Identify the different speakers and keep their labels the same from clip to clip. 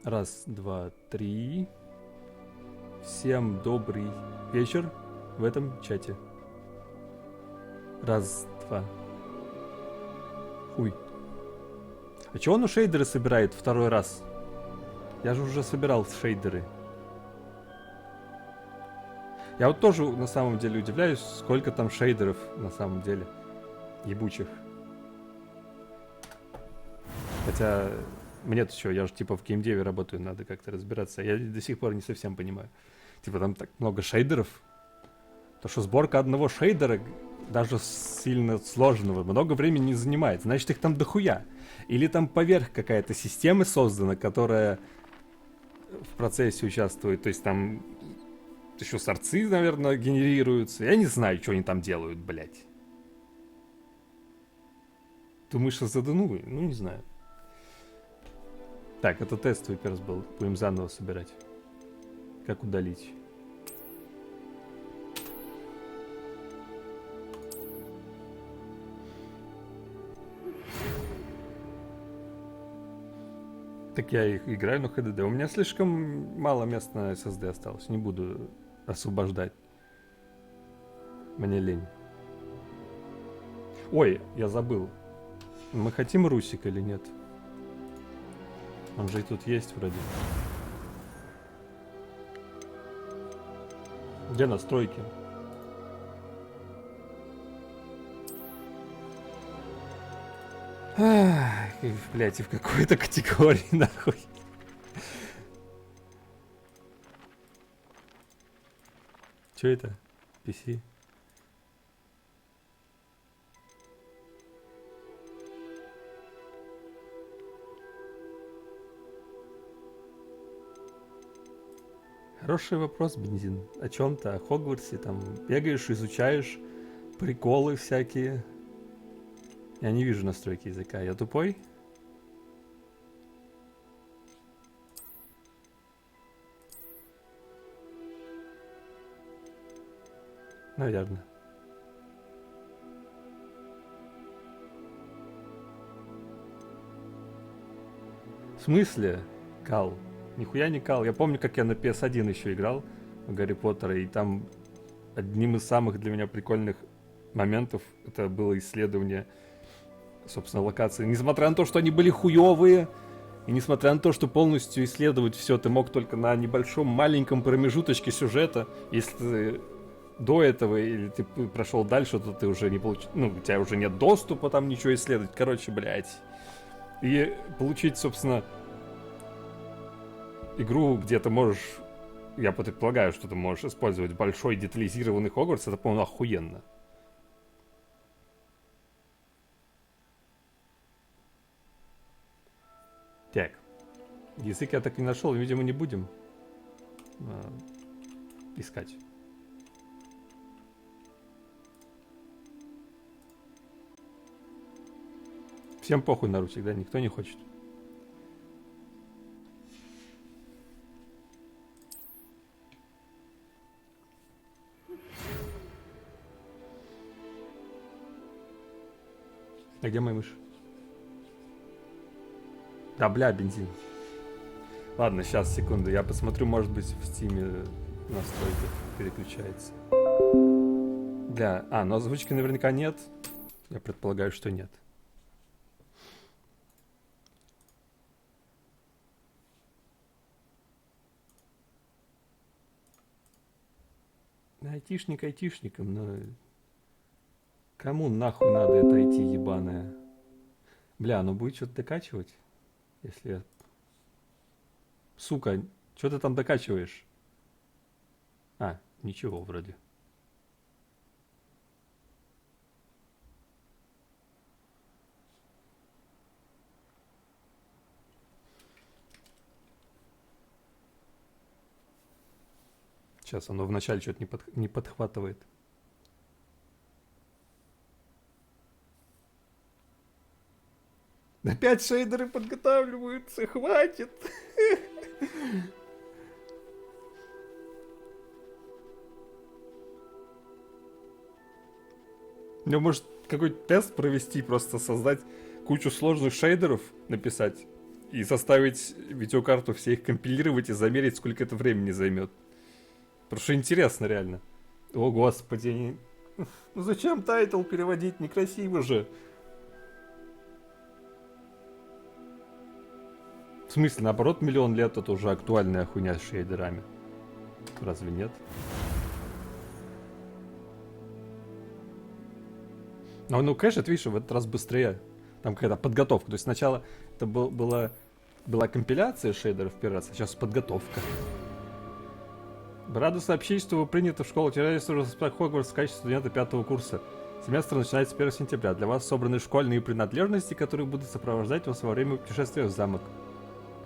Speaker 1: Раз, два, три. Всем добрый вечер в этом чате. Раз, два. Хуй. А чего он шейдеры собирает второй раз? Я же уже собирал шейдеры. Я вот тоже на самом деле удивляюсь, сколько там шейдеров на самом деле. Ебучих. Хотя мне-то что, я же типа в геймдеве работаю, надо как-то разбираться. Я до сих пор не совсем понимаю. Типа там так много шейдеров. То, что сборка одного шейдера, даже сильно сложного, много времени не занимает. Значит, их там дохуя. Или там поверх какая-то система создана, которая в процессе участвует. То есть там еще сорцы, наверное, генерируются. Я не знаю, что они там делают, блядь. Думаешь, что заданул? Ну, не знаю. Так, это тестовый перс был. Будем заново собирать. Как удалить? Так я их играю на HDD. У меня слишком мало места на SSD осталось. Не буду освобождать. Мне лень. Ой, я забыл. Мы хотим Русик или нет? Он же и тут есть вроде. Где настройки? Блять, и в какой-то категории, нахуй. Че это? PC? Хороший вопрос, Бензин. О чем-то, о Хогвартсе, там бегаешь, изучаешь приколы всякие. Я не вижу настройки языка. Я тупой? Наверное. В смысле? Кал. Нихуя не кал. Я помню, как я на PS1 еще играл в Гарри Поттера, и там одним из самых для меня прикольных моментов это было исследование, собственно, локации. Несмотря на то, что они были хуевые, и несмотря на то, что полностью исследовать все ты мог только на небольшом маленьком промежуточке сюжета, если ты до этого или ты прошел дальше, то ты уже не получил, ну, у тебя уже нет доступа там ничего исследовать. Короче, блядь. И получить, собственно, игру, где ты можешь, я предполагаю, что ты можешь использовать большой детализированный Хогвартс, это, по-моему, охуенно. Так. Язык я так и не нашел, видимо, не будем искать. Всем похуй на Русик, да? Никто не хочет. А где моя мышь? Да, бля, бензин. Ладно, сейчас, секунду. Я посмотрю, может быть, в Стиме настройки переключается. Бля, но озвучки наверняка нет. Я предполагаю, что нет. Айтишник айтишником, но... Кому нахуй надо это IT ебаное? Бля, оно будет что-то докачивать? Если я... Сука, что ты там докачиваешь? Ничего вроде. Сейчас оно вначале что-то не подхватывает. Опять шейдеры подготавливаются, хватит. Ну, может, какой-то тест провести, просто создать кучу сложных шейдеров, написать, и составить видеокарту, все их компилировать и замерить, сколько это времени займет. Потому что интересно реально. О, господи. Ну зачем тайтл переводить? Некрасиво же. В смысле, наоборот, миллион лет это уже актуальная хуйня с шейдерами. Разве нет? Ну, конечно, это, видишь, в этот раз быстрее. Там какая-то подготовка. То есть сначала это была компиляция шейдеров в первый раз, а сейчас подготовка. Рада сообщить, что вы приняты в школу террористов Хогвартс в качестве студента 5-го курса. Семестр начинается 1 сентября. Для вас собраны школьные принадлежности, которые будут сопровождать вас во время путешествия в замок.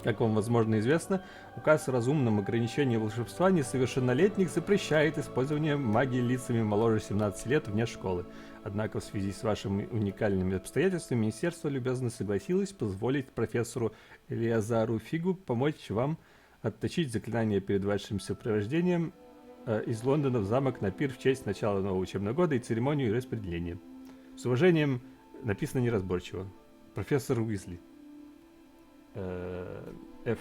Speaker 1: Как вам, возможно, известно, указ о разумном ограничении волшебства несовершеннолетних запрещает использование магии лицами моложе 17 лет вне школы. Однако в связи с вашими уникальными обстоятельствами министерство любезно согласилось позволить профессору Элиазару Фигу помочь вам отточить заклинание перед вашим сопровождением из Лондона в замок на пир в честь начала нового учебного года и церемонию распределения. С уважением, написано неразборчиво. Профессор Уизли. F.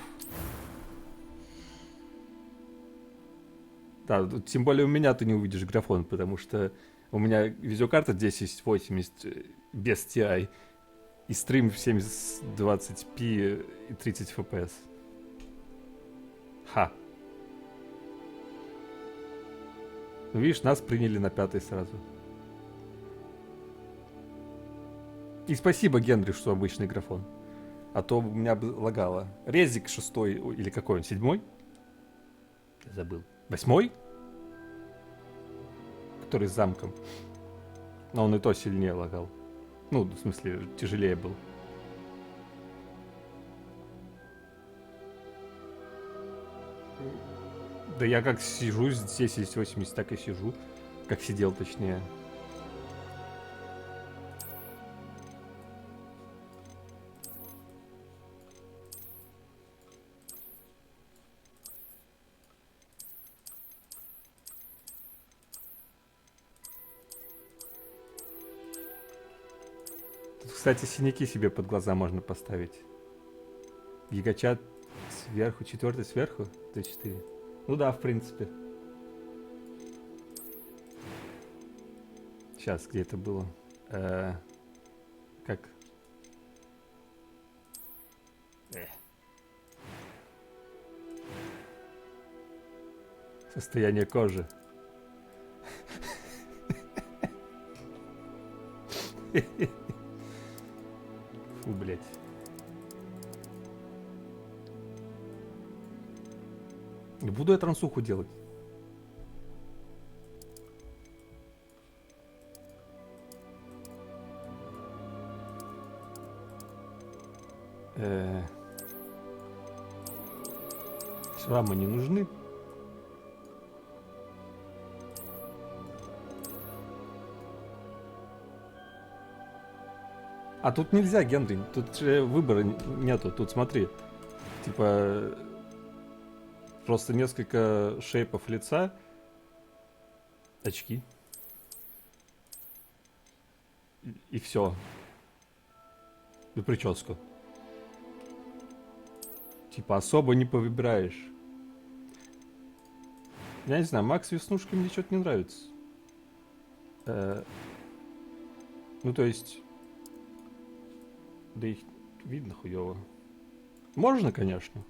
Speaker 1: Да, тем более у меня ты не увидишь графон, потому что у меня видеокарта 1080 без TI и стрим в 720p и 30 FPS. Ха. Ну видишь, нас приняли на 5-й сразу. И спасибо, Генри, что обычный графон. А то у меня бы лагало. Резик 6-й, или какой он, 7-й? Я забыл. 8-й? Который с замком. Но он и то сильнее лагал. Ну, в смысле, тяжелее был. Да я как сижу здесь, есть 80, так и сижу. Как сидел, точнее. Тут, кстати, синяки себе под глаза можно поставить. Гигачат сверху, 4-й сверху, Т4. Ну да, в принципе. Сейчас, где это было? Как? Состояние кожи. Фу, блять. Не буду я трансуху делать. Шрамы не нужны. А тут нельзя, Генри. Тут выбора нету. Тут смотри. Типа... Просто несколько шейпов лица. Очки. И все. И прическу. Типа особо не повыбираешь. Я не знаю, Макс Веснушки мне что-то не нравится. Ну то есть... Да их видно хуёво. Можно, конечно.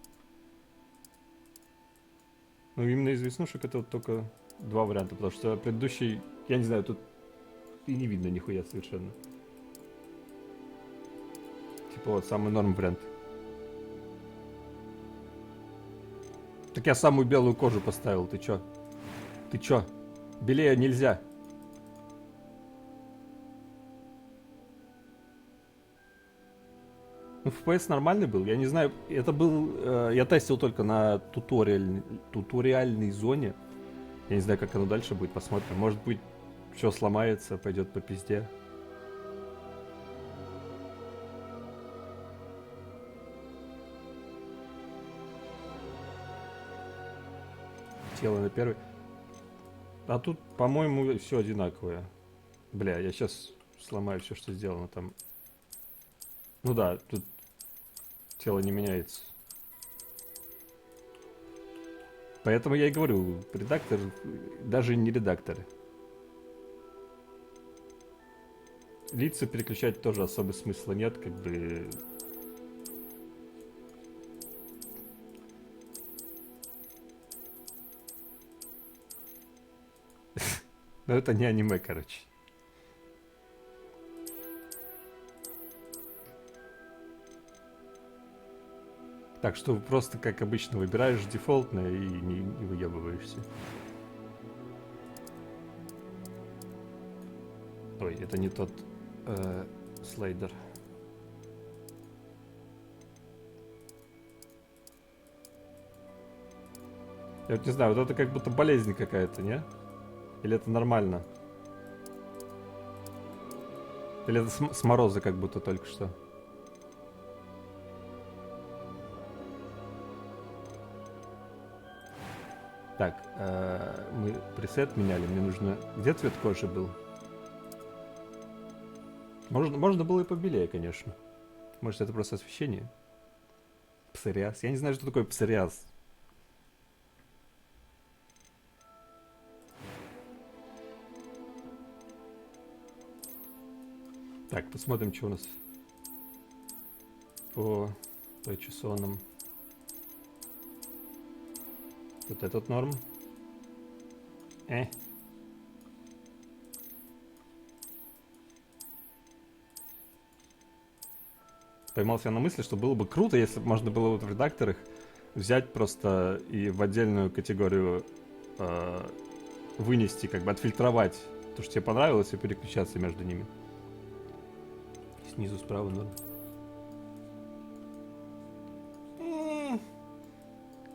Speaker 1: Но именно из веснушек это вот только 2 варианта, потому что предыдущий, я не знаю, тут и не видно нихуя совершенно. Типа вот самый норм вариант. Так я самую белую кожу поставил, ты чё? Ты чё? Белее нельзя. Ну, FPS нормальный был, я не знаю, это был, я тестил только на туториальной зоне. Я не знаю, как оно дальше будет, посмотрим. Может быть, все сломается, пойдет по пизде. Тело на первый. А тут, по-моему, все одинаковое. Бля, я сейчас сломаю все, что сделано там. Ну да, тут тело не меняется. Поэтому я и говорю, редактор, даже не редактор. Лица переключать тоже особо смысла нет, как бы... Но это не аниме, короче. Так что просто, как обычно, выбираешь дефолтное и не выебываешься. Ой, это не тот слайдер. Я вот не знаю, вот это как будто болезнь какая-то, не? Или это нормально? Или это с мороза как будто только что? Так, мы пресет меняли, мне нужно... Где цвет кожи был? Можно было и побелее, конечно. Может, это просто освещение? Псориаз. Я не знаю, что такое псориаз. Так, посмотрим, что у нас по часонам. Вот этот норм. Поймался я на мысли, что было бы круто, если бы можно было вот в редакторах взять просто и в отдельную категорию вынести, как бы отфильтровать то, что тебе понравилось, и переключаться между ними. Снизу справа норм.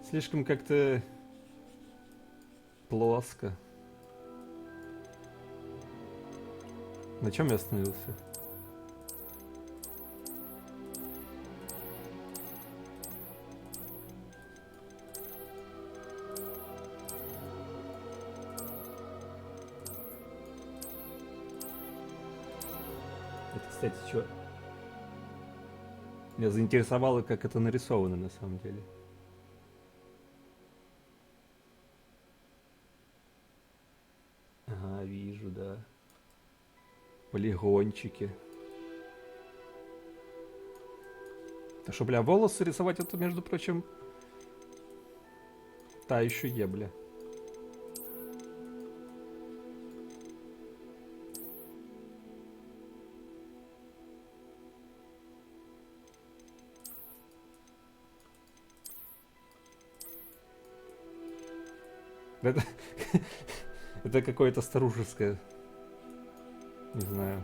Speaker 1: Слишком как-то плоско. На чем я остановился? Это, кстати, что? Меня заинтересовало, как это нарисовано на самом деле. Ага, вижу, да. Полигончики. Да что, бля, волосы рисовать, это, между прочим, та еще ебля. Это, это какое-то старушеское. Не знаю.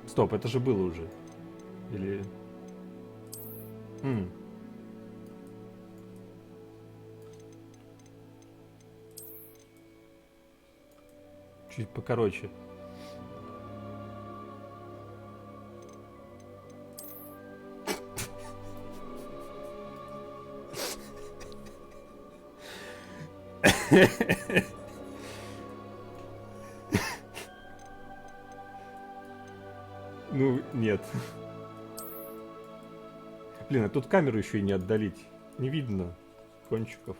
Speaker 1: Стоп, это же было уже. Или... Чуть покороче. Ну, нет. Блин, а тут камеру еще и не отдалить. Не видно кончиков.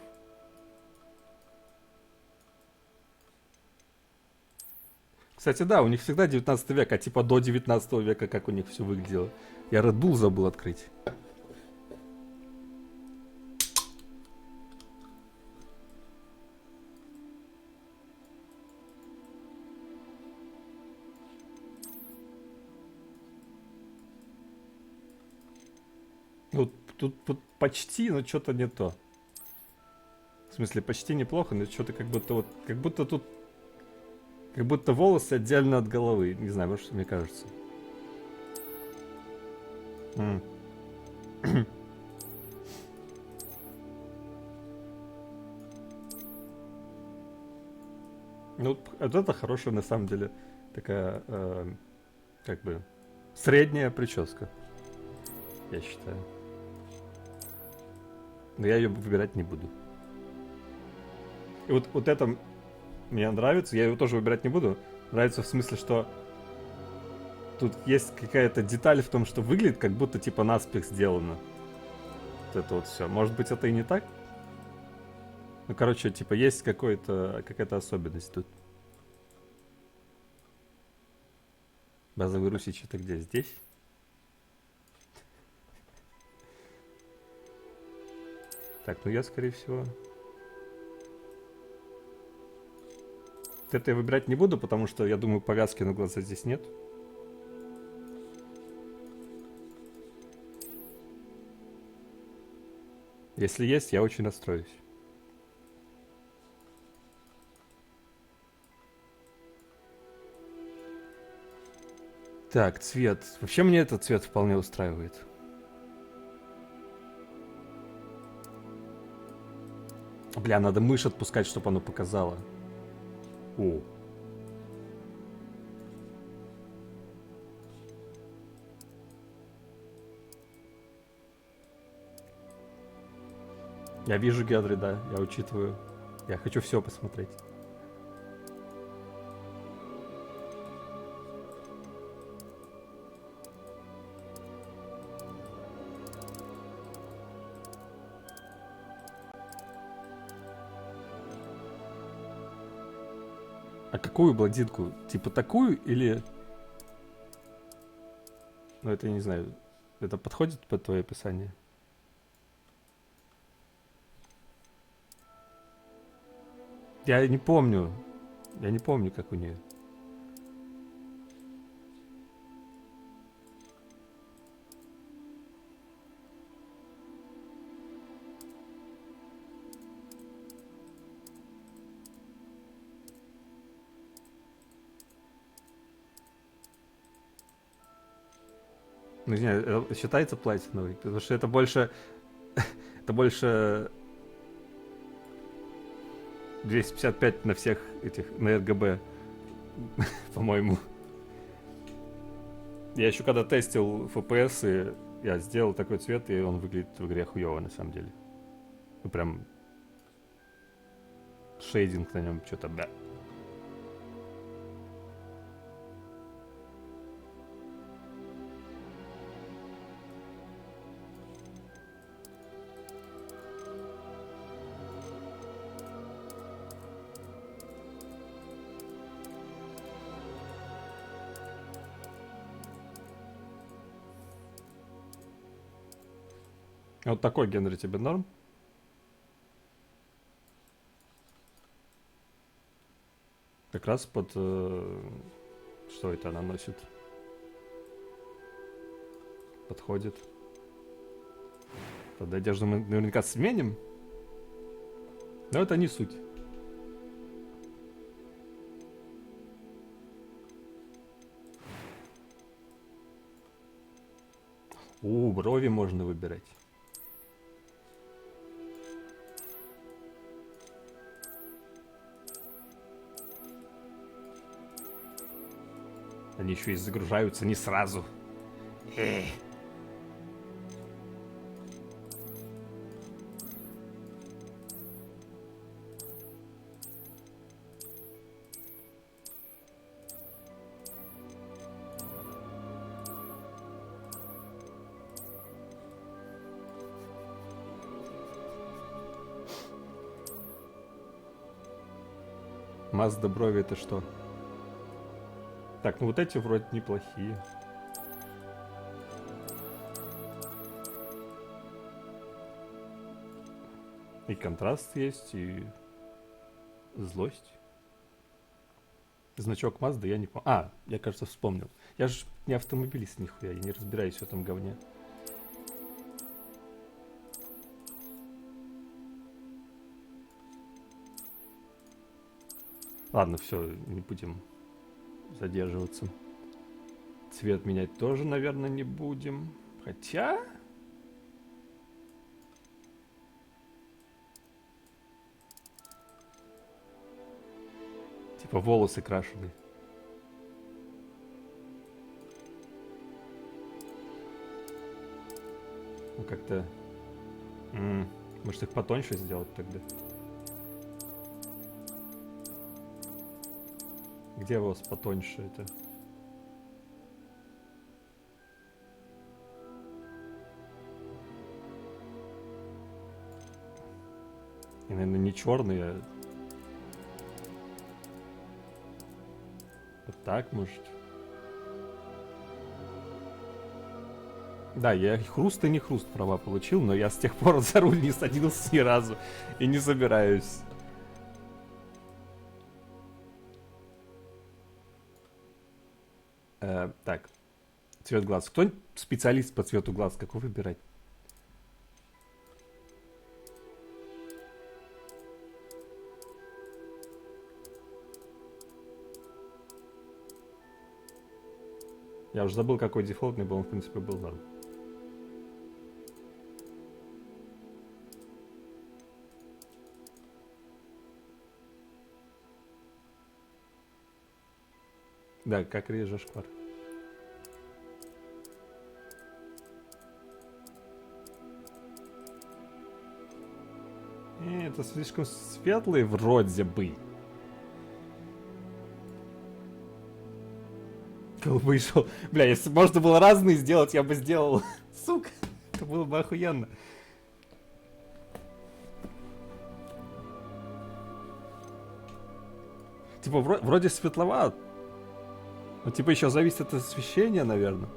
Speaker 1: Кстати, да, у них всегда 19 век, а типа до 19 века как у них все выглядело. Я Red Bull забыл открыть. Вот тут почти, но что-то не то. В смысле, почти неплохо, но что-то как будто вот... Как будто тут... Как будто волосы отдельно от головы. Не знаю, может, мне кажется. Ну, вот это хорошая, на самом деле, такая, как бы, средняя прическа, я считаю. Но я ее выбирать не буду. И вот это... Мне нравится, я его тоже выбирать не буду. Нравится в смысле, что тут есть какая-то деталь в том, что выглядит как будто типа наспех сделано. Вот это вот все. Может быть, это и не так? Ну, короче, типа есть какая-то особенность тут. Базовый русич это где? Здесь? Так, ну я, скорее всего... Это я выбирать не буду, потому что, я думаю, повязки на глаза здесь нет. Если есть, я очень расстроюсь. Так, цвет. Вообще мне этот цвет вполне устраивает. Бля, надо мышь отпускать, чтобы оно показало. О. Я вижу Генри, да, я учитываю. Я хочу все посмотреть. А какую блондинку? Типа такую или... Ну, это я не знаю. Это подходит под твое описание? Я не помню. Я не помню, как у нее. Ну, не знаю, это считается платиновый? Потому что это больше... Это больше 255 на всех этих, на РГБ, по-моему. Я еще когда тестил FPS, я сделал такой цвет, и он выглядит в игре хуево, на самом деле. Ну, прям шейдинг на нем что-то, да. Вот такой Генри тебе норм? Как раз под... что это она носит? Подходит. Тогда одежду мы наверняка сменим. Но это не суть. Брови можно выбирать. Они еще и загружаются не сразу. Мазда брови это что? Так, ну вот эти вроде неплохие. И контраст есть, и злость. Значок Мазда я не помню. А, я, кажется, вспомнил. Я же не автомобилист нихуя, я не разбираюсь в этом говне. Ладно, все, не будем задерживаться. Цвет менять тоже, наверное, не будем. Хотя... Типа волосы крашеные. Ну как-то... Может их потоньше сделать тогда? Где волос потоньше это? Наверное, не черные. Вот так, может. Да, я хруст и не хруст права получил, но я с тех пор за руль не садился ни разу и не собираюсь. Так, цвет глаз. Кто специалист по цвету глаз? Какой выбирать? Я уже забыл, какой дефолтный был, он, в принципе, был норм. Да, как режешь шквар. Это слишком светлый вроде бы. Голубый шел. Бля, если бы можно было разные сделать, я бы сделал. Сука, это было бы охуенно. Типа, вроде светловат. Но типа еще зависит от освещения, наверное.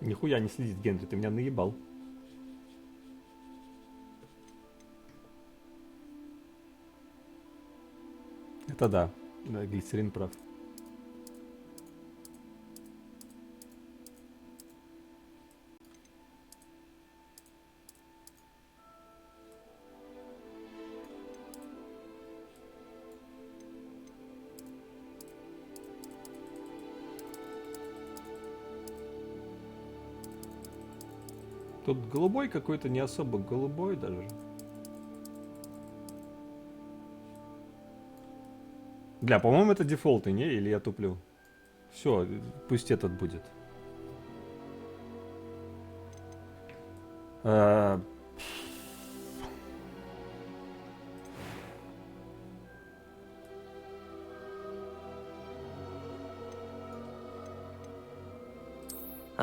Speaker 1: Нихуя не следит, Генри, ты меня наебал. Это да. Да, глицерин прав. Тут голубой какой-то, не особо голубой даже. Бля, по-моему, это дефолтный, не? Или я туплю? Все, пусть этот будет.
Speaker 2: A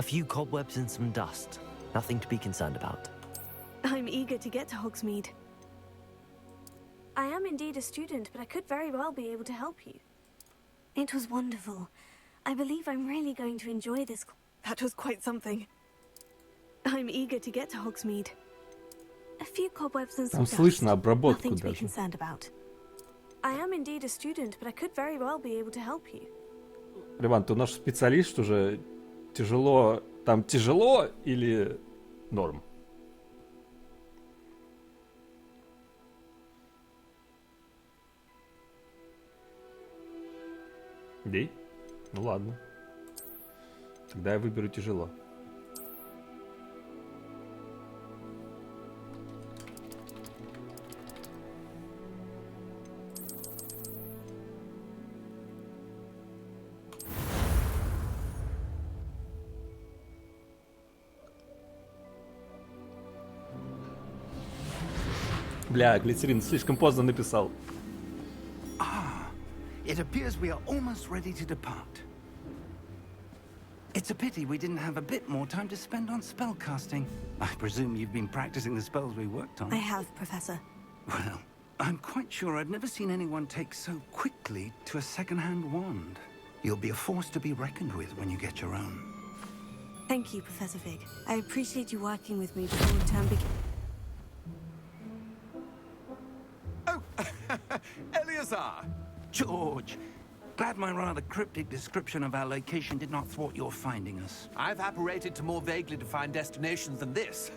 Speaker 2: few cobwebs and some dust. Nothing to be concerned about.
Speaker 3: I'm eager to get to Hogsmeade. I am indeed a student, but I could very well be able to help you. It was wonderful. I believe I'm really going to enjoy this. That was quite something. I'm eager to get to Hogsmeade. A few cobwebs and some
Speaker 1: Там слышно
Speaker 3: dust.
Speaker 1: обработку
Speaker 3: Nothing to be
Speaker 1: даже.
Speaker 3: concerned about. I am indeed a student, but I could very well be able to help you.
Speaker 1: Ливан, ты наш специалист уже тяжело... Там тяжело или норм? Бей? Ну ладно. Тогда я выберу тяжело. Бля, глицерин слишком поздно написал.
Speaker 4: It appears we are almost ready to depart. It's a pity we didn't have a bit more time to spend on spellcasting. I presume you've been practicing the spells we worked on.
Speaker 3: I have, Professor.
Speaker 4: Well, I'm quite sure I've never seen anyone take so quickly to a second-hand wand. You'll be a force to be reckoned with when you get your own.
Speaker 3: Thank you, Professor Fig. I appreciate you working with me before the term begins.
Speaker 5: Oh, Eleazar!
Speaker 4: George, glad my rather cryptic description of our location did not thwart your finding us.
Speaker 5: I've apparated to more vaguely defined destinations than this.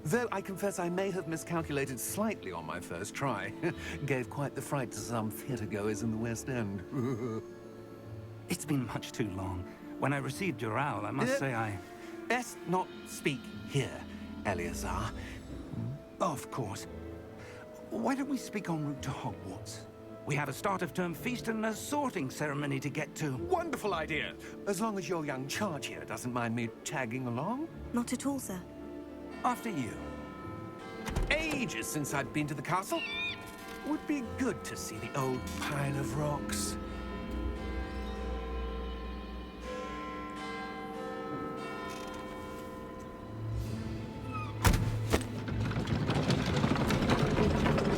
Speaker 5: Though I confess I may have miscalculated slightly on my first try. Gave quite the fright to some theatre-goers in the West End.
Speaker 4: It's been much too long. When I received your owl, I must say I...
Speaker 5: Best not speak here, Eleazar.
Speaker 4: Of course. Why don't we speak en route to Hogwarts? We have a start-of-term feast and a sorting ceremony to get to.
Speaker 5: Wonderful idea. As long as your young charge here doesn't mind me tagging along.
Speaker 3: Not at all, sir.
Speaker 4: After you.
Speaker 5: Ages since I'd been to the castle. Would be good to see the old pile of rocks.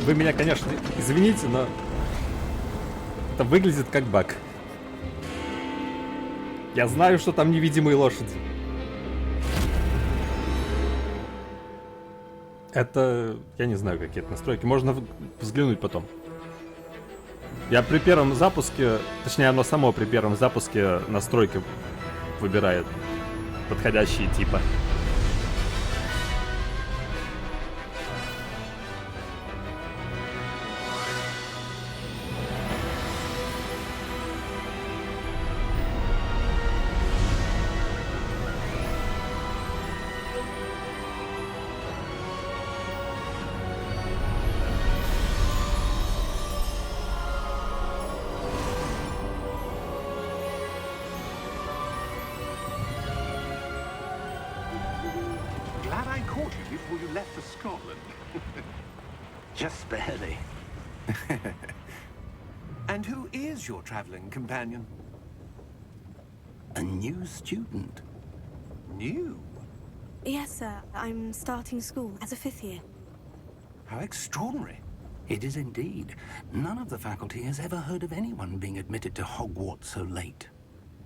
Speaker 1: Вы меня, конечно, извините, но это выглядит как баг. Я знаю, что там невидимые лошади. Это... Я не знаю, какие это настройки. Можно взглянуть потом. Я при первом запуске... Точнее, оно само при первом запуске настройки выбирает подходящие типа.
Speaker 5: Glad I caught you before you left for Scotland.
Speaker 4: Just barely.
Speaker 5: And who is your traveling companion?
Speaker 4: A new student.
Speaker 5: New?
Speaker 3: Yes, sir. I'm starting school as a 5th year.
Speaker 5: How extraordinary.
Speaker 4: It is indeed. None of the faculty has ever heard of anyone being admitted to Hogwarts so late.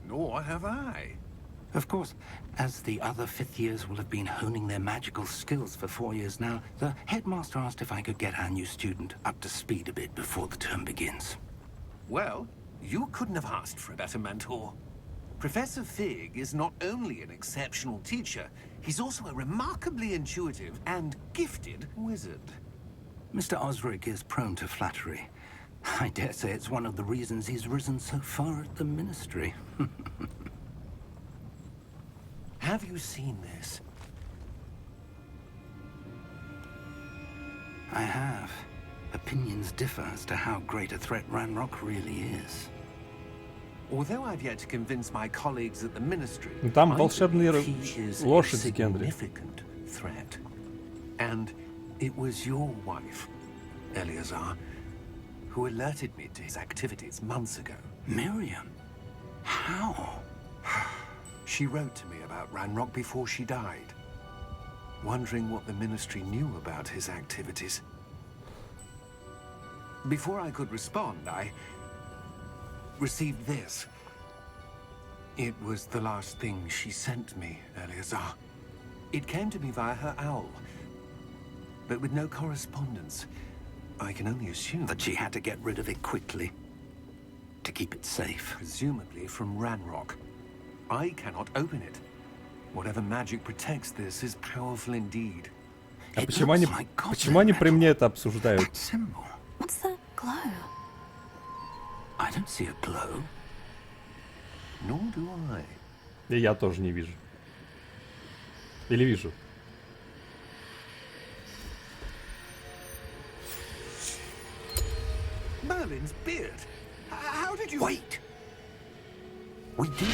Speaker 5: Nor have I.
Speaker 4: Of course, as the other 5th years will have been honing their magical skills for 4 years now, the headmaster asked if I could get our new student up to speed a bit before the term begins.
Speaker 5: Well, you couldn't have asked for a better mentor. Professor Fig is not only an exceptional teacher, he's also a remarkably intuitive and gifted wizard.
Speaker 4: Mr. Osric is prone to flattery. I dare say it's one of the reasons he's risen so far at the Ministry.
Speaker 5: Have you seen this?
Speaker 4: I have. Opinions differ as to how great a threat Ranrock really is.
Speaker 5: Although I've yet to convince my colleagues at the Ministry,
Speaker 1: Там
Speaker 5: I
Speaker 1: волшебные
Speaker 5: believe he is a
Speaker 1: лошади, Генри.
Speaker 5: significant threat. And it was your wife, Eleazar, who alerted me to his activities months ago.
Speaker 4: Miriam? How?
Speaker 5: She wrote to me about Ranrock before she died, wondering what the Ministry knew about his activities. Before I could respond, I received this. It was the last thing she sent me, Eleazar. It came to me via her owl, but with no correspondence. I can only assume
Speaker 4: That she had to get rid of it quickly. To keep it safe.
Speaker 5: presumably from Ranrock. I cannot open it. Whatever magic protects this is powerful indeed.
Speaker 1: А
Speaker 4: It
Speaker 1: почему они,
Speaker 4: looks like goblin
Speaker 1: почему они при
Speaker 4: metal.
Speaker 1: мне это обсуждают?
Speaker 4: That symbol.
Speaker 3: What's the glow?
Speaker 4: I don't see a glow.
Speaker 5: Nor do I.
Speaker 1: И я тоже не вижу. Или вижу?
Speaker 5: Merlin's beard. How did you...
Speaker 4: Wait! We do.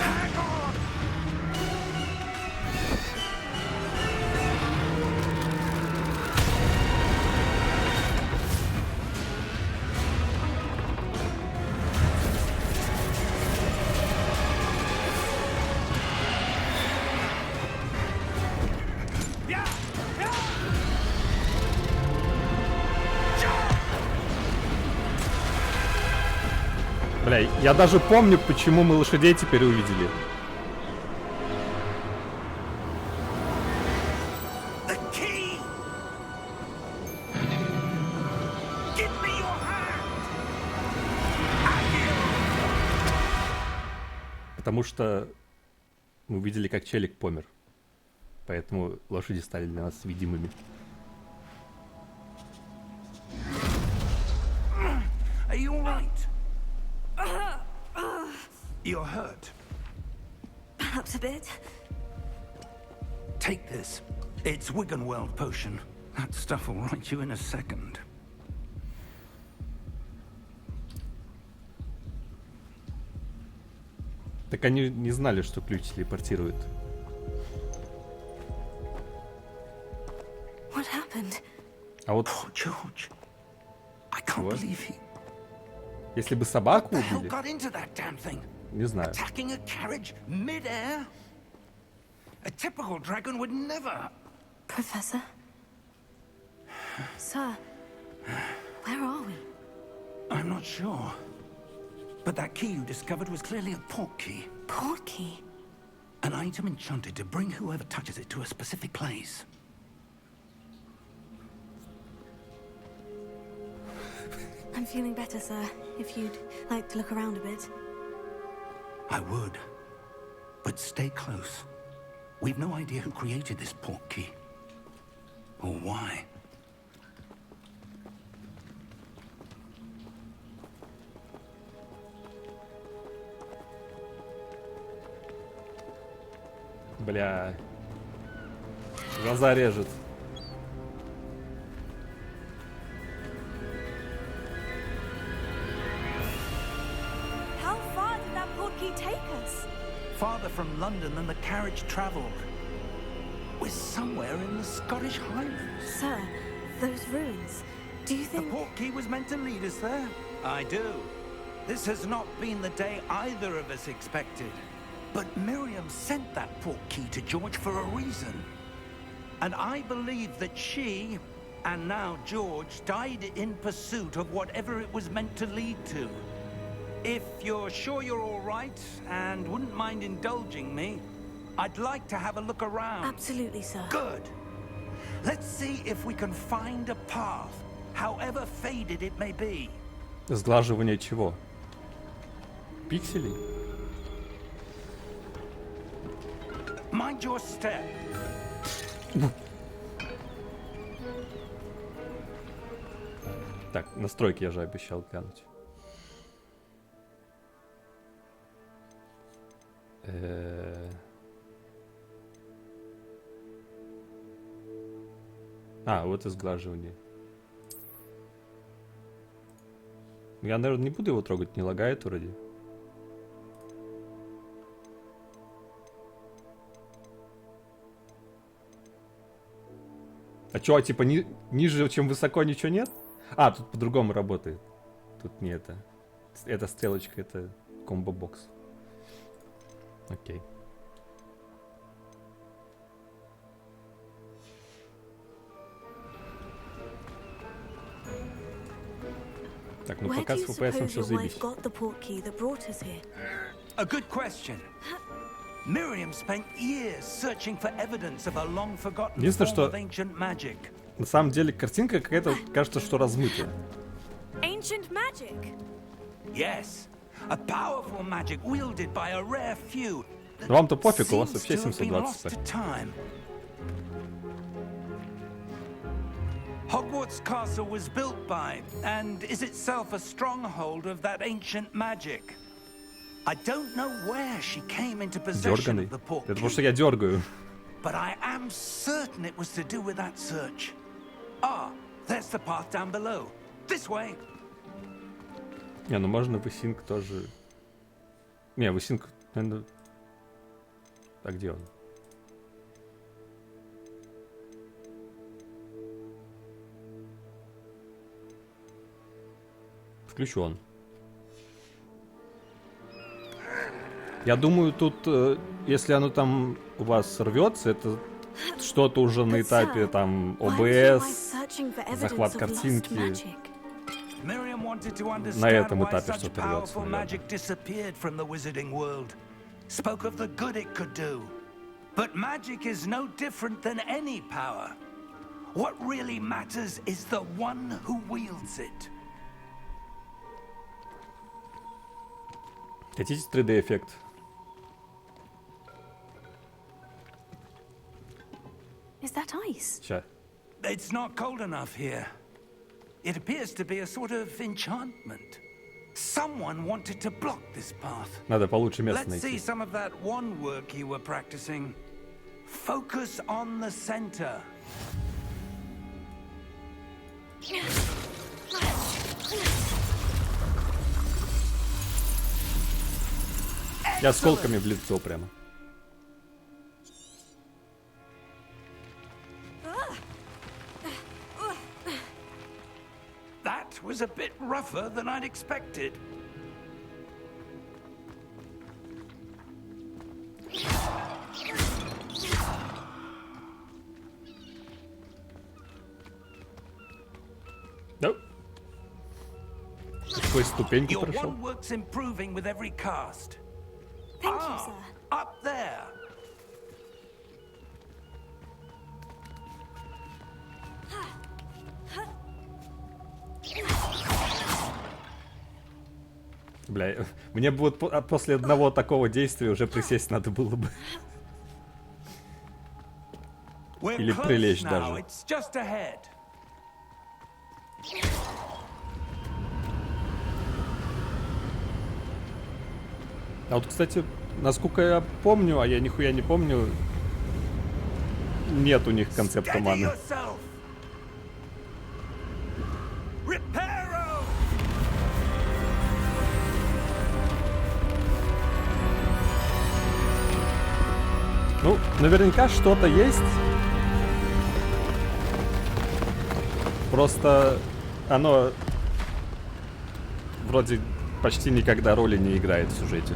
Speaker 5: Hang on!
Speaker 1: Бля, я даже помню, почему мы лошадей теперь увидели.
Speaker 5: The key! Give me your hand!
Speaker 1: Потому что мы увидели, как челик помер. Поэтому лошади стали для нас видимыми.
Speaker 4: Are you alright? You're hurt.
Speaker 3: Perhaps a bit.
Speaker 4: Take this. It's Wiggenweld potion. That stuff will right you in a second.
Speaker 1: Так они не знали, что ключ телепортирует.
Speaker 3: What happened?
Speaker 1: А вот
Speaker 4: Poor George. I can't
Speaker 1: What?
Speaker 4: believe he...
Speaker 1: если бы собаку
Speaker 4: The hell
Speaker 1: убили,
Speaker 4: got into that damn thing?
Speaker 1: не знаю.
Speaker 4: Attacking a carriage mid-air? A typical dragon would never...
Speaker 3: Professor? Sir, where are we?
Speaker 4: I'm not sure. But that key you discovered was clearly a port key.
Speaker 3: Port key?
Speaker 4: An item enchanted to bring whoever touches it to a specific place.
Speaker 3: I'm feeling better, sir. If you'd like to look around a bit.
Speaker 4: I would. But stay close. We've no idea who created this port key. Or why.
Speaker 1: Бля. Глаза режет.
Speaker 3: How far did that port key take us?
Speaker 4: Farther from London than the carriage travelled. We're somewhere in the Scottish Highlands.
Speaker 3: Sir, those ruins. Do you
Speaker 4: The
Speaker 3: think...
Speaker 4: port key was meant to lead us there? I do. This has not been the day either of us expected. But Miriam sent that port key to George for a reason. And I believe that she, and now George, died in pursuit of whatever it was meant to lead to. If you're sure you're all right, and wouldn't mind indulging me, I'd like to have a look around.
Speaker 3: Absolutely, sir.
Speaker 4: Good. Let's see if we can find a path, however faded it may be.
Speaker 1: Сглаживание чего? Пикселей?
Speaker 4: Mind your step.
Speaker 1: Так, настройки я же обещал глянуть. Вот и сглаживание. Я, наверное, не буду его трогать, не лагает вроде. А чё, типа ниже, чем высоко, ничего нет? Тут по-другому работает. Тут не это. Это стрелочка, это комбо-бокс. Окей. Так, ну
Speaker 3: Where
Speaker 1: пока
Speaker 3: do
Speaker 1: с
Speaker 3: you
Speaker 1: FPS
Speaker 3: suppose
Speaker 1: все
Speaker 3: your
Speaker 1: заебись.
Speaker 3: wife got the port key that brought us here?
Speaker 4: A good question. Miriam spent years searching for evidence of a long-forgotten
Speaker 1: Единственное,
Speaker 4: form
Speaker 1: что-
Speaker 4: of ancient magic.
Speaker 1: На самом деле картинка какая-то, кажется, что размытая.
Speaker 3: Ancient magic?
Speaker 4: Yes, a powerful magic wielded by a rare few.
Speaker 1: Но вам-то пофиг, у вас
Speaker 4: Seems
Speaker 1: вообще
Speaker 4: to have been
Speaker 1: 720p.
Speaker 4: lost to time. Hogwarts Castle was built by, and is itself a stronghold of that ancient magic. I don't know where she came into possession
Speaker 1: Дерганый.
Speaker 4: of the port
Speaker 1: Это потому что
Speaker 4: key,
Speaker 1: я дергаю.
Speaker 4: but I am certain it was to do with that search. There's the path down below. This way.
Speaker 1: Не, ну можно высинк тоже. Не, высинк, наверное... А где он? Включен. Я думаю, тут, если оно там у вас рвется, это что-то уже на этапе там ОБС, захват картинки.
Speaker 4: Miriam wanted to
Speaker 1: На
Speaker 4: understand
Speaker 1: этом
Speaker 4: why
Speaker 1: этапе
Speaker 4: such
Speaker 1: что-то рвется,
Speaker 4: powerful
Speaker 1: наверное.
Speaker 4: magic disappeared from the wizarding world. Spoke of the good it could do. But magic is no different than any power. What really matters is the one who wields it.
Speaker 1: Хотите 3D-эффект?
Speaker 3: Is that ice?
Speaker 1: Ща.
Speaker 4: It's not cold enough here. It appears to be a sort of enchantment. Someone wanted to block this path.
Speaker 1: Надо получше место
Speaker 4: Let's see
Speaker 1: найти.
Speaker 4: some of that one work you were practicing. Focus on the center.
Speaker 1: И осколками в лицо прямо.
Speaker 4: That was a bit rougher than I'd expected.
Speaker 1: Да. Сквозь ступеньку
Speaker 4: Your
Speaker 1: прошел.
Speaker 4: one work's improving with every cast.
Speaker 3: Thank you, sir.
Speaker 4: Up there.
Speaker 1: Бля, мне бы вот после одного такого действия уже присесть надо было бы.
Speaker 4: We're
Speaker 1: Или
Speaker 4: close
Speaker 1: прилечь
Speaker 4: now.
Speaker 1: даже.
Speaker 4: It's just ahead.
Speaker 1: А вот, кстати, насколько я помню, а я нихуя не помню, нет у них концепта
Speaker 4: Steady
Speaker 1: маны.
Speaker 4: yourself. Reparo!
Speaker 1: Ну, наверняка что-то есть. Просто оно вроде почти никогда роли не играет в сюжете.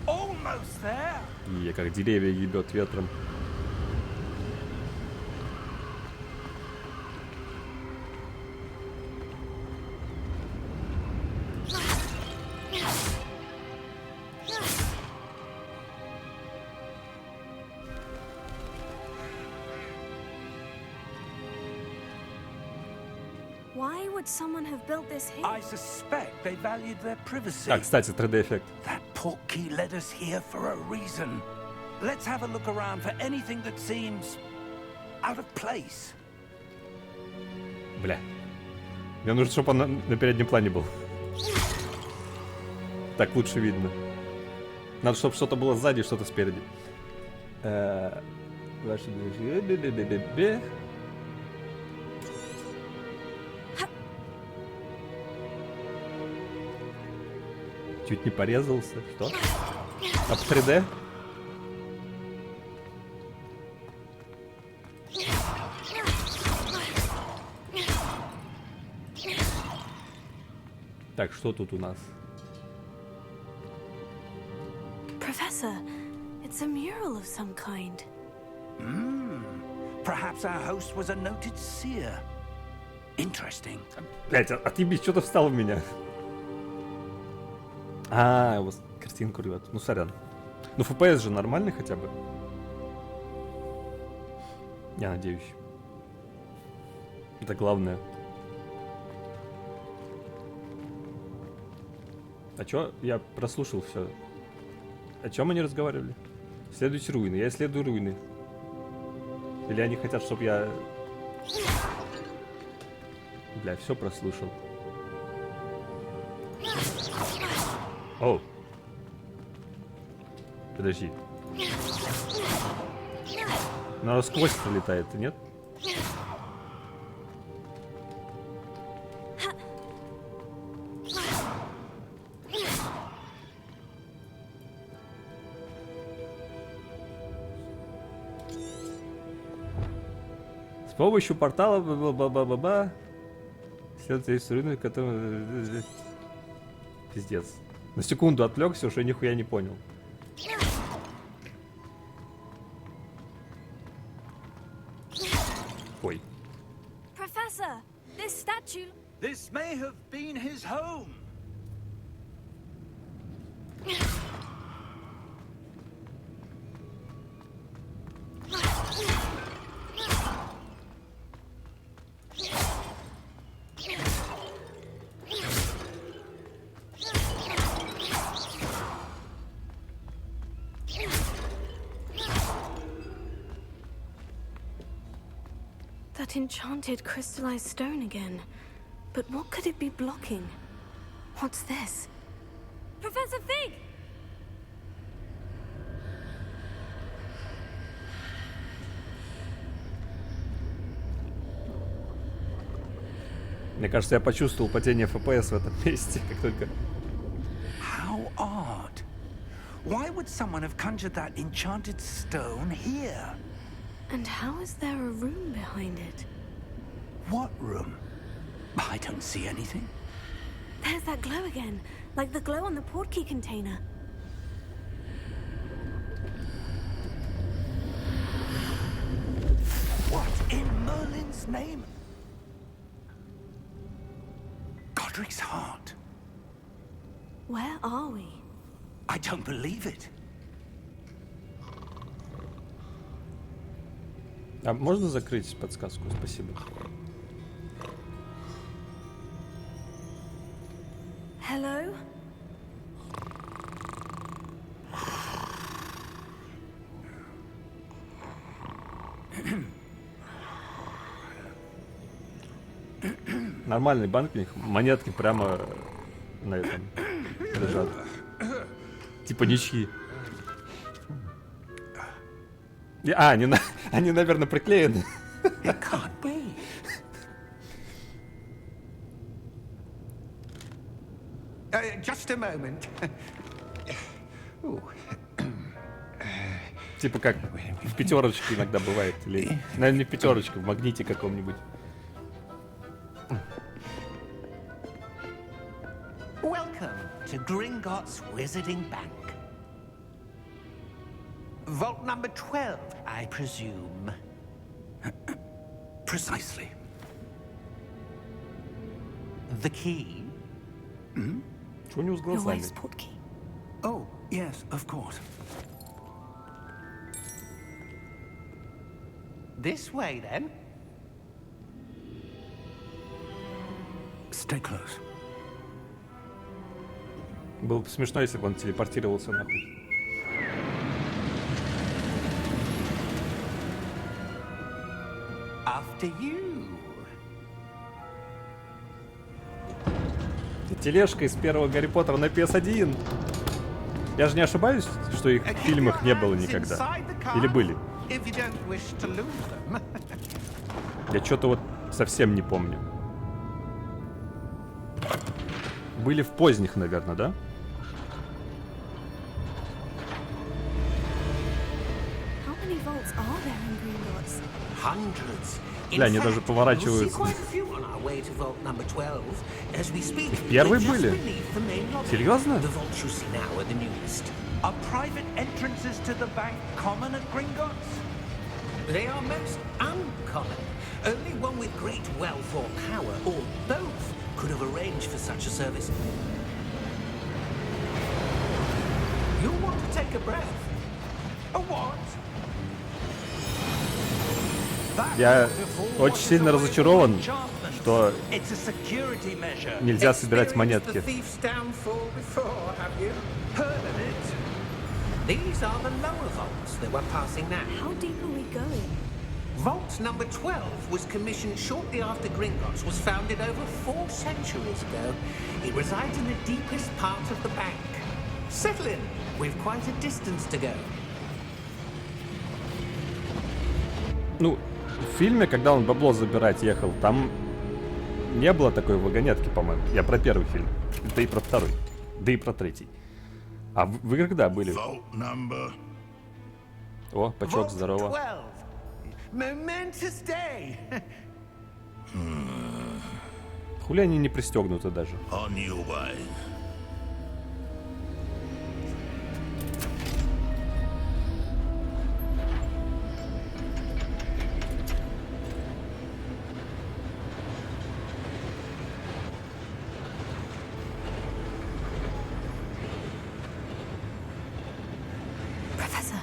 Speaker 4: Almost there.
Speaker 1: И как деревья ебет ветром.
Speaker 3: Why would someone have built this here?
Speaker 4: I suspect they valued their privacy.
Speaker 1: А, кстати, 3D-эффект.
Speaker 4: That portkey led us here for a reason. Let's have a look around for anything that seems out of place.
Speaker 1: Бля. Мне нужно, чтобы он на переднем плане был. Так лучше видно. Надо, чтобы что-то было сзади, что-то спереди. Ваши движения. Чуть не порезался. Что? А в 3D? Так, что тут у нас?
Speaker 3: Professor, it's a mural of some kind.
Speaker 4: Perhaps our host was a noted seer. Interesting.
Speaker 1: Блять, а ты что-то встал в меня. А, у вас картинку рвет. Ну, сорян. Ну, FPS же нормальный хотя бы. Я надеюсь. Это главное. А чё? Я прослушал все. О чем они разговаривали? Следуйте руины. Я исследую руины. Или они хотят, чтобы я... Бля, все прослушал. О! Подожди. Она сквозь пролетает, нет? С помощью портала ба-ба-ба-ба-ба. Следует руины, которые... Пиздец. На секунду отвлекся, уже нихуя не понял. Ой.
Speaker 3: Professor, this statue...
Speaker 4: This may have been his home.
Speaker 3: That enchanted crystallized stone again. But what could it be blocking? What's this? Professor Fig!
Speaker 1: Мне кажется, я почувствовал падение FPS в этом месте, как только...
Speaker 4: How odd. Why would someone have conjured that enchanted stone here?
Speaker 3: And how is there a room behind it?
Speaker 4: What room? I don't see anything.
Speaker 3: There's that glow again, like the glow on the portkey container.
Speaker 4: What in Merlin's name? Godric's heart.
Speaker 3: Where are we?
Speaker 4: I don't believe it.
Speaker 1: А можно закрыть подсказку? Спасибо.
Speaker 3: Hello?
Speaker 1: Нормальный банк, у них монетки прямо на этом лежат. Типа ничьи. Они, наверное, приклеены.
Speaker 4: It can't be. Just a moment. Ooh.
Speaker 1: Типа как в пятерочке иногда бывает. Или, наверное, не в пятерочке, в магните каком-нибудь.
Speaker 4: Welcome to Gringotts Wizarding Bank. Vault number 12, I presume. Precisely. The key?
Speaker 1: Что у него с
Speaker 3: Your
Speaker 1: глазами?
Speaker 3: wife's portkey.
Speaker 4: Oh, yes, of course. This way, then. Stay close.
Speaker 1: Было бы смешно, если бы он телепортировался нахуй.
Speaker 4: After you.
Speaker 1: Это тележка из первого Гарри Поттера на PS1. Я же не ошибаюсь, что их в фильмах не было никогда? Или были?
Speaker 4: If you don't wish to lose them.
Speaker 1: Я что-то вот совсем не помню. Были в поздних, наверное, да?
Speaker 3: How many vaults are there in Gringotts?
Speaker 4: Hundreds.
Speaker 1: Бля, они даже поворачиваются.
Speaker 4: Первые
Speaker 1: были? Серьезно?
Speaker 4: The vaults you see now are the newest. Are private entrances to the bank common at Gringotts? They are most uncommon. Only one with great wealth or power, or both, could have arranged for such a service. You'll want to take a breath. A what?
Speaker 1: Я очень сильно разочарован, что нельзя собирать монетки.
Speaker 4: These are the lower vaults that we're passing now.
Speaker 3: How deep are we going?
Speaker 4: Vault number 12 was commissioned shortly after Gringotts was founded over 4 centuries ago. It resides in the deepest part of the bank. Settle in. We've quite a distance to go.
Speaker 1: Ну, в фильме, когда он бабло забирать ехал, там не было такой вагонетки, по-моему. Я про первый фильм. Да и про второй. Да и про третий. А вы когда были? О, Пачок, здорово. Хули они не пристегнуты даже?
Speaker 3: Professor,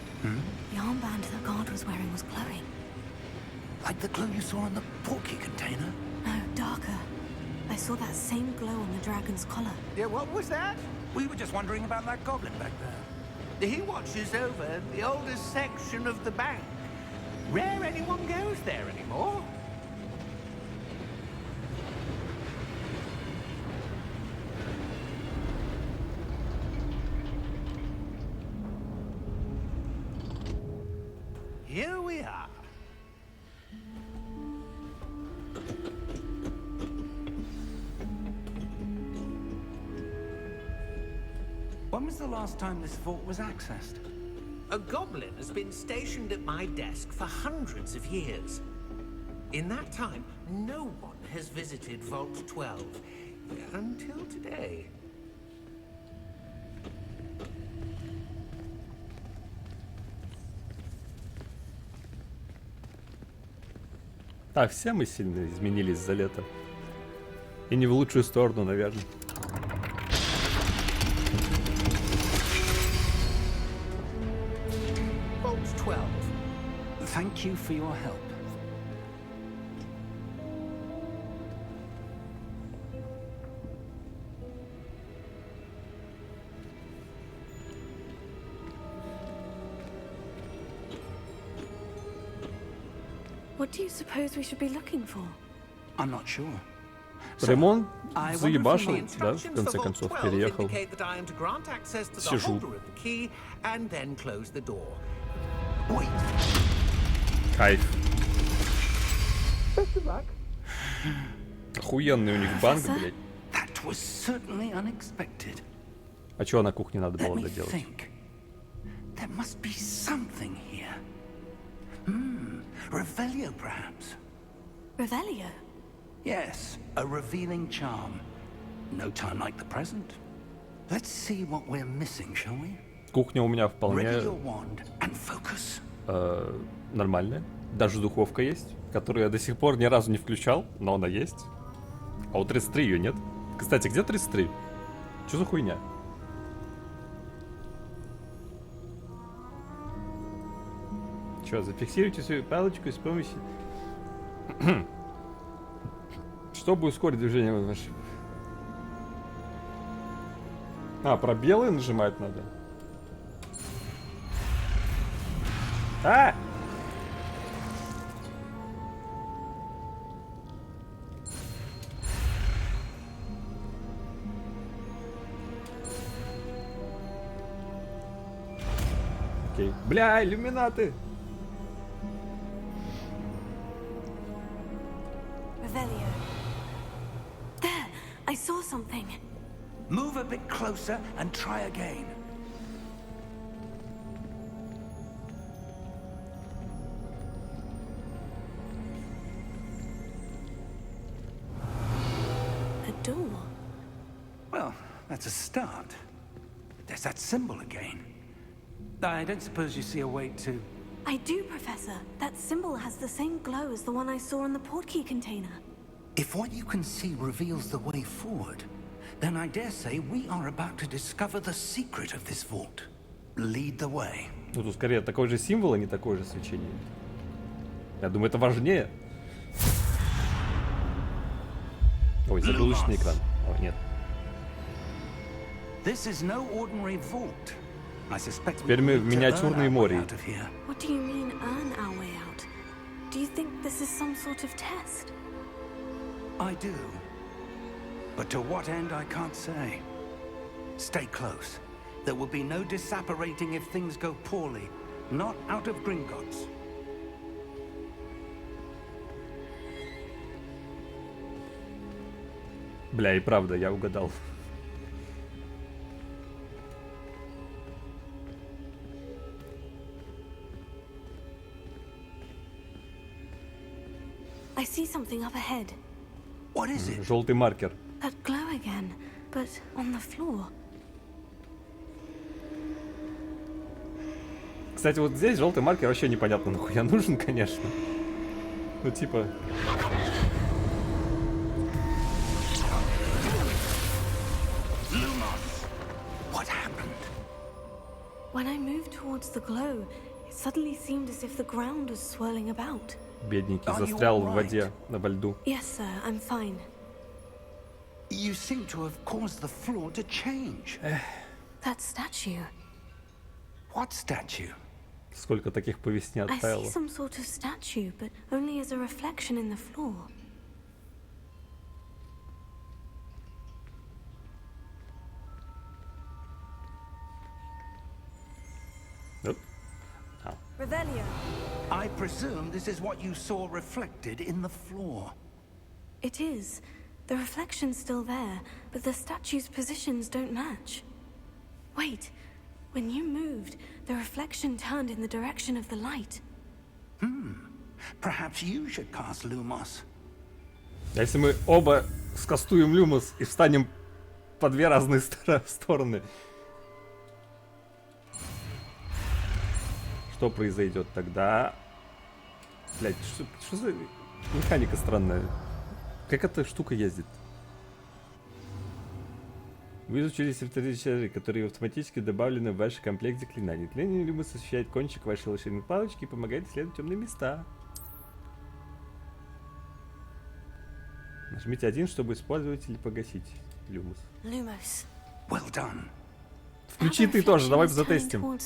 Speaker 3: the armband the guard was wearing was glowing.
Speaker 4: Like the glow you saw on the portkey container?
Speaker 3: No, darker. I saw that same glow on the dragon's collar.
Speaker 4: Yeah, what was that? We were just wondering about that goblin back there. He watches over the oldest section of the bank. Rare anyone goes there anymore. Here we are. When was the last time this vault was accessed?
Speaker 6: A goblin has been stationed at my desk for hundreds of years. In that time, no one has visited Vault 12 until today.
Speaker 1: А, все мы сильно изменились за лето. И не в лучшую сторону, наверное.
Speaker 6: Vault 12.
Speaker 4: Thank you for your help.
Speaker 3: What do you suppose we should be looking for?
Speaker 4: I'm not sure.
Speaker 1: Ремонт
Speaker 4: I wonder if
Speaker 1: заебашил,
Speaker 4: you
Speaker 1: да, в конце концов, переехал. Сижу. Кайф. Охуенный у них банк, блядь.
Speaker 4: That was certainly unexpected.
Speaker 1: А чего на кухне надо
Speaker 4: Let
Speaker 1: было
Speaker 4: me
Speaker 1: доделать?
Speaker 4: think. There must be something here. Revelio, perhaps.
Speaker 3: Revelio?
Speaker 4: Yes, a revealing charm. No time like the present. Let's see what we're missing, shall we?
Speaker 1: Кухня у меня
Speaker 4: Ready
Speaker 1: вполне
Speaker 4: your wand and focus.
Speaker 1: нормальная. Даже духовка есть, которую я до сих пор ни разу не включал, но она есть. А у 33 ее нет. Кстати, где 33? Что за хуйня? Что, зафиксируйте свою палочку с помощью... Чтобы ускорить движение ваше. А, пробелы нажимать надо. А! Окей. Бля, иллюминаты!
Speaker 3: Revelio. There! I saw something.
Speaker 4: Move a bit closer and try again.
Speaker 3: A door.
Speaker 4: Well, that's a start. There's that symbol again. I don't suppose you see a way to...
Speaker 3: I do, Professor. That symbol has the same glow as the one I saw in the portkey container.
Speaker 4: If what you can see reveals the way forward, then I dare say we are about to discover the secret of this vault. Lead the way.
Speaker 1: Ну, тут скорее такой же символ, а не такое же свечение. Я думаю, это важнее. Ой, загрузочный экран. О, нет.
Speaker 4: This is no ordinary vault. I suspect
Speaker 1: Теперь мы в миниатюрной море.
Speaker 3: What do you mean, earn our way out? Do you think this is some sort of test?
Speaker 4: I do. But to what end, I can't say. Stay close. There will be no disapparating if things go poorly. Not out of Gringotts.
Speaker 1: Бля, и правда, я угадал.
Speaker 3: I see something up ahead.
Speaker 4: What is it?
Speaker 1: Желтый маркер.
Speaker 3: That glow again, but on the floor.
Speaker 1: Кстати, вот здесь желтый маркер вообще непонятно нахуя нужен, конечно. Ну типа...
Speaker 4: What happened?
Speaker 3: When I moved towards the glow, it suddenly seemed as if the ground was swirling about.
Speaker 1: Бедненький, застрял в воде, во льду.
Speaker 3: Yes, sir, I'm fine.
Speaker 4: You seem to have caused the floor to change.
Speaker 3: That statue.
Speaker 4: What statue?
Speaker 1: Сколько таких по весне
Speaker 3: I see
Speaker 1: оттаяло.
Speaker 3: some sort of statue, but only as a reflection in the floor.
Speaker 1: Оп.
Speaker 3: Revelio.
Speaker 4: I presume this is what you saw reflected in the floor.
Speaker 3: It is. The reflection's still there, but the statue's positions don't match. Wait. When you moved, the reflection turned in the direction of the light.
Speaker 4: Perhaps you should cast Lumos.
Speaker 1: А если мы оба скастуем Люмос и встанем по две разные стороны, что произойдет тогда? Блять, что за механика странная? Как эта штука ездит? Вы изучили сертификаты, которые автоматически добавлены в ваш комплект заклинаний. Тление Люмос освещает кончик вашей лошадиной палочки и помогает исследовать темные места. Нажмите 1, чтобы использовать или погасить Люмос.
Speaker 3: Lumos.
Speaker 4: Well done.
Speaker 1: Включи ты тоже, давай затестим.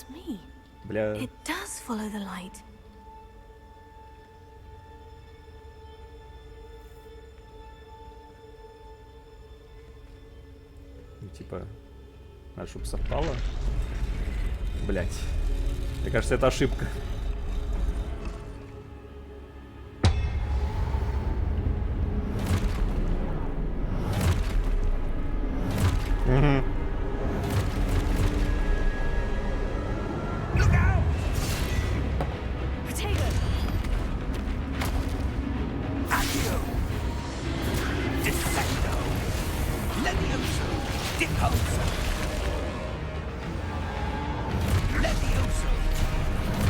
Speaker 1: Бля.
Speaker 3: It does follow the light.
Speaker 1: Ну, типа, надо, чтобы совпало. Блять. Мне кажется, это ошибка. Угу.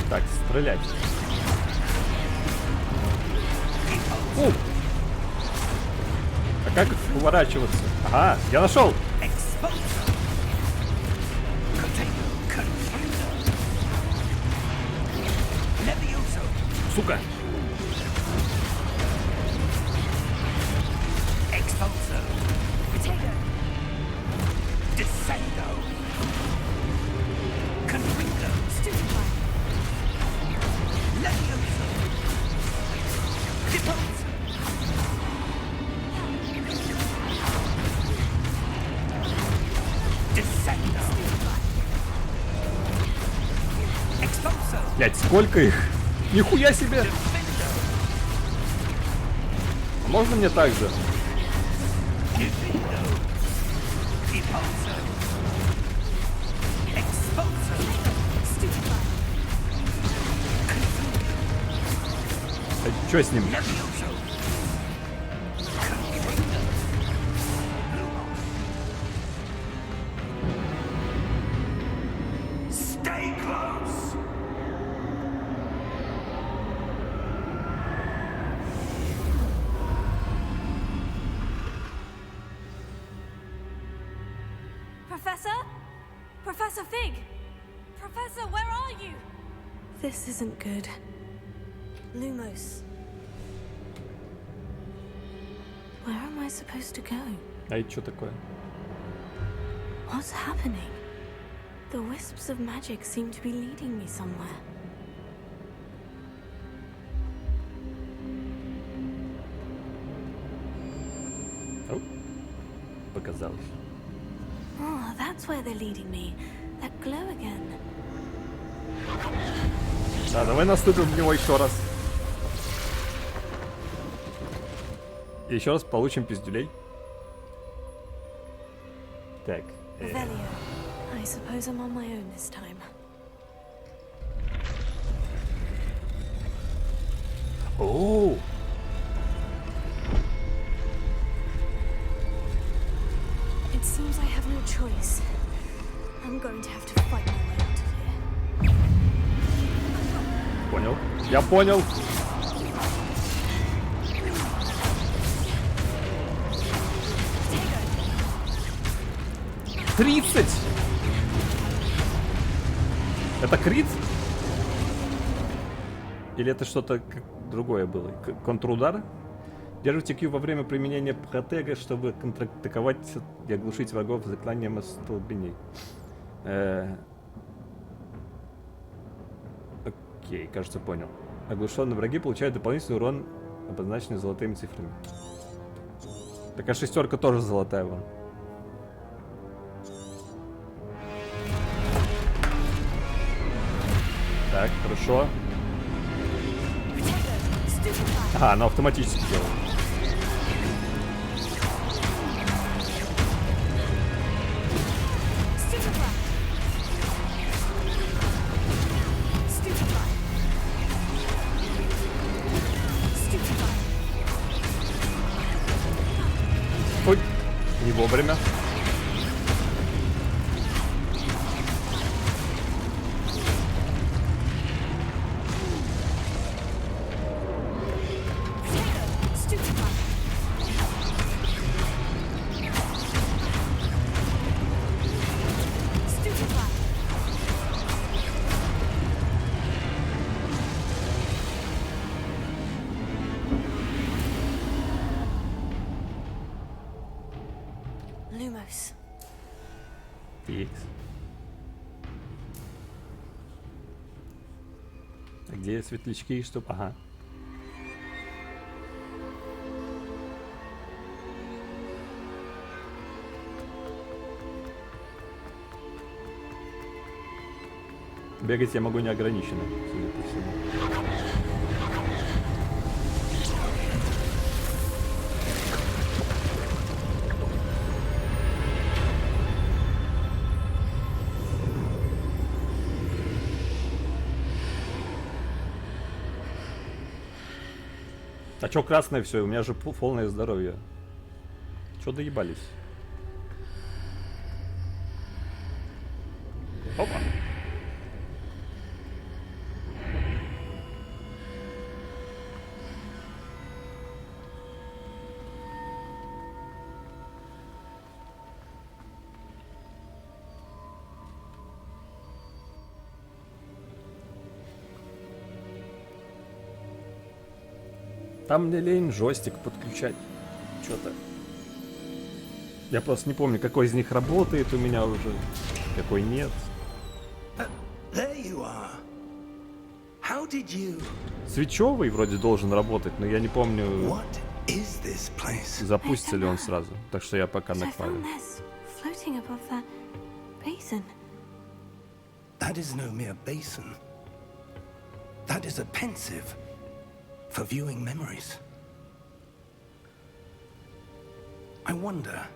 Speaker 1: Так, стрелять. А как уворачиваться? Ага, я нашел! Сука! Блять, сколько их? Нихуя себе! А можно мне так же? А чё с ним?
Speaker 3: Professor? Professor Fig? Professor, where are you? This isn't good. Lumos. Where am I supposed to go?
Speaker 1: А это что такое?
Speaker 3: What's happening? The wisps of magic seem to be leading me somewhere.
Speaker 1: Оу. Показалось.
Speaker 3: Oh, that's where they're leading me. That glow again.
Speaker 1: Да, давай наступим в него еще раз. И еще раз получим пиздюлей. Так.
Speaker 3: Revelio. I suppose I'm on my own this time.
Speaker 1: Оу.
Speaker 3: It seems I have no choice. I'm going to have to fight my way out of here.
Speaker 1: Понял. Я понял.
Speaker 3: Potato.
Speaker 1: 30! Это крит? Или это что-то другое было? Контрудар? Держите Q во время применения протега, чтобы контратаковать и оглушить врагов заклинанием остолбеней. Окей, кажется, понял. Оглушенные враги получают дополнительный урон, обозначенный золотыми цифрами. Такая шестерка тоже золотая вон. Так, хорошо. А, она автоматически делает. вовремя.
Speaker 3: Lumos.
Speaker 1: Икс. А где светлячки, чтоб... Ага. Бегать я могу неограниченно, судя по всему. А чё красное все? У меня же полное здоровье. Чё доебались? Опа! Там мне лень джойстик подключать. Что-то. Я просто не помню, какой из них работает у меня уже, какой нет.
Speaker 4: There you are. How did you...
Speaker 1: Свечевый вроде должен работать, но я не помню,
Speaker 4: What is this place?
Speaker 1: запустится ли он сразу. Так что я пока на клаве.
Speaker 3: Floating above that basin.
Speaker 4: That is no mere basin. That is a pensive for viewing memories. I wonder...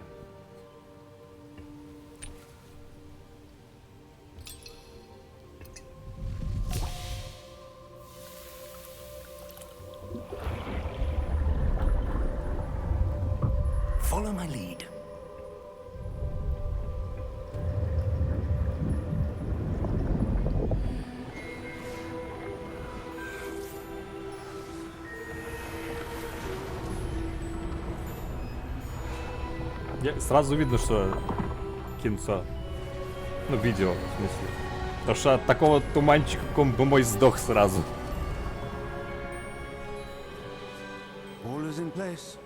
Speaker 4: Follow my lead.
Speaker 1: Сразу видно, что кинцо. Ну, видео, в смысле. Потому что от такого туманчика, каком бы мой сдох сразу.
Speaker 7: All is in place.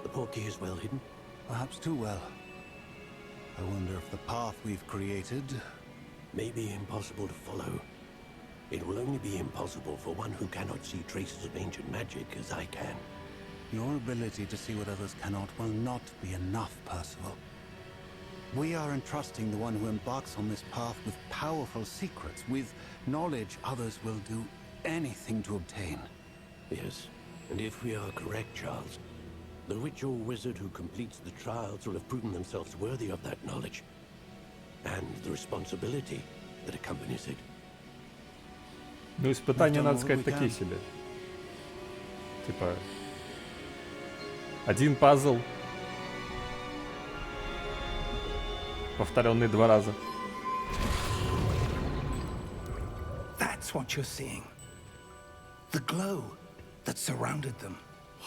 Speaker 6: The portkey is well hidden.
Speaker 7: Perhaps too well. I wonder if the path we've created...
Speaker 6: May be impossible to follow. It will only be impossible for one who cannot see traces of ancient magic as I can.
Speaker 7: Your ability to see what others cannot will not be enough, Percival. We are entrusting the one who embarks on this path with powerful secrets, with knowledge others will do anything to obtain.
Speaker 6: Yes, and if we are correct, Charles, the witch or wizard who completes the trials will have proven themselves worthy of that knowledge, and the responsibility that accompanies it.
Speaker 1: Ну, испытания, надо сказать, такие себе. Типа... Один пазл. Повторенный 2 раза.
Speaker 4: That's what you're seeing. The glow that surrounded them.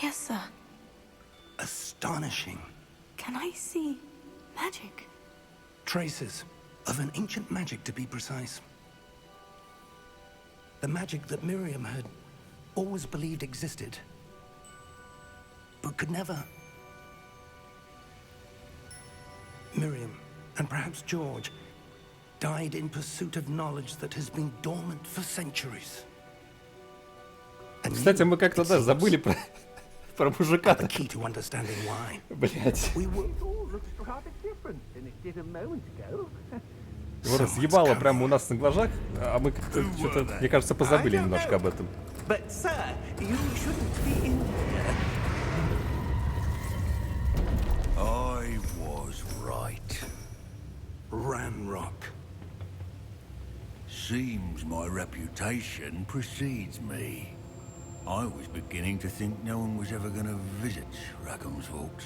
Speaker 3: Yes, sir.
Speaker 4: Astonishing.
Speaker 3: Can I see magic?
Speaker 4: Traces of an ancient magic, to be precise. The magic that Miriam had always believed existed, but could never. Miriam, and perhaps George, died in pursuit of knowledge that has been dormant for centuries. And
Speaker 1: Кстати, мы как-то, да, забыли про мужика.
Speaker 4: the key to understanding why.
Speaker 1: Блять.
Speaker 4: We will...
Speaker 1: Его разъебало прямо у нас на глазах, а мы как-то что-то, мне кажется, позабыли немножко об этом.
Speaker 6: But, sir, you shouldn't be in here.
Speaker 5: I was right.
Speaker 4: Ranrock.
Speaker 5: Seems my reputation precedes me. I was beginning to think no one was ever going to visit Rackham's Vault.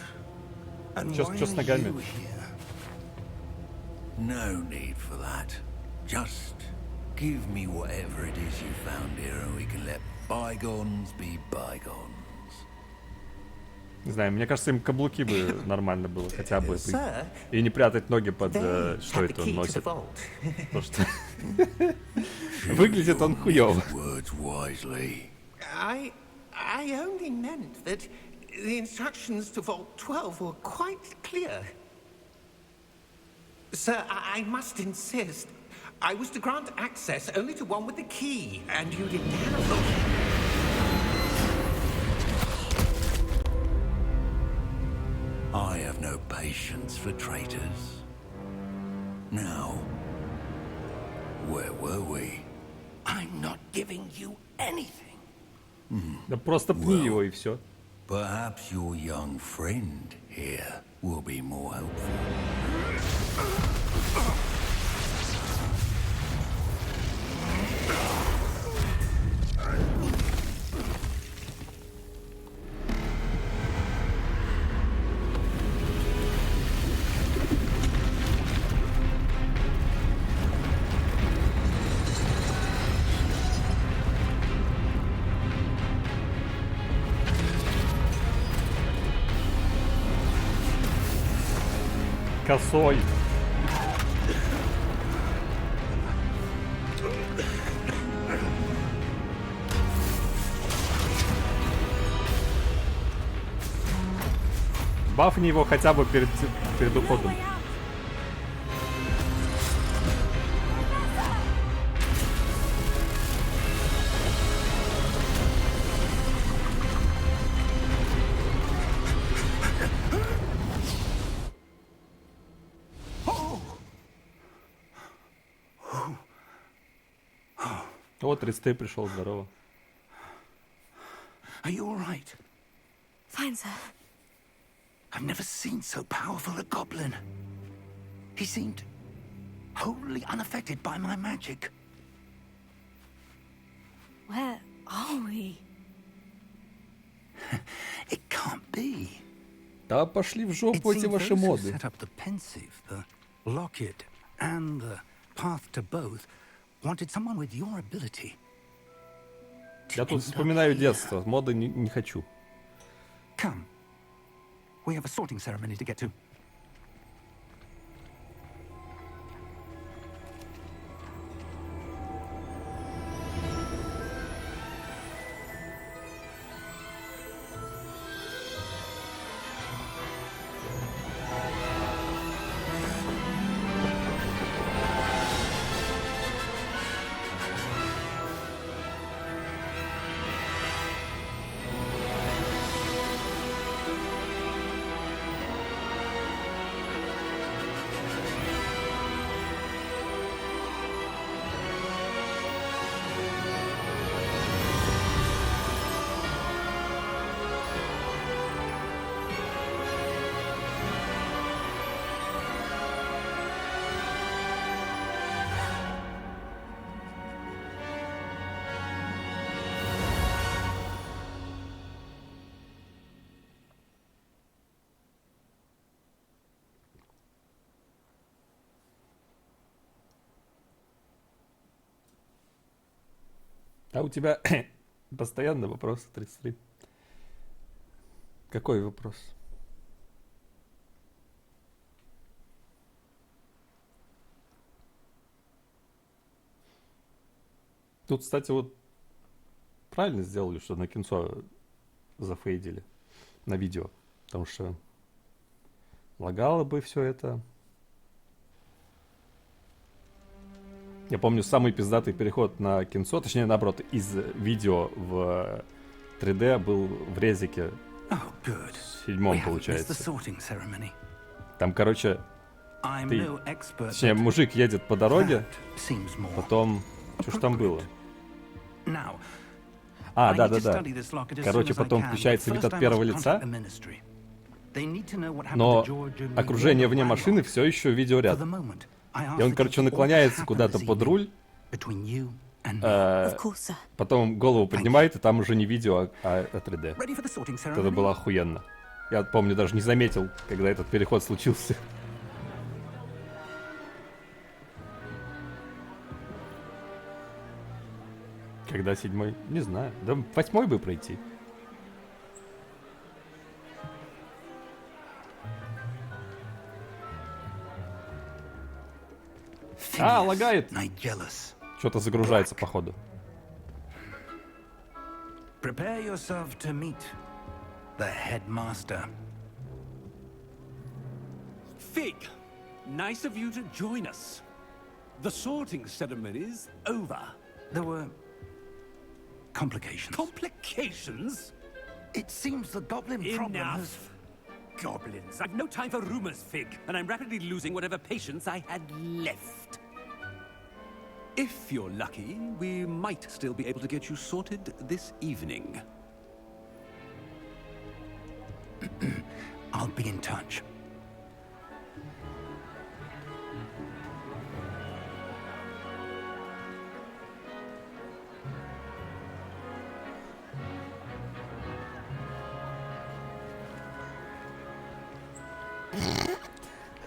Speaker 4: And
Speaker 1: Чё
Speaker 4: why
Speaker 1: с
Speaker 4: are
Speaker 1: ногами?
Speaker 4: you here?
Speaker 8: No need for that. Just give me whatever it is you found here and we can let bygones be bygones.
Speaker 1: Не знаю, мне кажется, им каблуки бы нормально было, хотя бы.
Speaker 4: Sir,
Speaker 1: И не прятать ноги под...
Speaker 4: they
Speaker 1: что
Speaker 4: had the
Speaker 1: это он
Speaker 4: key to the
Speaker 1: носит.
Speaker 4: vault.
Speaker 1: Потому что... Выглядит он хуёво.
Speaker 8: Words wisely.
Speaker 9: I only meant that the instructions to Vault 12 were quite clear. Sir, I must insist. I was to grant access only to one with the key, and you didn't have them.
Speaker 8: I have no patience for traitors. Now, where were we?
Speaker 9: I'm not giving you anything.
Speaker 1: Да просто пни его и все.
Speaker 8: Perhaps your young friend here will be more helpful.
Speaker 1: Косой. Бафни его хотя бы перед уходом. Вот 30 пришел, здорово.
Speaker 4: Are you all right?
Speaker 3: Fine, sir.
Speaker 4: I've never seen so powerful a goblin. He seemed wholly unaffected by my magic.
Speaker 3: Where are we?
Speaker 4: It can't be.
Speaker 1: Да пошли в жопу эти ваши моды.
Speaker 4: Set up the pensive, the locket, and the path to both wanted someone with your ability.
Speaker 1: Я тут вспоминаю детство, моды не хочу.
Speaker 4: Come. We have a sorting ceremony to get to.
Speaker 1: А у тебя постоянно вопрос 33. Какой вопрос? Тут, кстати, вот правильно сделали, что на кинцо зафейдили на видео. Потому что лагало бы все это. Я помню самый пиздатый переход на кинцо, точнее, наоборот, из видео в 3D был в резике. В 7-м, получается. Там, короче, точнее, мужик едет по дороге, потом... Что ж там было? Да. Короче, потом включается вид от первого лица, но окружение вне машины все еще видеоряд. И он, короче, наклоняется куда-то под руль, потом голову поднимает, и там уже не видео, а 3D. Это было охуенно. Я помню, даже не заметил, когда этот переход случился. Когда 7-й? Не знаю. Да 8-й бы пройти. А, лагает. Что-то загружается, походу.
Speaker 4: Prepare yourself to meet the headmaster.
Speaker 10: Fig, nice of you to join us. The sorting ceremony's over.
Speaker 4: There were complications.
Speaker 10: Complications?
Speaker 4: It seems the goblin problem has...
Speaker 10: Enough. Goblins. I've no time for rumors, Fig, and I'm rapidly losing whatever patience I had left. If you're lucky, we might still be able to get you sorted this evening.
Speaker 4: I'll be in touch.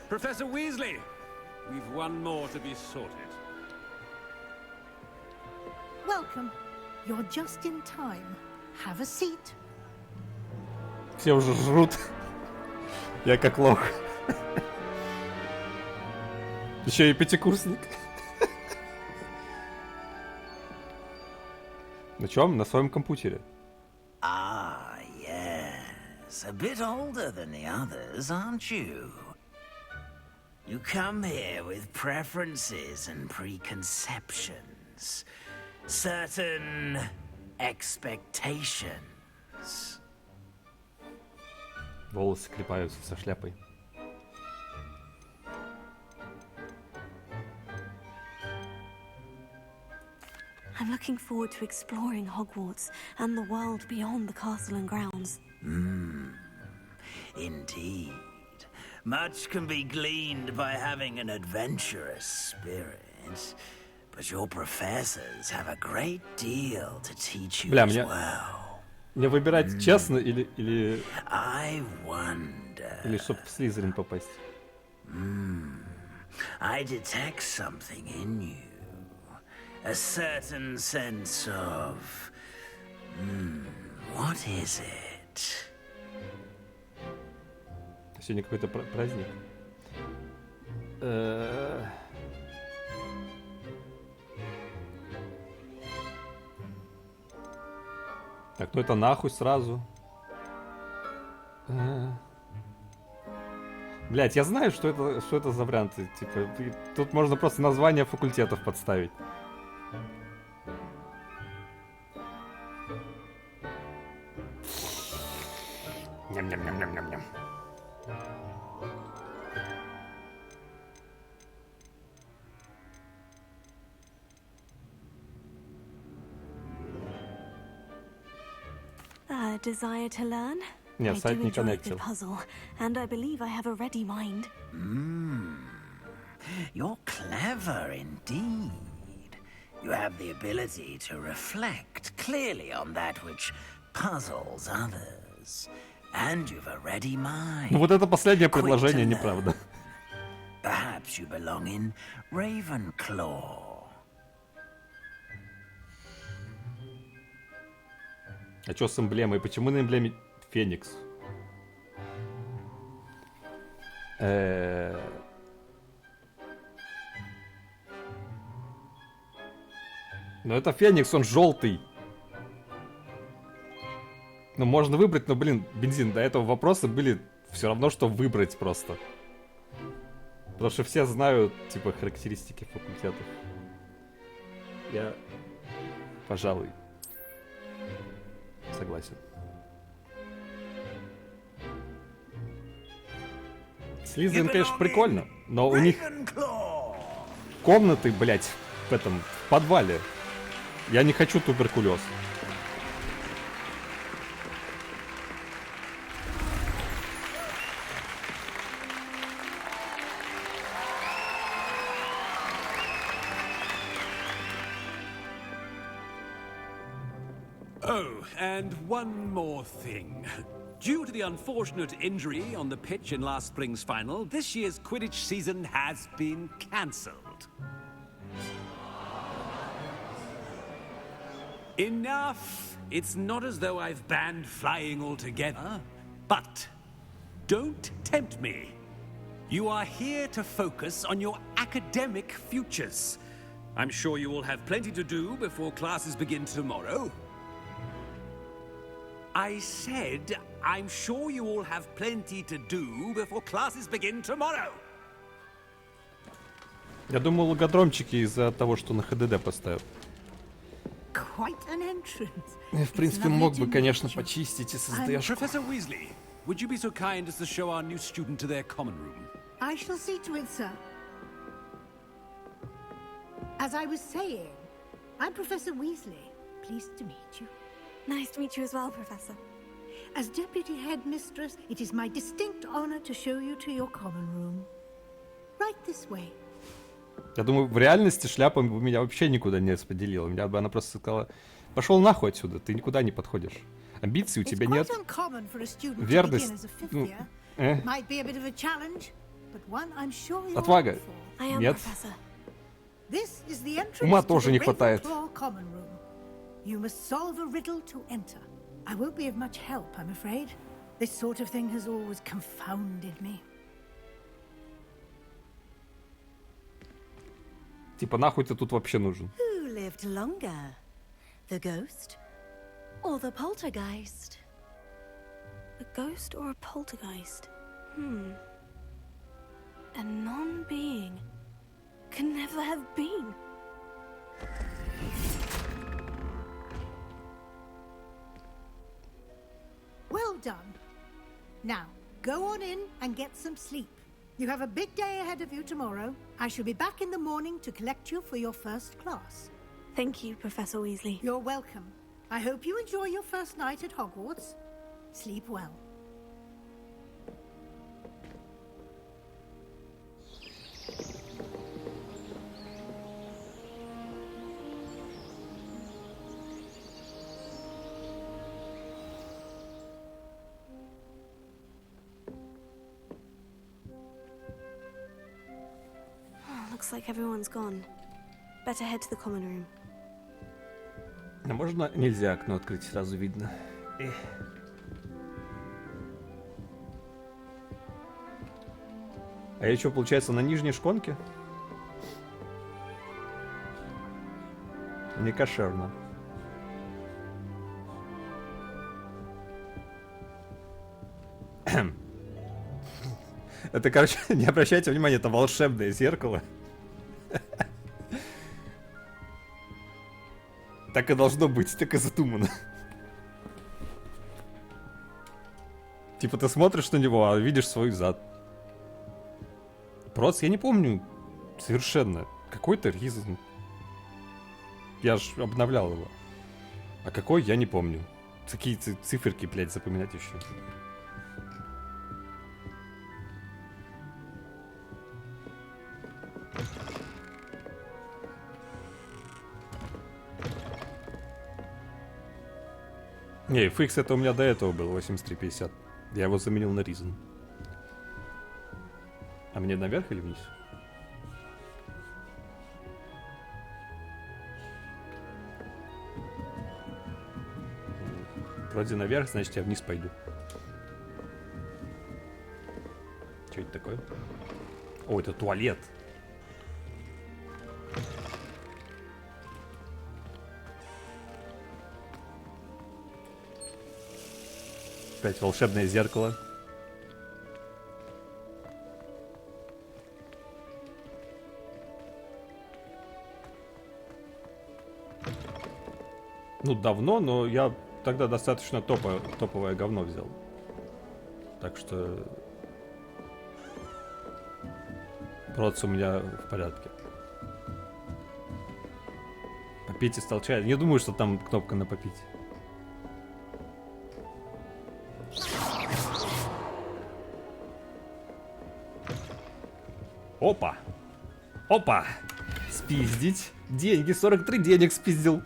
Speaker 10: Professor Weasley, we've one more to be sorted.
Speaker 11: Welcome. You're just in time. Have a seat.
Speaker 1: Все уже жрут. Я как лох. Еще и пятикурсник. На чем? На своем компьютере.
Speaker 12: Ah, yes. A bit older than the others, aren't you? You come here with preferences and preconceptions. Certain expectations.
Speaker 1: Волосы клепаются со шляпой.
Speaker 3: I'm looking forward to exploring Hogwarts and the world beyond the castle and grounds.
Speaker 12: Indeed. Much can be gleaned by having an adventurous spirit, but your professors have a great deal to teach you as well.
Speaker 1: Мне выбирать честно или
Speaker 12: I wonder.
Speaker 1: Или чтоб в Слизерин попасть.
Speaker 12: I detect something in you. A certain sense of... what is it?
Speaker 1: Сегодня какой-то праздник. Так, ну это нахуй сразу. Блять, я знаю, что это за варианты. Типа, тут можно просто название факультетов подставить. Ням-ням-ням-ням-ням-ням.
Speaker 3: Desire to learn?
Speaker 1: Нет,
Speaker 3: I
Speaker 1: сайт
Speaker 3: do
Speaker 1: не
Speaker 3: enjoy a
Speaker 1: коннектил.
Speaker 3: good puzzle, and I believe I have a ready mind.
Speaker 12: You're clever indeed. You have the ability to reflect clearly on that which puzzles others. And you've a ready mind.
Speaker 1: Ну вот это последнее предложение неправда.
Speaker 12: Perhaps you belong in Ravenclaw.
Speaker 1: А что с эмблемой? Почему на эмблеме Феникс? Ну это Феникс, он желтый. Ну можно выбрать, но, блин, бензин, до этого вопроса были все равно, что выбрать просто. Потому что все знают, типа, характеристики факультетов. Я, пожалуй, согласен. Слизерин, конечно, прикольно, но у них комнаты, блять, в этом, в подвале. Я не хочу туберкулез.
Speaker 10: Oh, and one more thing. Due to the unfortunate injury on the pitch in last spring's final, this year's Quidditch season has been cancelled. Enough! It's not as though I've banned flying altogether, but don't tempt me. You are here to focus on your academic futures. I'm sure you will have plenty to do before classes begin tomorrow. I said, I'm sure you all have plenty to do before classes begin tomorrow.
Speaker 1: Я думал, логодромчики из-за того, что на ХДД поставил.
Speaker 11: Quite an entrance.
Speaker 1: Я, в принципе, мог бы, конечно, почистить SSD-шку.
Speaker 10: Professor Weasley, would you be so kind as to show our new student to their common room?
Speaker 11: I shall see to it, sir. As I was saying, I'm Professor Weasley. Pleased to meet you.
Speaker 3: Nice to meet you as well, Professor.
Speaker 11: As Deputy Headmistress, it is my distinct honor to show you to your common room. Right this way.
Speaker 1: Я думаю, в реальности шляпа бы меня вообще никуда не распределила. Меня бы она просто сказала: пошел нахуй отсюда, ты никуда не подходишь. Амбиций у тебя нет. Верность. Ну, Отвага. Нет. Ума тоже не хватает.
Speaker 11: You must solve a riddle to enter. I won't be of much help, I'm afraid. This sort of thing has always confounded me.
Speaker 1: Типа, нахуй ты тут вообще нужен?
Speaker 13: Who lived longer? The ghost or the poltergeist?
Speaker 3: A ghost or a poltergeist? A non-being can never have been.
Speaker 11: Well done. Now, go on in and get some sleep. You have a big day ahead of you tomorrow. I shall be back in the morning to collect you for your first class.
Speaker 3: Thank you, Professor Weasley.
Speaker 11: You're welcome. I hope you enjoy your first night at Hogwarts. Sleep well.
Speaker 3: Looks like everyone's gone. Better head to the common room.
Speaker 1: А можно нельзя окно открыть, сразу видно. А я что, получается, на нижней шконке? Не кошерно. Это, короче, не обращайте внимания, это волшебное зеркало. Так и должно быть, так и задумано. Типа ты смотришь на него, а видишь свой зад. Просто я не помню совершенно. Какой-то ризм. Я ж обновлял его. А какой, я не помню. Такие циферки, блядь, запоминать еще. Не, FX это у меня до этого было, 8350. Я его заменил на Reason. А мне наверх или вниз? Вроде наверх, значит я вниз пойду. Что это такое? О, это туалет. Опять волшебное зеркало. Ну, давно, но я тогда достаточно топовое говно взял. Так что... Проц у меня в порядке. Попить из толча. Не думаю, что там кнопка на попить. Опа! Опа! Спиздить. Деньги. 43 денег спиздил.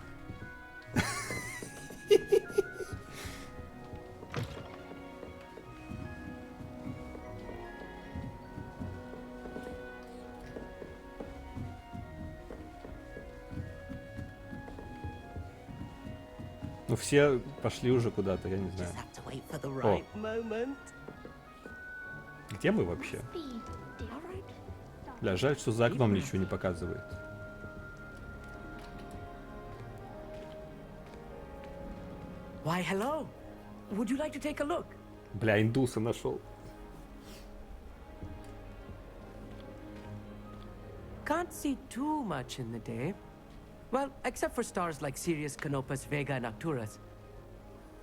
Speaker 1: Ну все пошли уже куда-то, я не знаю. О. Где мы вообще? Бля, жаль, что за окном ничего не показывает.
Speaker 14: Why, hello. Would you like to take a look?
Speaker 1: Бля, индуса нашел.
Speaker 14: Can't see too much in the day. Well, except for stars like Sirius, Canopus, Vega, and Arcturus.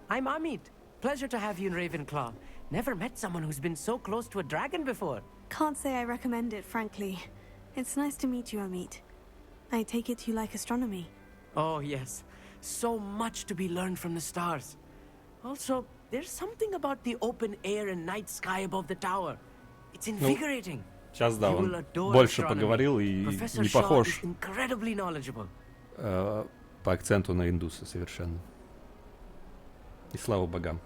Speaker 14: I'm Amit. Pleasure to have you in Ravenclaw. Never met someone who's been so close to a dragon before.
Speaker 3: Can't say I recommend it, frankly. It's nice to meet you, Amit. I take it you like astronomy.
Speaker 14: Oh, yes. So much to be learned from the stars. Also, there's something about the open air and night sky above the tower. It's invigorating.
Speaker 1: Сейчас, да, он больше поговорил и не похож по акценту на индуса совершенно. И слава богам.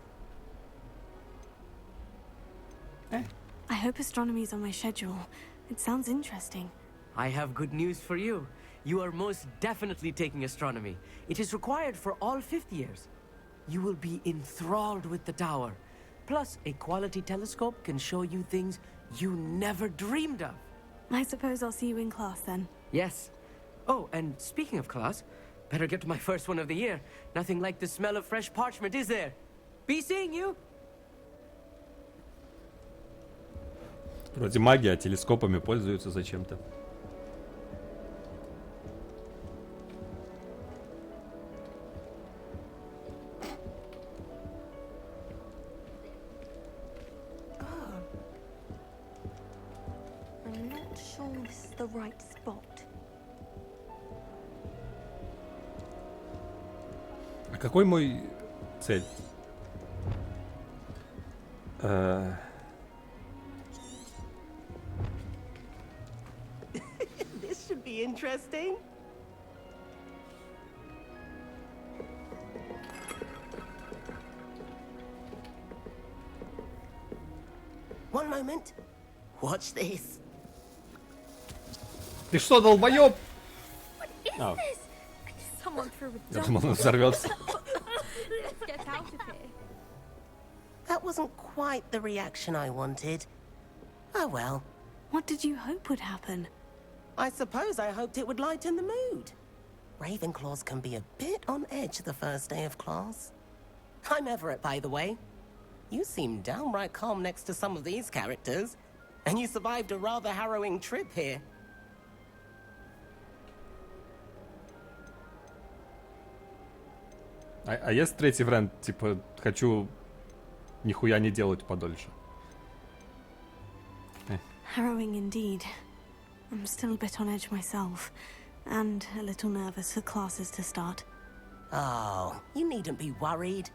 Speaker 3: I hope astronomy's on my schedule. It sounds interesting.
Speaker 14: I have good news for you. You are most definitely taking astronomy. It is required for all fifth years. You will be enthralled with the tower. Plus, a quality telescope can show you things you never dreamed of.
Speaker 3: I suppose I'll see you in class then.
Speaker 14: Yes. Oh, and speaking of class, better get to my first one of the year. Nothing like the smell of fresh parchment, is there? Be seeing you.
Speaker 1: Вроде магия, а телескопами пользуются зачем-то.
Speaker 13: The right spot.
Speaker 1: А какой мой цель?
Speaker 14: This should be interesting.
Speaker 12: One moment. Watch this.
Speaker 1: Ты что, долбоёб?
Speaker 13: Я
Speaker 1: думал, он взорвется.
Speaker 12: That wasn't quite the reaction I wanted. Oh well.
Speaker 3: What did you hope would happen?
Speaker 12: I suppose I hoped it would lighten the mood. Ravenclaws can be a bit on edge the first day of class. I'm Everett, by the way. You seem downright calm next to some of these characters. And you survived a rather harrowing trip here.
Speaker 1: А есть третий вариант, типа, хочу нихуя не делать подольше?
Speaker 3: Harrowing indeed. I'm still a bit on edge myself, and a little nervous for classes to start.
Speaker 12: Oh, you needn't be worried.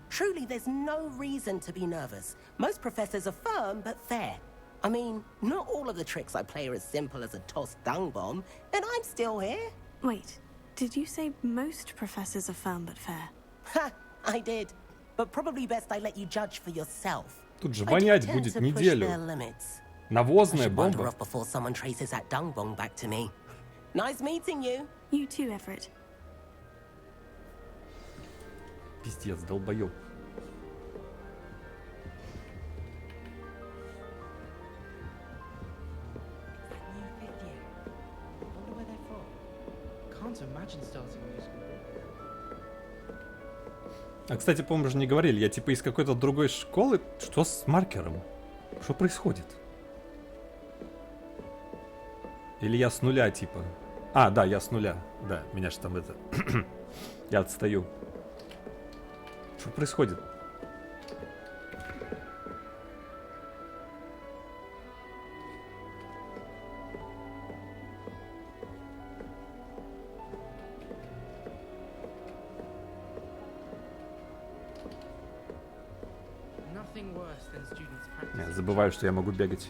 Speaker 12: Truly, there's no reason to be nervous. Most professors are firm but fair. I mean, not all of the tricks I play are as simple as a tossed dung bomb, and I'm still here.
Speaker 3: Wait, did you say most professors are firm but fair?
Speaker 12: Ha, I did. But probably best I let you judge for yourself.
Speaker 1: Тут же вонять будет неделю. Навозная бомба.
Speaker 12: Before someone traces that dung bomb back to me. Nice meeting you.
Speaker 3: You too, Everett.
Speaker 1: Пиздец, долбоёб. А, кстати, по-моему, же не говорили, я типа из какой-то другой школы. Что с маркером? Что происходит? Или я с нуля, типа? А, да, я с нуля. Да, меня же там это... я отстаю. Что происходит? Я забываю, что я могу бегать.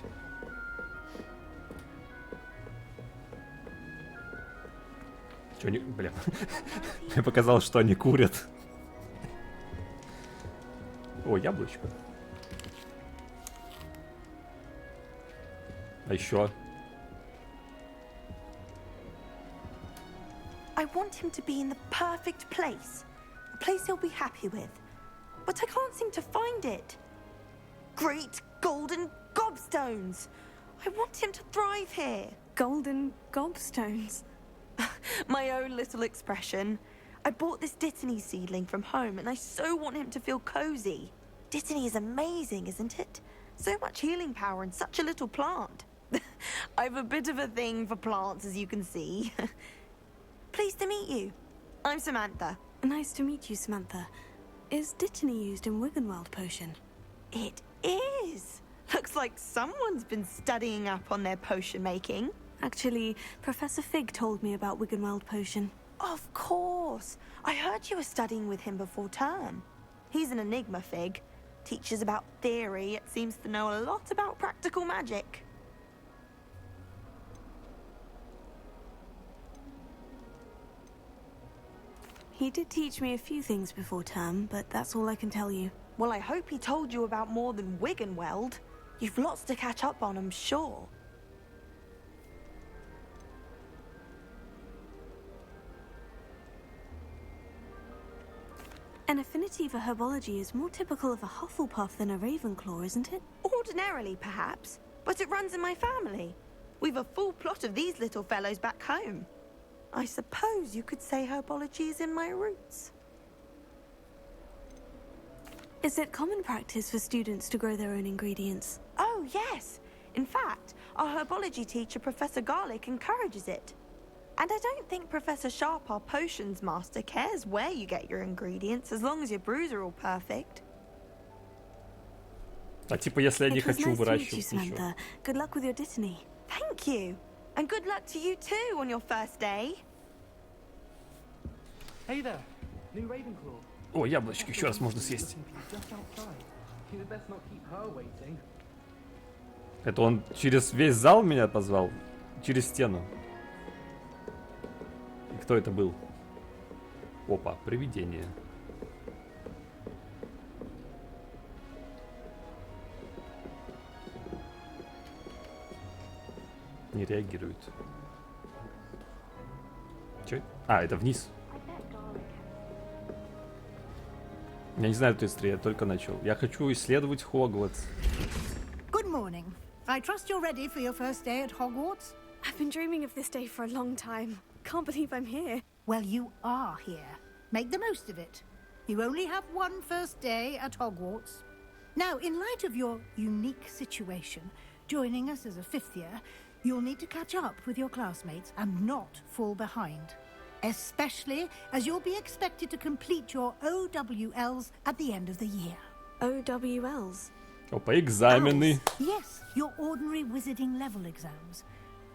Speaker 1: Чё они... Бля. Мне показалось, что они курят. О, яблочко. А еще.
Speaker 13: I want him to be in the perfect place.
Speaker 15: place he'll be happy with. But I can't seem to find it. Great golden gobstones! I want him to thrive here.
Speaker 3: Golden gobstones?
Speaker 15: My own little expression. I bought this Dittany seedling from home, and I so want him to feel cozy. Dittany is amazing, isn't it? So much healing power in such a little plant. I've a bit of a thing for plants, as you can see. Pleased to meet you. I'm Samantha.
Speaker 3: Nice to meet you, Samantha. Is Dittany used in Wiggenweld potion?
Speaker 15: It is. Looks like someone's been studying up on their potion making.
Speaker 3: Actually, Professor Fig told me about Wiggenweld potion.
Speaker 15: Of course. I heard you were studying with him before term. He's an enigma, Fig. Teaches about theory, yet seems to know a lot about practical magic.
Speaker 3: He did teach me a few things before term, but that's all I can tell you.
Speaker 15: Well, I hope he told you about more than Wiggenweld. You've lots to catch up on, I'm sure.
Speaker 3: An affinity for herbology is more typical of a Hufflepuff than a Ravenclaw, isn't it?
Speaker 15: Ordinarily, perhaps, but it runs in my family. We've a full plot of these little fellows back home. I suppose you could say herbology is in my roots.
Speaker 3: Is it common practice for students to grow their own ingredients?
Speaker 15: Oh, yes. In fact, our herbology teacher, Professor Garlick, encourages it. And I don't think Professor Sharp, our potions master, cares where you get your ingredients, as long as your brews are all perfect.
Speaker 1: А типа, если я не хочу выращивать ничего.
Speaker 3: Samantha. Good luck with your Dittany.
Speaker 15: Thank you. And good luck to you too on your first day.
Speaker 14: Hey there, new Ravenclaw.
Speaker 1: О, яблочко еще раз можно съесть. Это он через весь зал меня позвал? Через стену? И кто это был? Опа, привидение. Не реагирует. Че? А, это вниз. Я не знаю эту историю, я только начал. Я хочу исследовать Хогвартс.
Speaker 11: Good morning. I trust you're ready for your first day at Hogwarts?
Speaker 3: I've been dreaming of this day for a long time. Can't believe I'm here.
Speaker 11: Well, you are here. Make the most of it. You only have one first day at Hogwarts. Now, in light of your unique situation, joining us as a fifth year, you'll need to catch up with your classmates and not fall behind. Especially as you'll be expected to complete your OWLs at the end of the year.
Speaker 3: OWLs?
Speaker 1: Опа, экзамены.
Speaker 11: Yes, your ordinary wizarding level exams.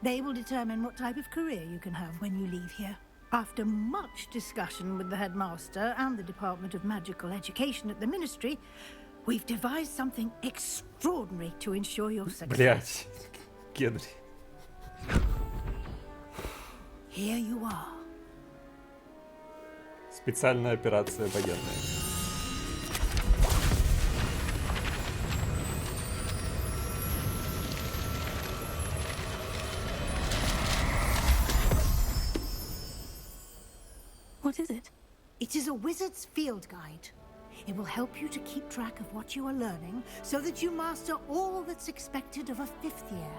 Speaker 11: They will determine what type of career you can have when you leave here. After much discussion with the headmaster and the Department of Magical Education at the Ministry, we've devised something extraordinary to ensure your success.
Speaker 1: Блять, Генри.
Speaker 11: Here you are.
Speaker 1: Специальная операция военная.
Speaker 3: What is it?
Speaker 11: It is a wizard's field guide. It will help you to keep track of what you are learning so that you master all that's expected of a fifth year.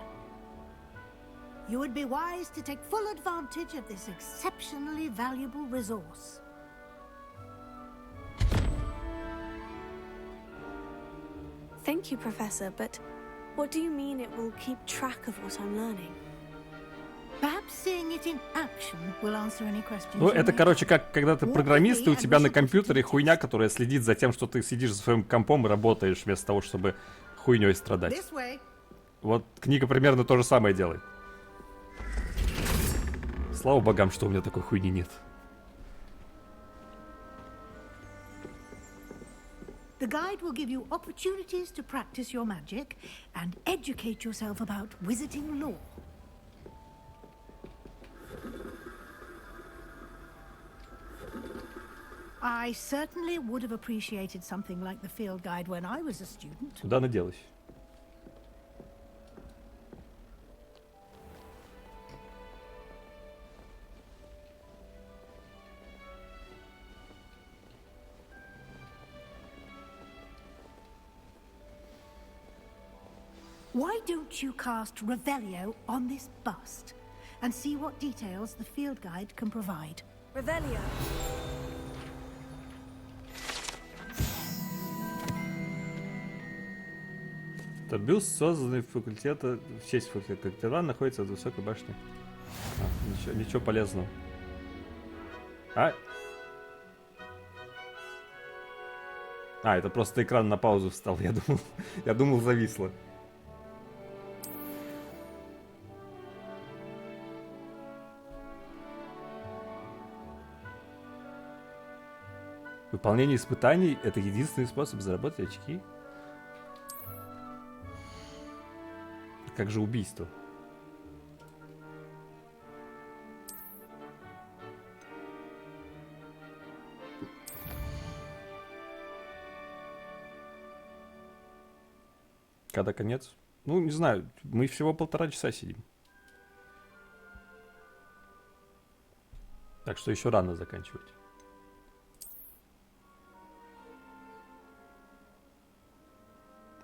Speaker 11: You would be wise to take full advantage of this exceptionally valuable resource.
Speaker 3: Thank you, Professor, but what do you mean it will keep track of what I'm learning?
Speaker 11: Perhaps seeing it in action will answer any questions.
Speaker 1: Ну, это, короче, как когда ты программист, и у тебя на компьютере хуйня, которая следит за тем, что ты сидишь за своим компом и работаешь, вместо того, чтобы хуйней страдать. Вот книга примерно то же самое делает. Слава богам, что у меня такой хуйни нет.
Speaker 11: The guide will give you opportunities to practice your magic and educate yourself about wizarding lore. I certainly would have appreciated something like the field guide when I was a student.
Speaker 1: Куда она делась?
Speaker 11: Why don't you cast Revelio on this bust and see what details the field guide can provide?
Speaker 3: Revelio.
Speaker 1: Это бюст, созданный факультета, в честь факультета Катедран, находится в высокой башне. Ничего полезного. Это просто экран на паузу встал. Я думал, зависло. Выполнение испытаний — это единственный способ заработать очки. Как же убийство? Когда конец? Ну, не знаю, мы всего 1,5 часа сидим. Так что еще рано заканчивать.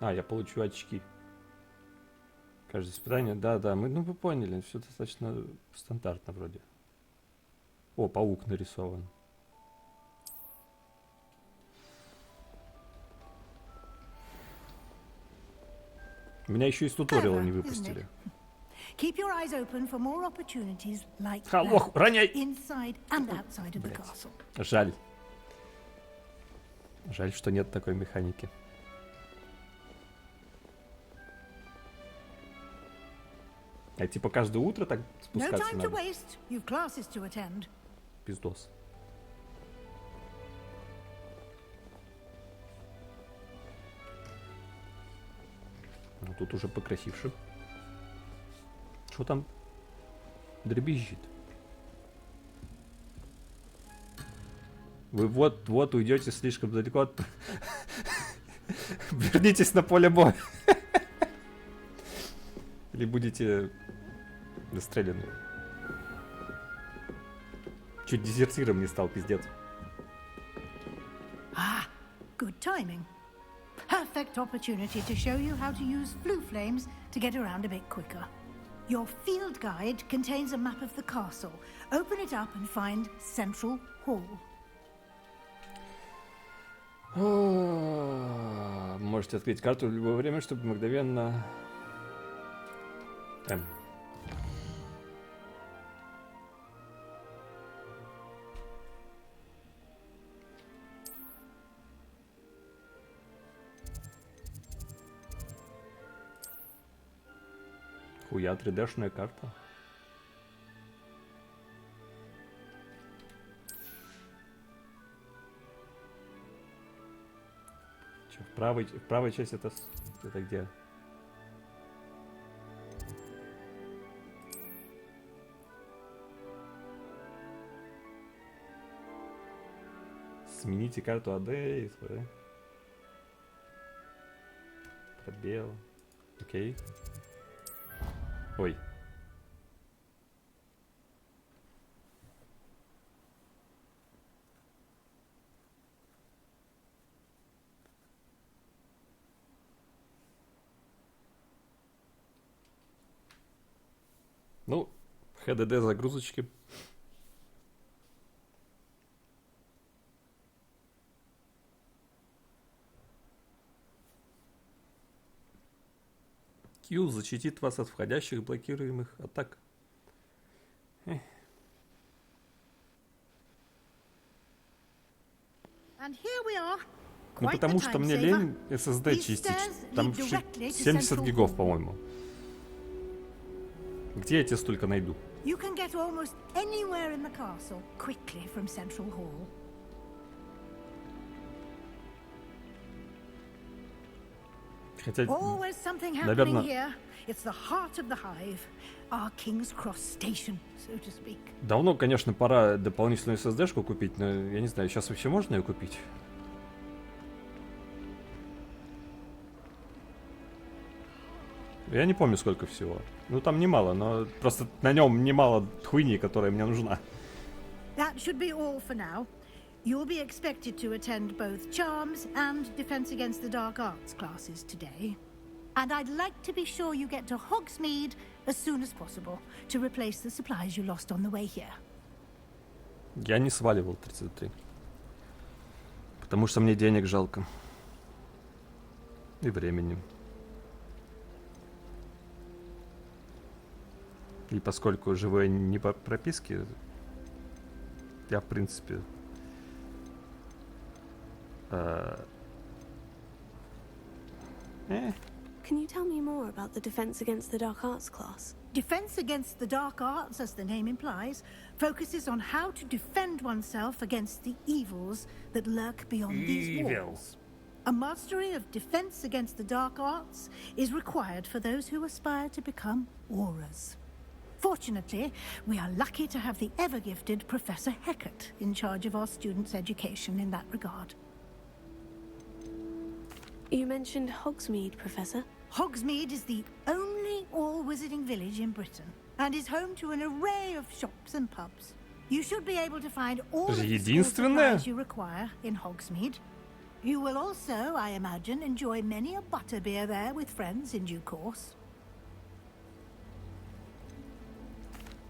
Speaker 1: Я получу очки. Каждое испытание, да, вы поняли, все достаточно стандартно вроде. О, паук нарисован. Меня еще из туториала не выпустили.
Speaker 11: Keep your eyes open for more opportunities like
Speaker 1: inside
Speaker 11: and outside of the castle.
Speaker 1: Жаль. Жаль, что нет такой механики. Типа каждое утро так спускаться надо. Пиздос. Тут уже покрасивше. Что там дребезжит? Вы вот уйдете слишком далеко от... Вернитесь на поле боя. Или будете расстреляны. Чуть дезертиром не стал, пиздец.
Speaker 11: Good timing. Perfect opportunity to show you how to use flue flames to get around a bit quicker. Your field guide contains a map of the castle. Open it up and find Central Hall.
Speaker 1: Можете открыть карту в любое время, чтобы мгновенно... Хуя, 3D-шная карта. Че, в правой части это где? Смените карту AD. Пробел. Окей. Ой. Ну, HDD загрузочки. Q защитит вас от входящих блокируемых атак. Ну, потому что мне лень SSD чистить. Там 70 гигов, по-моему. Где я тебе столько найду? Хотя, наверное, давно, конечно, пора дополнительную SSD-шку купить, но я не знаю, сейчас вообще можно ее купить? Я не помню, сколько всего. Ну, там немало, но просто на нем немало хуйни, которая мне нужна.
Speaker 11: You'll be expected to attend both Charms and Defense Against the Dark Arts classes today. And I'd like to be sure you get to Hogsmeade as soon as possible to replace the supplies you lost on the way here.
Speaker 1: Я не сваливал 33. Потому что мне денег жалко. И времени. И поскольку живу я не по прописке, я, в принципе...
Speaker 3: Can you tell me more about the Defense Against the Dark Arts class?
Speaker 11: Defense Against the Dark Arts, as the name implies, focuses on how to defend oneself against the evils that lurk beyond these walls. A mastery of Defense Against the Dark Arts is required for those who aspire to become Aurors. Fortunately, we are lucky to have the ever-gifted Professor Hecat in charge of our students' education in that regard.
Speaker 3: You mentioned Hogsmeade, Professor.
Speaker 11: Hogsmeade is the only all-wizarding village in Britain and is home to an array of shops and pubs. You should be able to find all of the supplies you require in Hogsmeade. You will also, I imagine, enjoy many a butterbeer there with friends in due course.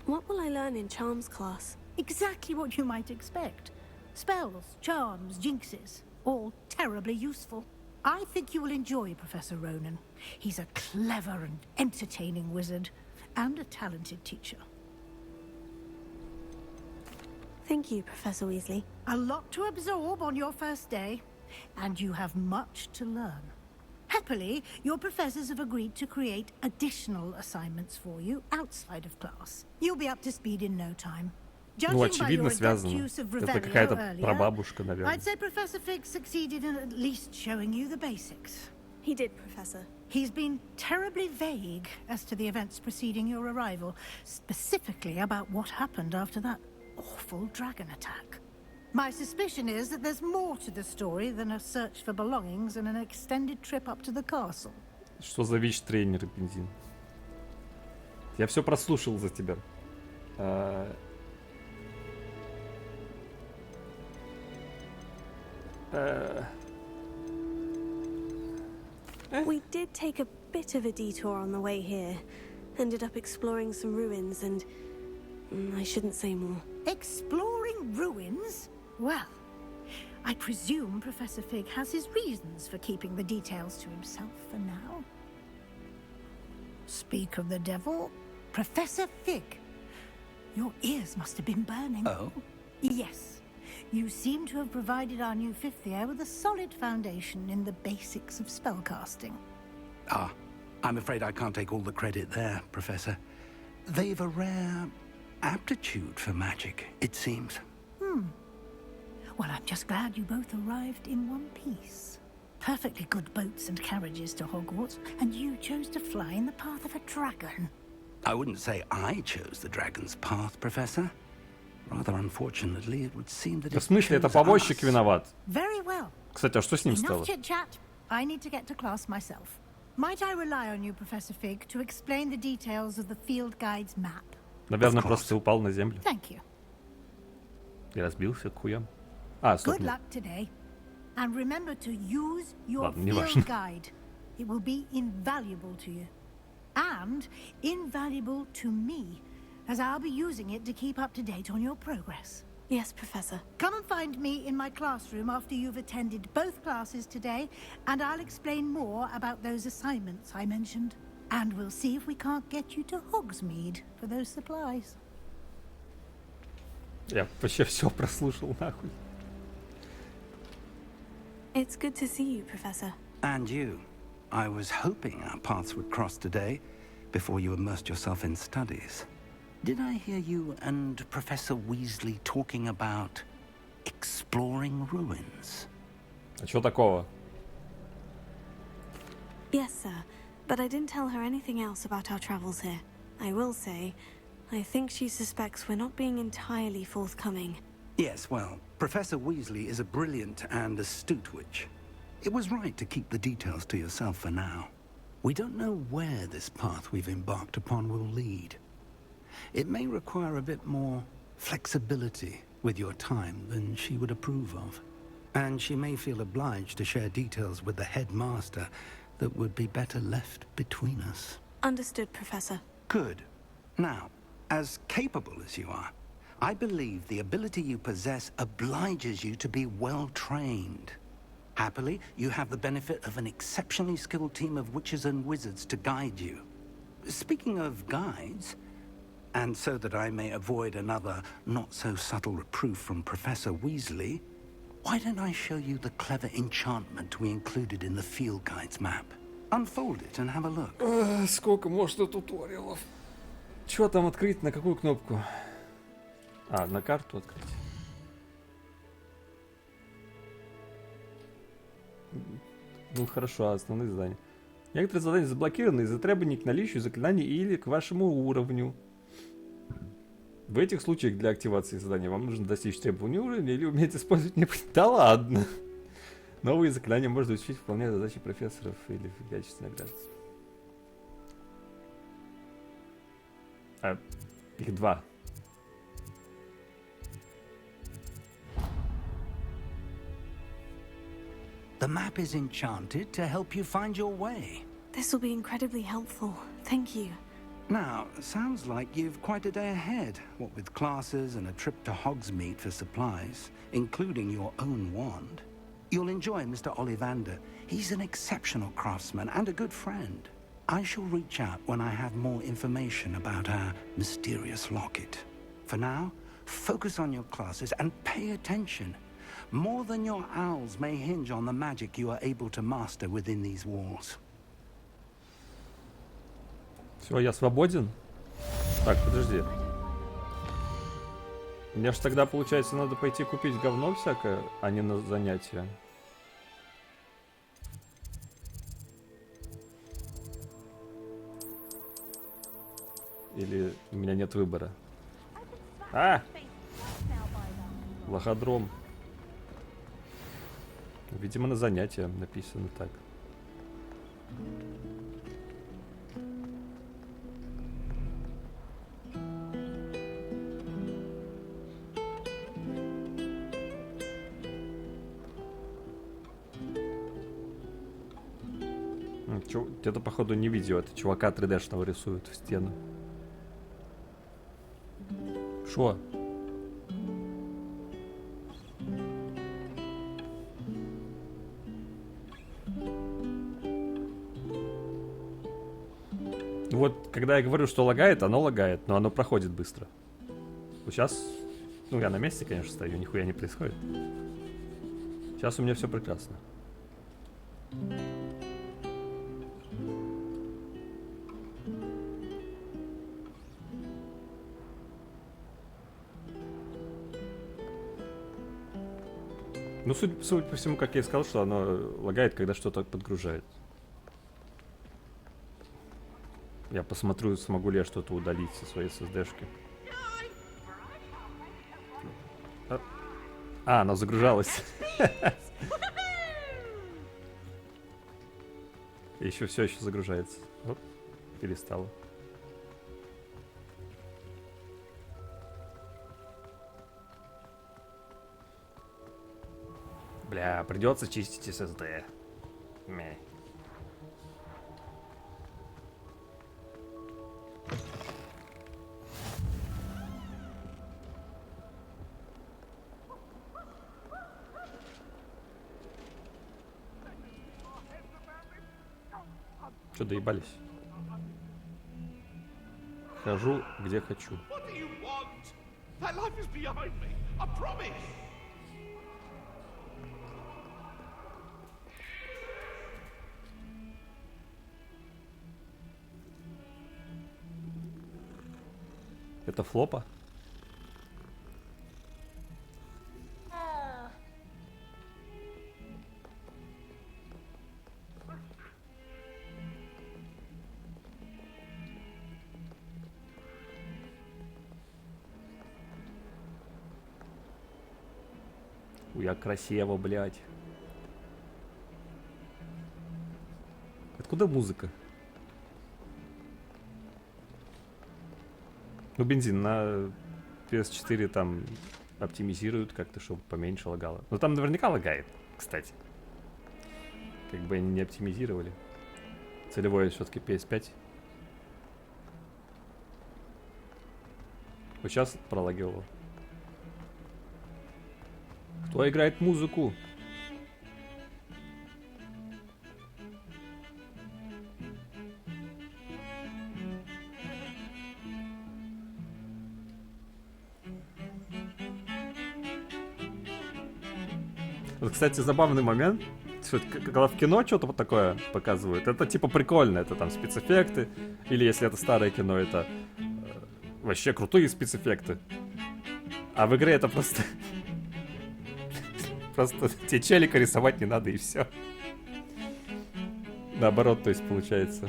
Speaker 3: What will I learn in Charms class?
Speaker 11: Exactly what you might expect. Spells, charms, jinxes, all terribly useful. I think you will enjoy Professor Ronan. He's a clever and entertaining wizard, and a talented teacher.
Speaker 3: Thank you, Professor Weasley.
Speaker 11: A lot to absorb on your first day, and you have much to learn. Happily, your professors have agreed to create additional assignments for you outside of class. You'll be up to speed in no time.
Speaker 1: Ну, очевидно, связано. Это какая-то прабабушка, наверное.
Speaker 11: I'd say Professor Fig succeeded in at least showing you the basics.
Speaker 3: He did, Professor.
Speaker 11: He's been terribly vague as to the events preceding your arrival, specifically about what happened after that awful dragon attack. My suspicion is that there's more to the story than a search for belongings and an extended trip up to the castle.
Speaker 1: Что за ВИЧ-тренер, бензин? Я все прослушал за тебя.
Speaker 3: We did take a bit of a detour on the way here. Ended up exploring some ruins and... I shouldn't say more.
Speaker 11: Exploring ruins? Well, I presume Professor Fig has his reasons for keeping the details to himself for now. Speak of the devil, Professor Fig. Your ears must have been burning.
Speaker 4: Oh?
Speaker 11: Yes. You seem to have provided our new fifth year with a solid foundation in the basics of spellcasting.
Speaker 4: Ah, I'm afraid I can't take all the credit there, Professor. They've a rare aptitude for magic, it seems.
Speaker 11: Well, I'm just glad you both arrived in one piece. Perfectly good boats and carriages to Hogwarts, and you chose to fly in the path of a dragon.
Speaker 4: I wouldn't say I chose the dragon's path, Professor. Rather unfortunately, it would seem that
Speaker 1: В смысле, это повозчик виноват?
Speaker 11: Very well.
Speaker 1: Кстати, а что с ним стало?
Speaker 11: Enough chit-chat. I need to get to class myself. Might I rely on you, Professor Fig, to explain the details of the field guide's map?
Speaker 1: Наверное, просто упал на землю.
Speaker 11: Thank you.
Speaker 1: И разбился к хуям. А, стоп.
Speaker 11: Good luck today. And remember to use your
Speaker 1: Ладно, не
Speaker 11: field
Speaker 1: важно.
Speaker 11: guide. It will be invaluable to you. And invaluable to me, as I'll be using it to keep up to date on your progress.
Speaker 3: Yes, Professor.
Speaker 11: Come and find me in my classroom after you've attended both classes today, and I'll explain more about those assignments I mentioned. And we'll see if we can't get you to Hogsmeade for those supplies.
Speaker 1: Я вообще все прослушал, нахуй.
Speaker 3: It's good to see you, Professor.
Speaker 4: And you. I was hoping our paths would cross today, before you immersed yourself in studies. Did I hear you and Professor Weasley talking about exploring ruins?
Speaker 1: А что такого?
Speaker 3: Yes, sir. But I didn't tell her anything else about our travels here. I will say, I think she suspects we're not being entirely forthcoming.
Speaker 4: Yes, well, Professor Weasley is a brilliant and astute witch. It was right to keep the details to yourself for now. We don't know where this path we've embarked upon will lead. It may require a bit more flexibility with your time than she would approve of. And she may feel obliged to share details with the headmaster that would be better left between us.
Speaker 3: Understood, Professor.
Speaker 4: Good. Now, as capable as you are, I believe the ability you possess obliges you to be well trained. Happily, you have the benefit of an exceptionally skilled team of witches and wizards to guide you. Speaking of guides, and so that I may avoid another not-so-subtle reproof from Professor Weasley, why don't I show you the clever enchantment we included in the field guide's map? Unfold it and have a look.
Speaker 1: Сколько можно туториалов? Чё там открыть? На какую кнопку? А, на карту открыть. Ну хорошо, основные задания. Некоторые задания заблокированы из-за требований к наличию заклинаний или к вашему уровню. В этих случаях для активации задания вам нужно достичь требований уровня или уметь использовать необходимые... Да ладно! Новые заклинания можно учить, выполняя задачи профессоров или в качестве наград. А, их 2.
Speaker 4: The map is enchanted to help you find your way.
Speaker 3: This will be incredibly helpful. Thank you.
Speaker 4: Now, sounds like you've quite a day ahead, what with classes and a trip to Hogsmeade for supplies, including your own wand. You'll enjoy Mr. Ollivander. He's an exceptional craftsman and a good friend. I shall reach out when I have more information about our mysterious locket. For now, focus on your classes and pay attention. More than your owls may hinge on the magic you are able to master within these walls.
Speaker 1: Все, я свободен? Так, подожди. Мне ж тогда, получается, надо пойти купить говно всякое, а не на занятия. Или у меня нет выбора? А! Лоходром. Видимо, на занятия написано так. Это, походу, не видео. Это чувака 3D-шного рисуют в стену. Шо? Вот, когда я говорю, что лагает, оно лагает, но оно проходит быстро. Вот сейчас... Ну, я на месте, конечно, стою, нихуя не происходит. Сейчас у меня все прекрасно. Ну, судя по всему, как я и сказал, что оно лагает, когда что-то подгружает. Я посмотрю, смогу ли я что-то удалить со своей SSD-шки. А, оно загружалось. Еще все еще загружается. Оп, перестало. Бля, придется чистить SSD. Мeh. Что, доебались? Хожу, где хочу. Это флопа? Я красиво, блядь. Откуда музыка? Ну, бензин на PS4 там оптимизируют как-то, чтобы поменьше лагало. Но там наверняка лагает, кстати. Как бы они не оптимизировали. Целевой все-таки PS5. Вот сейчас пролагивало. Кто играет музыку? Вот, кстати, забавный момент, что когда в кино что-то вот такое показывают, это типа прикольно, это там спецэффекты, или если это старое кино, это вообще крутые спецэффекты. А в игре это просто... Просто тебе челика рисовать не надо и все. Наоборот, то есть получается.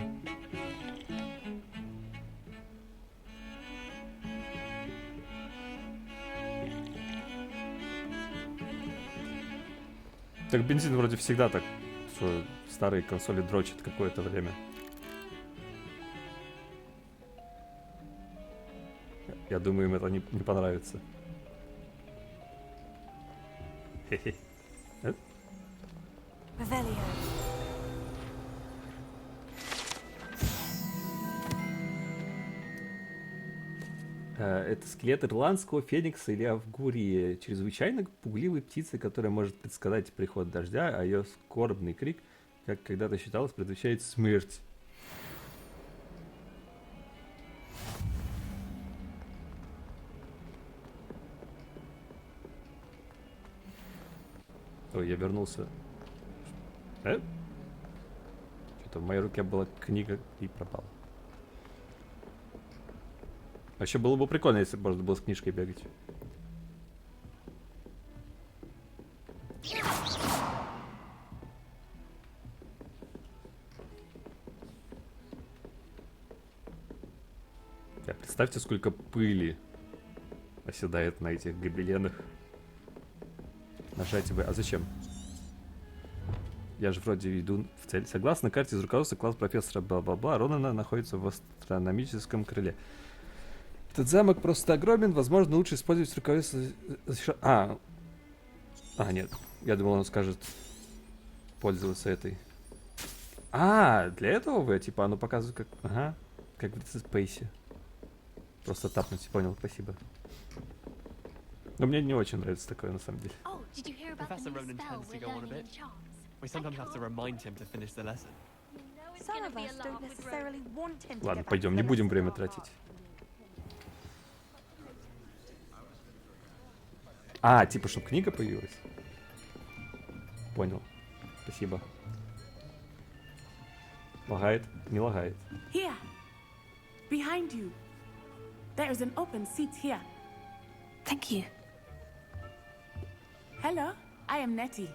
Speaker 1: Так бензин вроде всегда так, что старые консоли дрочат какое-то время. Я думаю, им это не понравится. Хе-хе. Это скелет ирландского феникса или авгурии, чрезвычайно пугливой птицы, которая может предсказать приход дождя, а ее скорбный крик, как когда-то считалось, предвещает смерть. Ой, я вернулся. Что-то в моей руке была книга и пропала. Вообще было бы прикольно, если бы можно было с книжкой бегать. Представьте, сколько пыли оседает на этих гобеленах. Нажать бы. А зачем? Я же вроде иду в цель. Согласно карте из руководства, класс профессора бла-бла-бла Ронана находится в астрономическом крыле. Этот замок просто огромен, возможно, лучше использовать руководство... нет. Я думал, он скажет пользоваться этой. Для этого вы, типа, оно показывает как... Ага, как в Dead Space. Просто тапнуть, понял, спасибо. Но мне не очень нравится такое, на самом деле.
Speaker 16: Professor Ronan tends to go on a bit. We sometimes have to remind him to finish the lesson.
Speaker 15: Some of us don't necessarily want him to
Speaker 1: Ладно,
Speaker 15: get
Speaker 1: пойдем, не будем время тратить. Типа, чтобы книга появилась? Понял. Спасибо. Лагает? Не лагает.
Speaker 17: Here. Behind you. There is an open seat here.
Speaker 3: Thank you.
Speaker 17: Hello, I am Nettie.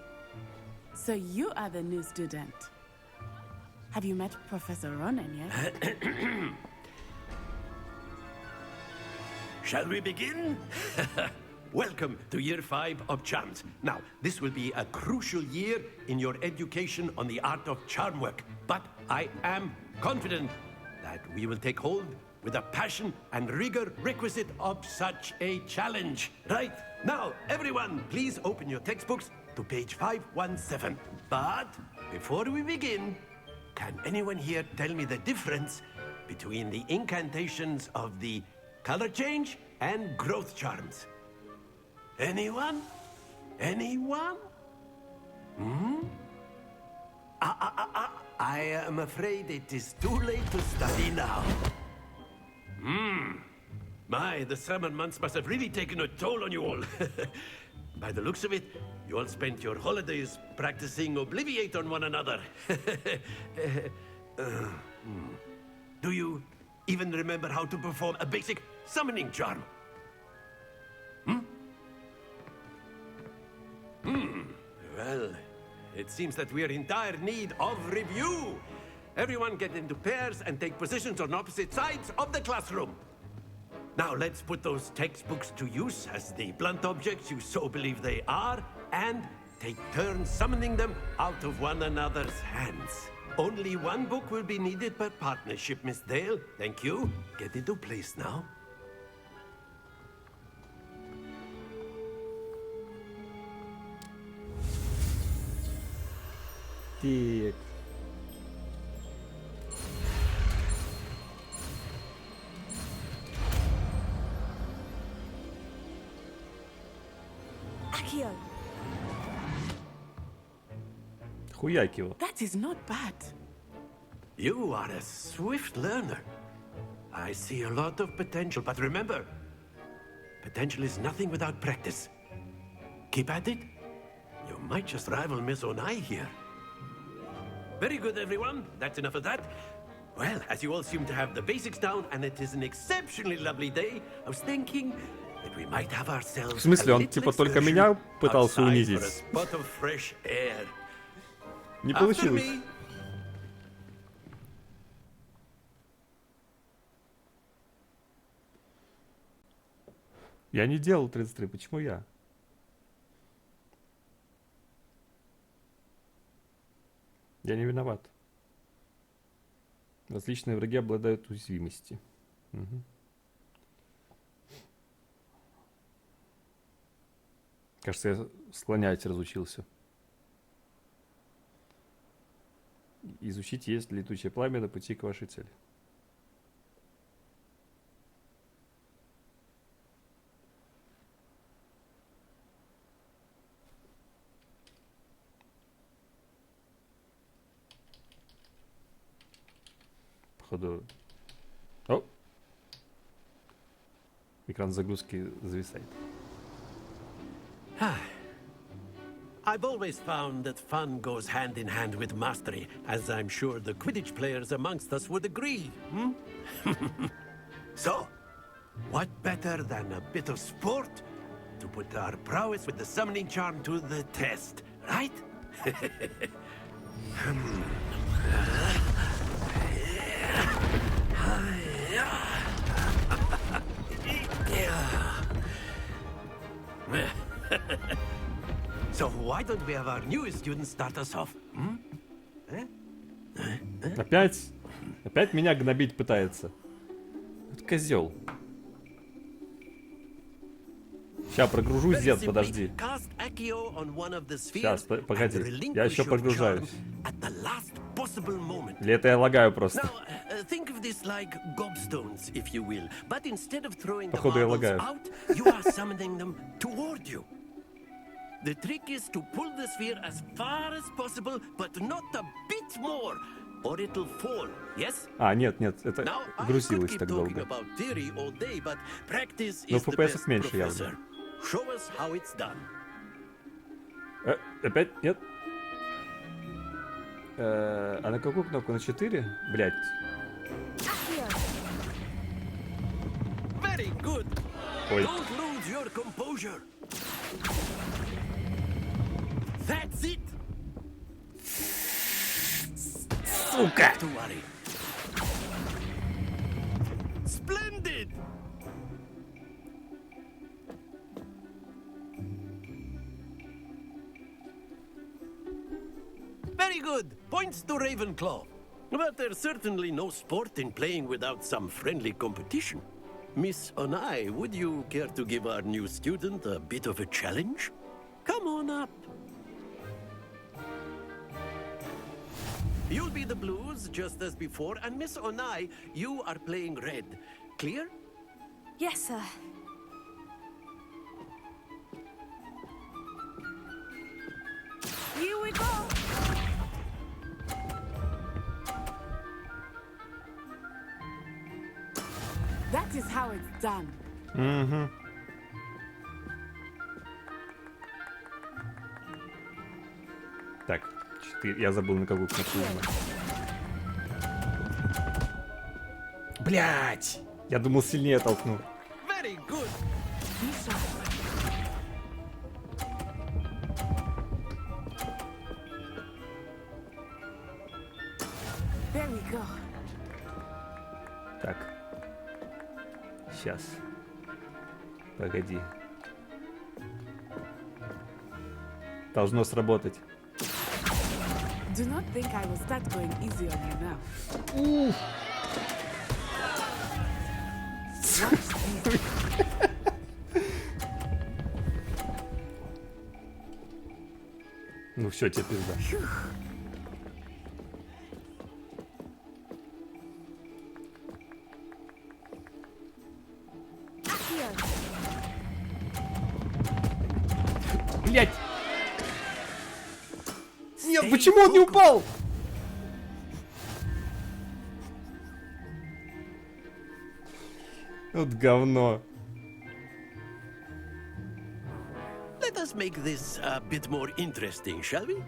Speaker 17: So you are the new student. Have you met Professor Ronan yet?
Speaker 6: Shall we begin? Welcome to Year 5 of Charms. Now, this will be a crucial year in your education on the art of charm work. But I am confident that we will take hold with the passion and rigor requisite of such a challenge. Right, now, everyone, please open your textbooks to page 517. But before we begin, can anyone here tell me the difference between the incantations of the color change and growth charms? Anyone? Anyone? I am afraid it is too late to study now. My, the summer months must have really taken a toll on you all. By the looks of it, you all spent your holidays practicing Obliviate on one another. Do you even remember how to perform a basic summoning charm? Well, it seems that we are in dire need of review. Everyone get into pairs and take positions on opposite sides of the classroom. Now let's put those textbooks to use as the blunt objects you so believe they are, and take turns summoning them out of one another's hands. Only one book will be needed per partnership, Miss Dale. Thank you. Get into place now.
Speaker 1: Так.
Speaker 3: Accio.
Speaker 1: Хуяк его.
Speaker 17: That is not bad.
Speaker 6: You are a swift learner. I see a lot of potential, but remember, potential is nothing without practice. Keep at it. You might just rival Miss Onai here. Very good, everyone. That's enough of that. Well, as you all seem to have the basics down, and it is an exceptionally lovely day, I was thinking that we might have ourselves
Speaker 1: В смысле, он типа только меня пытался унизить? Не получилось. Я не делал 33, почему я? Я не виноват. Различные враги обладают уязвимостью. Угу. Кажется, я склонять разучился. Изучите, есть ли летучее пламя на пути к вашей цели. Походу... О! Экран загрузки зависает.
Speaker 6: I've always found that fun goes hand in hand with mastery, as I'm sure the Quidditch players amongst us would agree. So, what better than a bit of sport to put our prowess with the summoning charm to the test, right? So why don't we have our newest student start us off?
Speaker 1: Опять меня гнобить пытается. Это козел. Сейчас прогружусь, дед, подожди. Сейчас, погоди. Я еще прогружаюсь. Или это я лагаю просто? Походу я лагаю.
Speaker 6: The trick is to pull the sphere as far as possible, but not a bit more, or it'll fall. Yes?
Speaker 1: А, нет, это грузилось так долго. Но FPS меньше явно.
Speaker 6: Show us how it's done.
Speaker 1: Опять нет? А на какую кнопку? На 4? Блять.
Speaker 6: Very good.
Speaker 1: Ой.
Speaker 6: Don't lose your composure. That's it.
Speaker 1: Сука!
Speaker 6: Don't worry. Splendid. Very good. Points to Ravenclaw. But there's certainly no sport in playing without some friendly competition. Miss Onai, would you care to give our new student a bit of a challenge? Come on up. You'll be the blues, just as before, and Miss Onai, you are playing red. Clear?
Speaker 3: Yes, sir. Here we go!
Speaker 17: That is how it's done.
Speaker 1: Угу. Так, 4. Я забыл, на какую кнопку нажимать. Блять! Я думал, сильнее толкну.
Speaker 6: Very good.
Speaker 17: There we go.
Speaker 1: Так. Сейчас. Погоди. Должно сработать.
Speaker 17: Do not think I will start going easy on you now.
Speaker 1: Ну все, тебе пизда. Блять! Нет, почему он не упал? Вот говно.
Speaker 6: Let us make this a bit more interesting, shall we?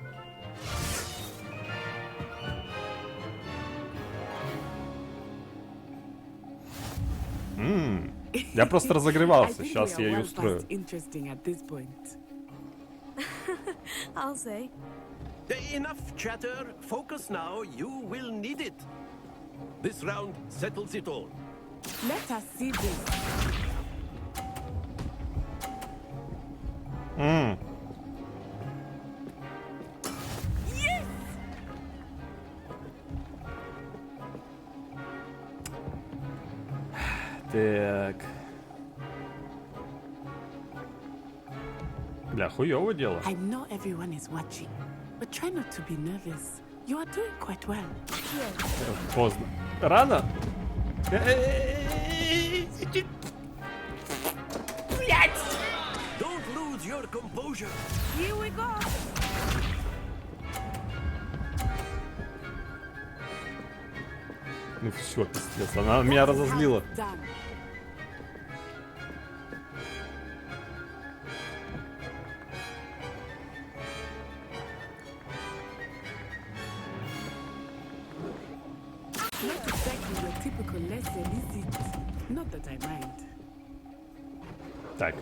Speaker 1: Я просто разогревался. Сейчас я ее устрою.
Speaker 17: Interesting at this point.
Speaker 3: I'll say.
Speaker 6: Enough chatter. Focus now. You will need it. This round settles it all.
Speaker 17: Let us see this.
Speaker 3: Yes!
Speaker 1: Так. Бля, хуёво дело.
Speaker 17: I know everyone is watching, but try not to be nervous. You are doing quite well.
Speaker 1: Поздно. Рано?
Speaker 6: Don't lose your composure.
Speaker 3: Here we go.
Speaker 1: Ну все, пиздец, она меня разозлила.
Speaker 17: Done. Not exactly your typical lesson, is it? Not that I mind.
Speaker 1: Так.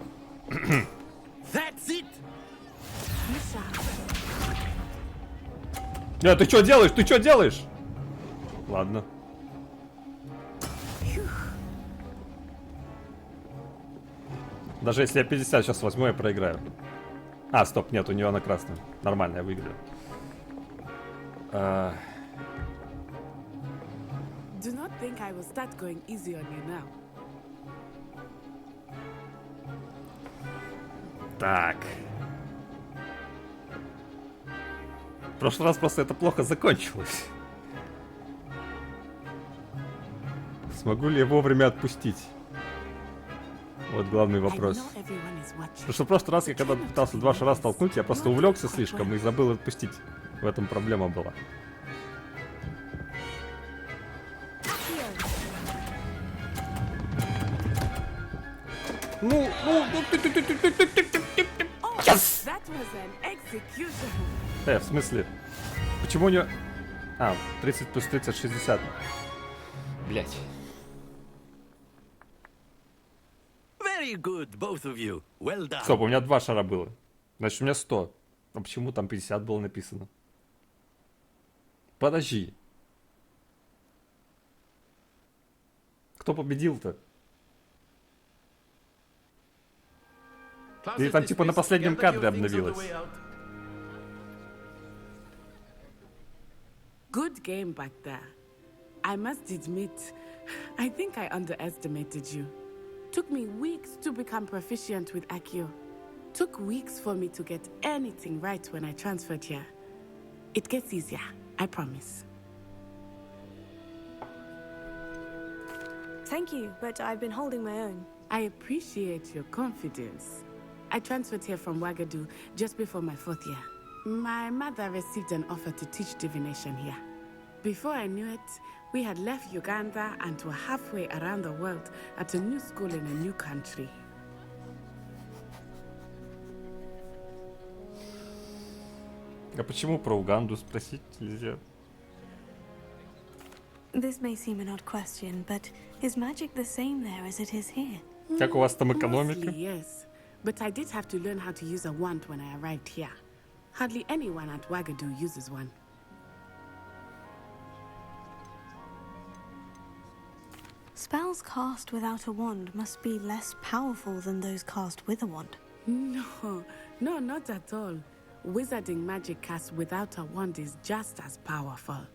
Speaker 6: That's it.
Speaker 17: Misha,
Speaker 1: Ты что делаешь? Ты что делаешь? Ладно. Даже если я 50 сейчас возьму, я проиграю. А, стоп, нет, у нее на красном. Нормально, я выиграю.
Speaker 17: do not think I will start going easy on you now.
Speaker 1: Так. В прошлый раз просто это плохо закончилось. Смогу ли я вовремя отпустить? Вот главный вопрос. Потому что в прошлый раз я когда пытался 2 шара столкнуть, я просто увлекся слишком и забыл отпустить. В этом проблема была. Ну, yes! В смысле? Почему у нее... А, 30 плюс 30, 60. Блять.
Speaker 6: Very good, both of you. Well done.
Speaker 1: Стоп, у меня 2 шара было. Значит, у меня 100. А почему там 50 было написано? Подожди. Кто победил-то? Или там типа на последнем кадре обновилось?
Speaker 17: Good game back there. I must admit, I think I underestimated you. Took me weeks to become proficient with Accio. Took weeks for me to get anything right when I transferred here. It gets easier, I promise.
Speaker 3: Thank you, but I've been holding my own.
Speaker 17: I appreciate your confidence. I transferred here from Wagadu just before my 4th year. My mother received an offer to teach divination here. Before I knew it, we had left Uganda and were halfway around the world at a new school in a new country.
Speaker 1: А почему про Уганду спросить нельзя?
Speaker 3: This may seem an odd question, but is magic the same there as it is here?
Speaker 1: Как у вас там экономика?
Speaker 17: Mostly, yes, but I did have to learn how to use a wand when I arrived here. Hardly anyone at Wagadu uses one.
Speaker 3: Spells cast without a wand must be less powerful than those cast with a wand.
Speaker 17: No, not at all. Wizarding magic cast without a wand is just as powerful.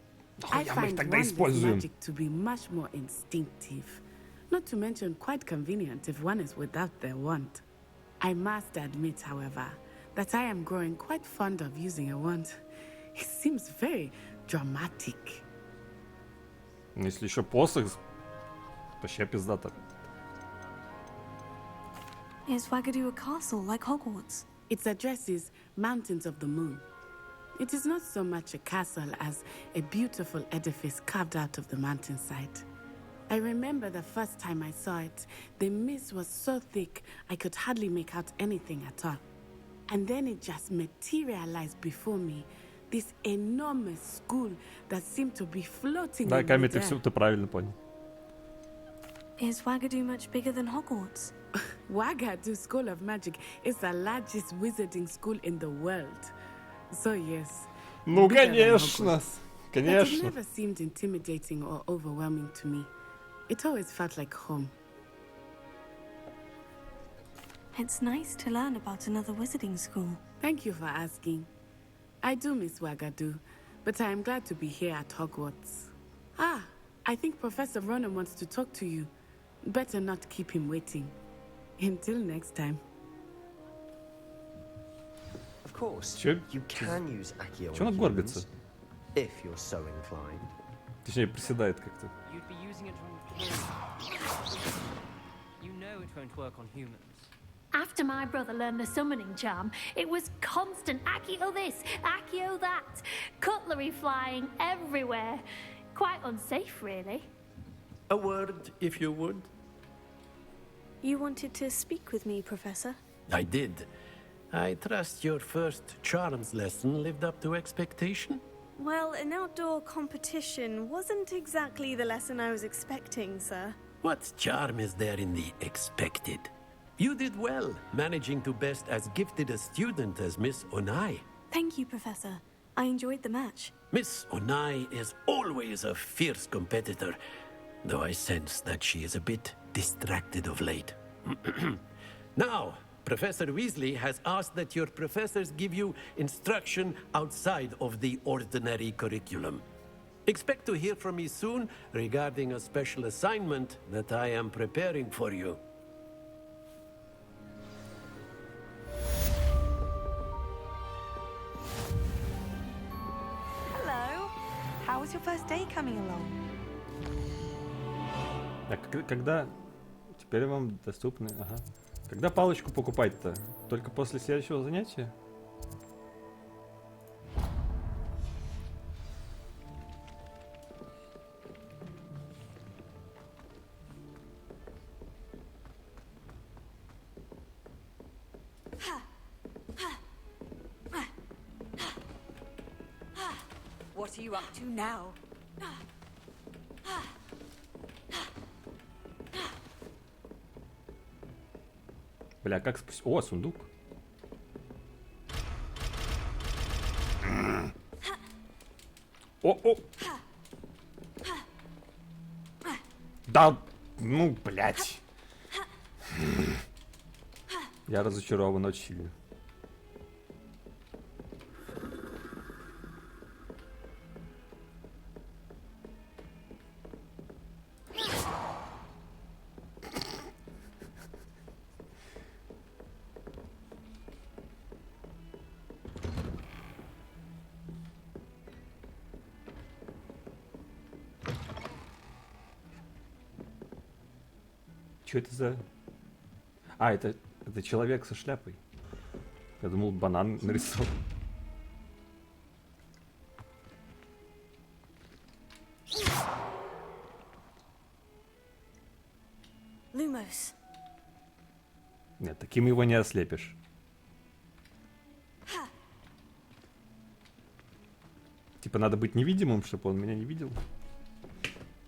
Speaker 17: I find wand magic to be much more instinctive. Not to mention quite convenient if one is without their wand. I must admit, however, that I am growing quite fond of using a wand. It seems very dramatic.
Speaker 1: Если еще посох, вообще пиздато.
Speaker 3: Is Wagadu a castle like Hogwarts?
Speaker 17: Its address is Mountains of the Moon. It is not so much a castle as a beautiful edifice carved out of the mountainside. I remember the first time I saw it, the mist was so thick I could hardly make out anything at all. And then it just materialized before me, this enormous school that seemed to be floating
Speaker 1: Да,
Speaker 17: in
Speaker 1: Ками, ты
Speaker 17: midair.
Speaker 1: все ты правильно понял.
Speaker 3: Is Wagadu much bigger than Hogwarts?
Speaker 17: Wagadu School of Magic is the largest wizarding school in the world. So yes.
Speaker 1: Ну,
Speaker 17: bigger than
Speaker 1: конечно.
Speaker 17: Hogwarts. But it
Speaker 1: Конечно.
Speaker 17: never seemed intimidating or overwhelming to me. It always felt like home.
Speaker 3: It's nice to learn about another wizarding school.
Speaker 17: Thank you for asking. I do miss Wagadu, but I am glad to be here at Hogwarts. Ah, I think Professor Ronan wants to talk to you. Better not keep him waiting. Until next time.
Speaker 18: Of course,
Speaker 1: Чё?
Speaker 18: you can use Accio
Speaker 1: Чё она
Speaker 18: on
Speaker 1: горбится?
Speaker 18: humans, if you're so inclined.
Speaker 1: Точнее, приседает как-то.
Speaker 14: You'd be using it on... You know it won't work on humans.
Speaker 19: After my brother learned the summoning charm, it was constant Accio this, Accio that. Cutlery flying everywhere. Quite unsafe, really.
Speaker 6: A word, if you would.
Speaker 3: You wanted to speak with me, Professor?
Speaker 6: I did. I trust your first charms lesson lived up to expectation?
Speaker 3: Well, an outdoor competition wasn't exactly the lesson I was expecting, sir.
Speaker 6: What charm is there in the expected? You did well, managing to best as gifted a student as Miss Onai.
Speaker 3: Thank you, Professor. I enjoyed the match.
Speaker 6: Miss Onai is always a fierce competitor, though I sense that she is a bit distracted of late. Now, Professor Weasley has asked that your professors give you instruction outside of the ordinary curriculum. Expect to hear from me soon regarding a special assignment that I am preparing for you.
Speaker 15: Hello. How was your first day coming along?
Speaker 1: А когда... Теперь вам доступны... Ага. Когда палочку покупать-то? Только после следующего занятия?
Speaker 20: What are you up to now?
Speaker 1: Бля, как спустить... О, сундук. О. Да, ну, блядь. Я разочарован очень сильно. Что это за... А, это человек со шляпой. Я думал, банан нарисовал.
Speaker 3: Lumos.
Speaker 1: Нет, таким его не ослепишь. Типа надо быть невидимым, чтобы он меня не видел.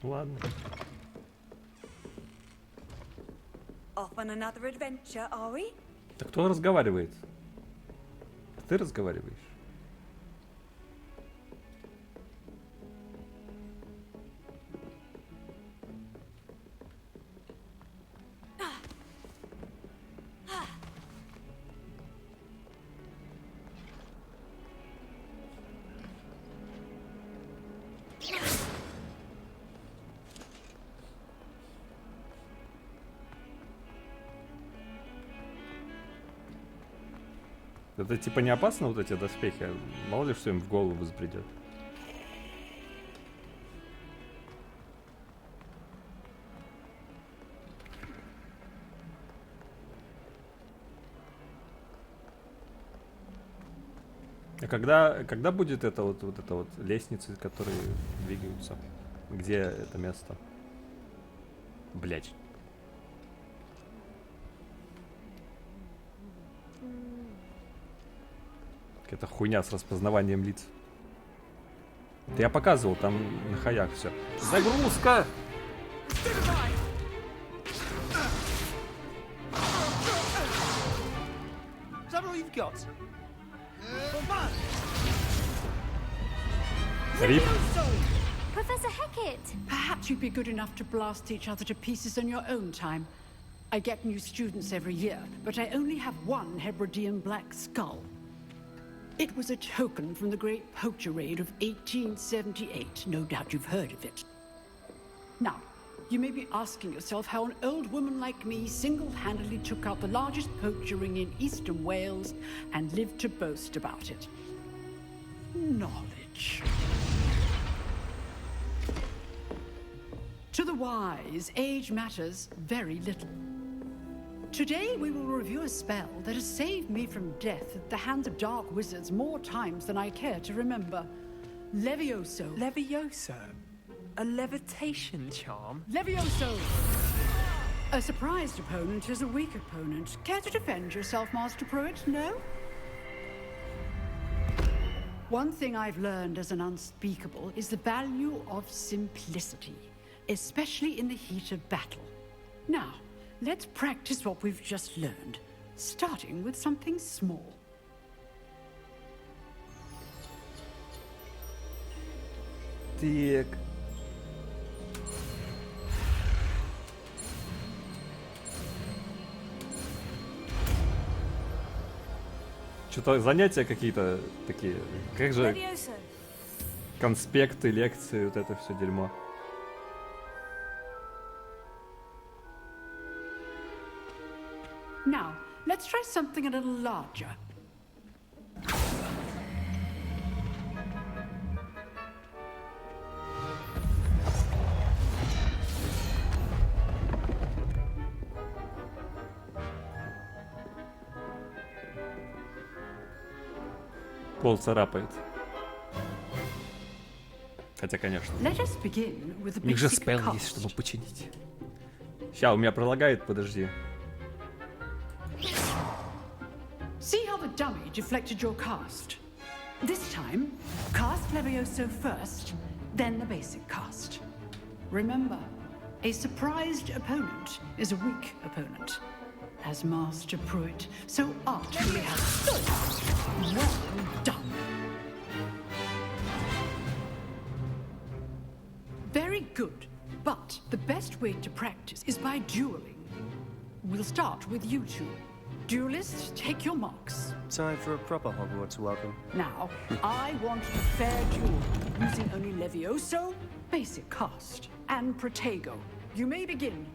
Speaker 1: Ладно.
Speaker 20: Off on another adventure, are we?
Speaker 1: Да кто разговаривает? Ты разговариваешь. Это типа не опасно, вот эти доспехи? Мало ли что им в голову взбредет. А когда будет эта вот лестница, которые двигаются? Где это место? Блять. Какая-то хуйня с распознаванием лиц. Это я показывал, там на хаях все. Загрузка! Rip.
Speaker 19: Professor Hecat!
Speaker 21: Perhaps you'd be good enough to blast each other to pieces in your own time. I get new students every year, but I only have one Hebridean black skull. It was a token from the Great Poacher Raid of 1878. No doubt you've heard of it. Now, you may be asking yourself how an old woman like me single-handedly took out the largest poacher ring in eastern Wales and lived to boast about it. Knowledge. To the wise, age matters very little. Today we will review a spell that has saved me from death at the hands of dark wizards more times than I care to remember. Levioso.
Speaker 14: Levioso? A levitation charm?
Speaker 21: Levioso! A surprised opponent is a weak opponent. Care to defend yourself, Master Pruitt? No? One thing I've learned as an unspeakable is the value of simplicity, especially in the heat of battle. Now, let's practice what we've just learned, starting with something small.
Speaker 1: Так. Что-то занятия какие-то такие. Как же конспекты, лекции, вот это все дерьмо.
Speaker 21: Now, let's try something a little larger.
Speaker 1: Пол царапает. Хотя, конечно. У них же спелл есть, чтобы починить. Ща, у меня пролагает, подожди.
Speaker 21: See how the dummy deflected your cast? This time, cast Levioso first, then the basic cast. Remember, a surprised opponent is a weak opponent. As Master Pruitt so artfully has done. Well done. Very good, but the best way to practice is by dueling. We'll start with you two. Duelists, take your marks.
Speaker 18: Time for a proper Hogwarts welcome.
Speaker 21: Now, I want a fair duel, using only Levioso, basic cast, and Protego. You may begin.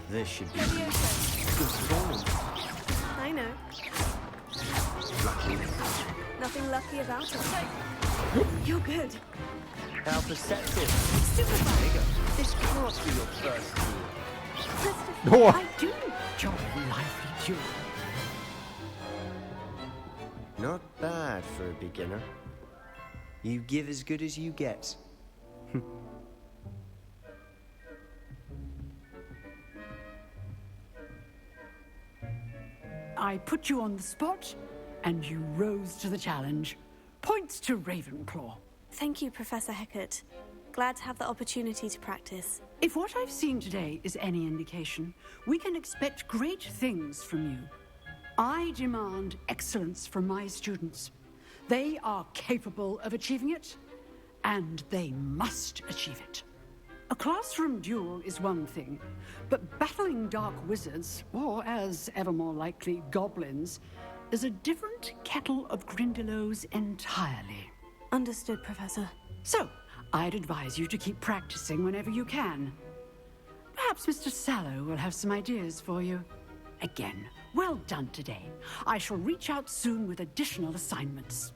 Speaker 18: This should be
Speaker 3: good
Speaker 18: performance.
Speaker 3: I know.
Speaker 18: Lucky.
Speaker 3: Nothing lucky about it. You're good.
Speaker 18: How perceptive.
Speaker 3: Stupefy.
Speaker 18: There you go. This can't be your first
Speaker 21: duel. I do enjoy lively duel.
Speaker 18: Not bad for a beginner. You give as good as you get.
Speaker 21: I put you on the spot, and you rose to the challenge. Points to Ravenclaw.
Speaker 3: Thank you, Professor Hecat. Glad to have the opportunity to practice.
Speaker 21: If what I've seen today is any indication, we can expect great things from you. I demand excellence from my students. They are capable of achieving it, and they must achieve it. A classroom duel is one thing, but battling dark wizards, or as ever more likely, goblins, is a different kettle of Grindylows entirely.
Speaker 3: Understood, Professor.
Speaker 21: So, I'd advise you to keep practicing whenever you can. Perhaps Mr. Sallow will have some ideas for you. Again, well done today. I shall reach out soon with additional assignments.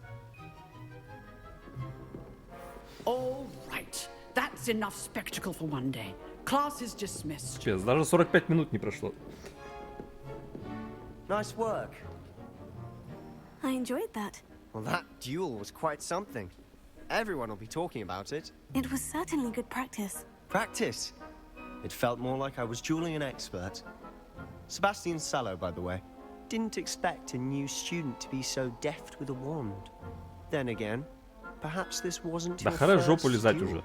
Speaker 21: All right. That's enough spectacle for one day. Class is dismissed.
Speaker 1: Честно, даже 45 минут не прошло.
Speaker 18: Nice work.
Speaker 3: I enjoyed that.
Speaker 18: Well, that duel was quite something. Everyone will be talking about it.
Speaker 3: It was certainly good practice.
Speaker 18: Practice? It felt more like I was dueling an expert. Sebastian Sallow, by the way. Didn't expect a new student to be so deft with a wand. Then again, perhaps this wasn't
Speaker 1: Да
Speaker 18: your
Speaker 1: хорошо
Speaker 18: first
Speaker 1: полезать
Speaker 18: duel.
Speaker 1: уже.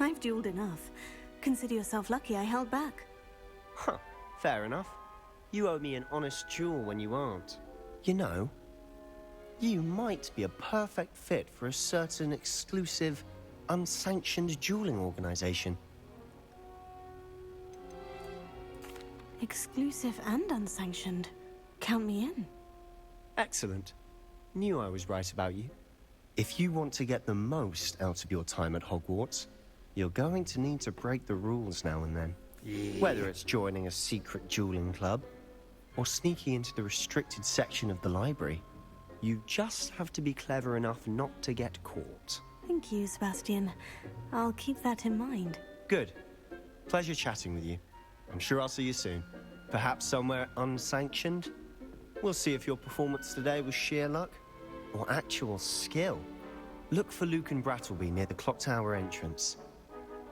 Speaker 3: I've dueled enough. Consider yourself lucky I held back.
Speaker 18: Huh, fair enough. You owe me an honest duel when you aren't. You know, you might be a perfect fit for a certain exclusive, unsanctioned dueling organization.
Speaker 3: Exclusive and unsanctioned. Count me in.
Speaker 18: Excellent. Knew I was right about you. If you want to get the most out of your time at Hogwarts, you're going to need to break the rules now and then.
Speaker 1: Yeah.
Speaker 18: Whether it's joining a secret dueling club, or sneaking into the restricted section of the library, you just have to be clever enough not to get caught.
Speaker 3: Thank you, Sebastian. I'll keep that in mind.
Speaker 18: Good. Pleasure chatting with you. I'm sure I'll see you soon. Perhaps somewhere unsanctioned? We'll see if your performance today was sheer luck or actual skill. Look for Luke and Brattleby near the clock tower entrance.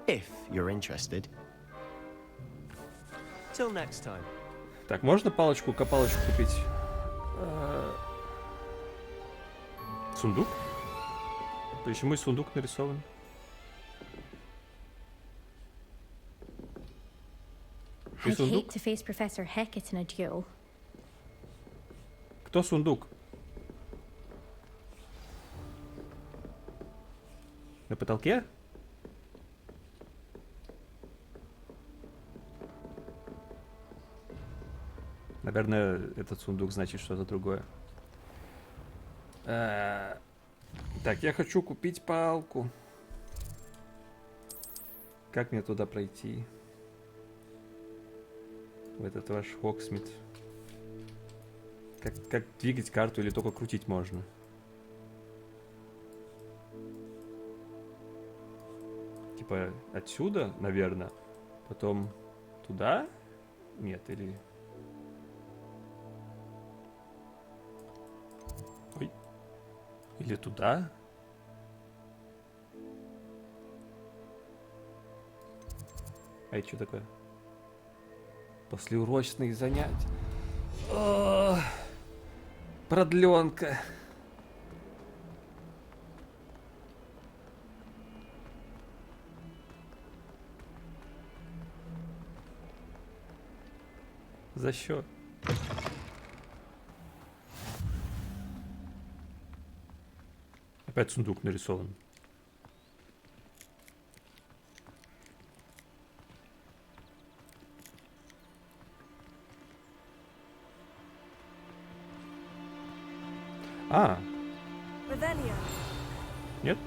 Speaker 18: If you're interested. Till next time.
Speaker 1: Так, можно палочку-копалочку купить? Сундук? Почему и сундук нарисован?
Speaker 2: I'd hate to face Professor Hecat in a duel.
Speaker 1: Кто сундук? На потолке? Наверное, этот сундук значит что-то другое. Так, я хочу купить палку. Как мне туда пройти? В этот ваш Хогсмит. Как двигать карту или только крутить можно? Типа отсюда, наверное. Потом туда? Нет, или... Ой. Или туда? А это что такое? Послеурочные занятия. О, продленка. За счет. Опять сундук нарисован. А. Нет?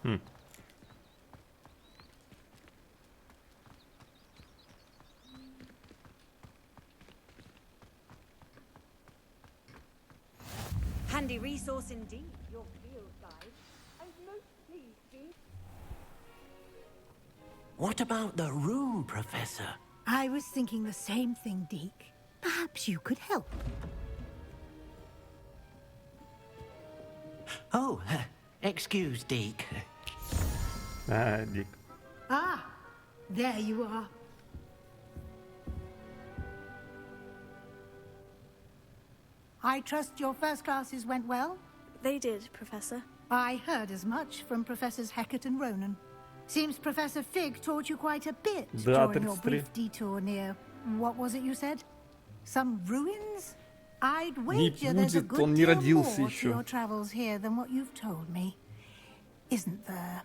Speaker 1: Хм.
Speaker 20: Handy resource indeed, your field guide. I'm most pleased, Dean.
Speaker 12: What about the room, Professor?
Speaker 11: I was thinking the same thing, Deke. Perhaps you could help.
Speaker 12: Oh, excuse, Deke.
Speaker 1: Дик.
Speaker 11: Ah, there you are. I trust your first classes went well?
Speaker 3: They did, Professor.
Speaker 11: I heard as much from Professors Hecat and Ronan. Seems Professor Fig taught you quite a bit during your brief detour near... What was it you said? Some ruins? I'd wager there's a good deal more to your travels here than what you've told me. Isn't there?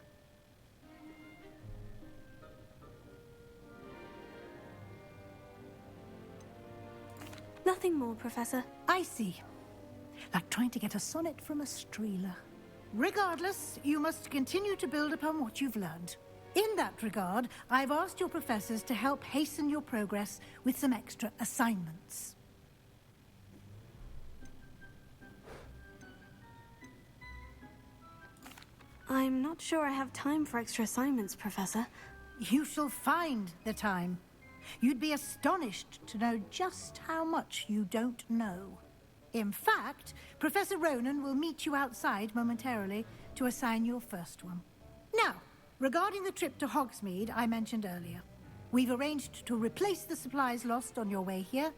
Speaker 3: Nothing more, Professor.
Speaker 11: I see. Like trying to get a sonnet from a streeler. Regardless, you must continue to build upon what you've learned. In that regard, I've asked your professors to help hasten your progress with some extra assignments.
Speaker 3: I'm not sure I have time for extra assignments, Professor.
Speaker 11: You shall find the time. You'd be astonished to know just how much you don't know. In fact, Professor Ronan will meet you outside momentarily to assign your first one. Now, regarding the trip to Hogsmeade I mentioned earlier, we've arranged to replace the supplies lost on your way here,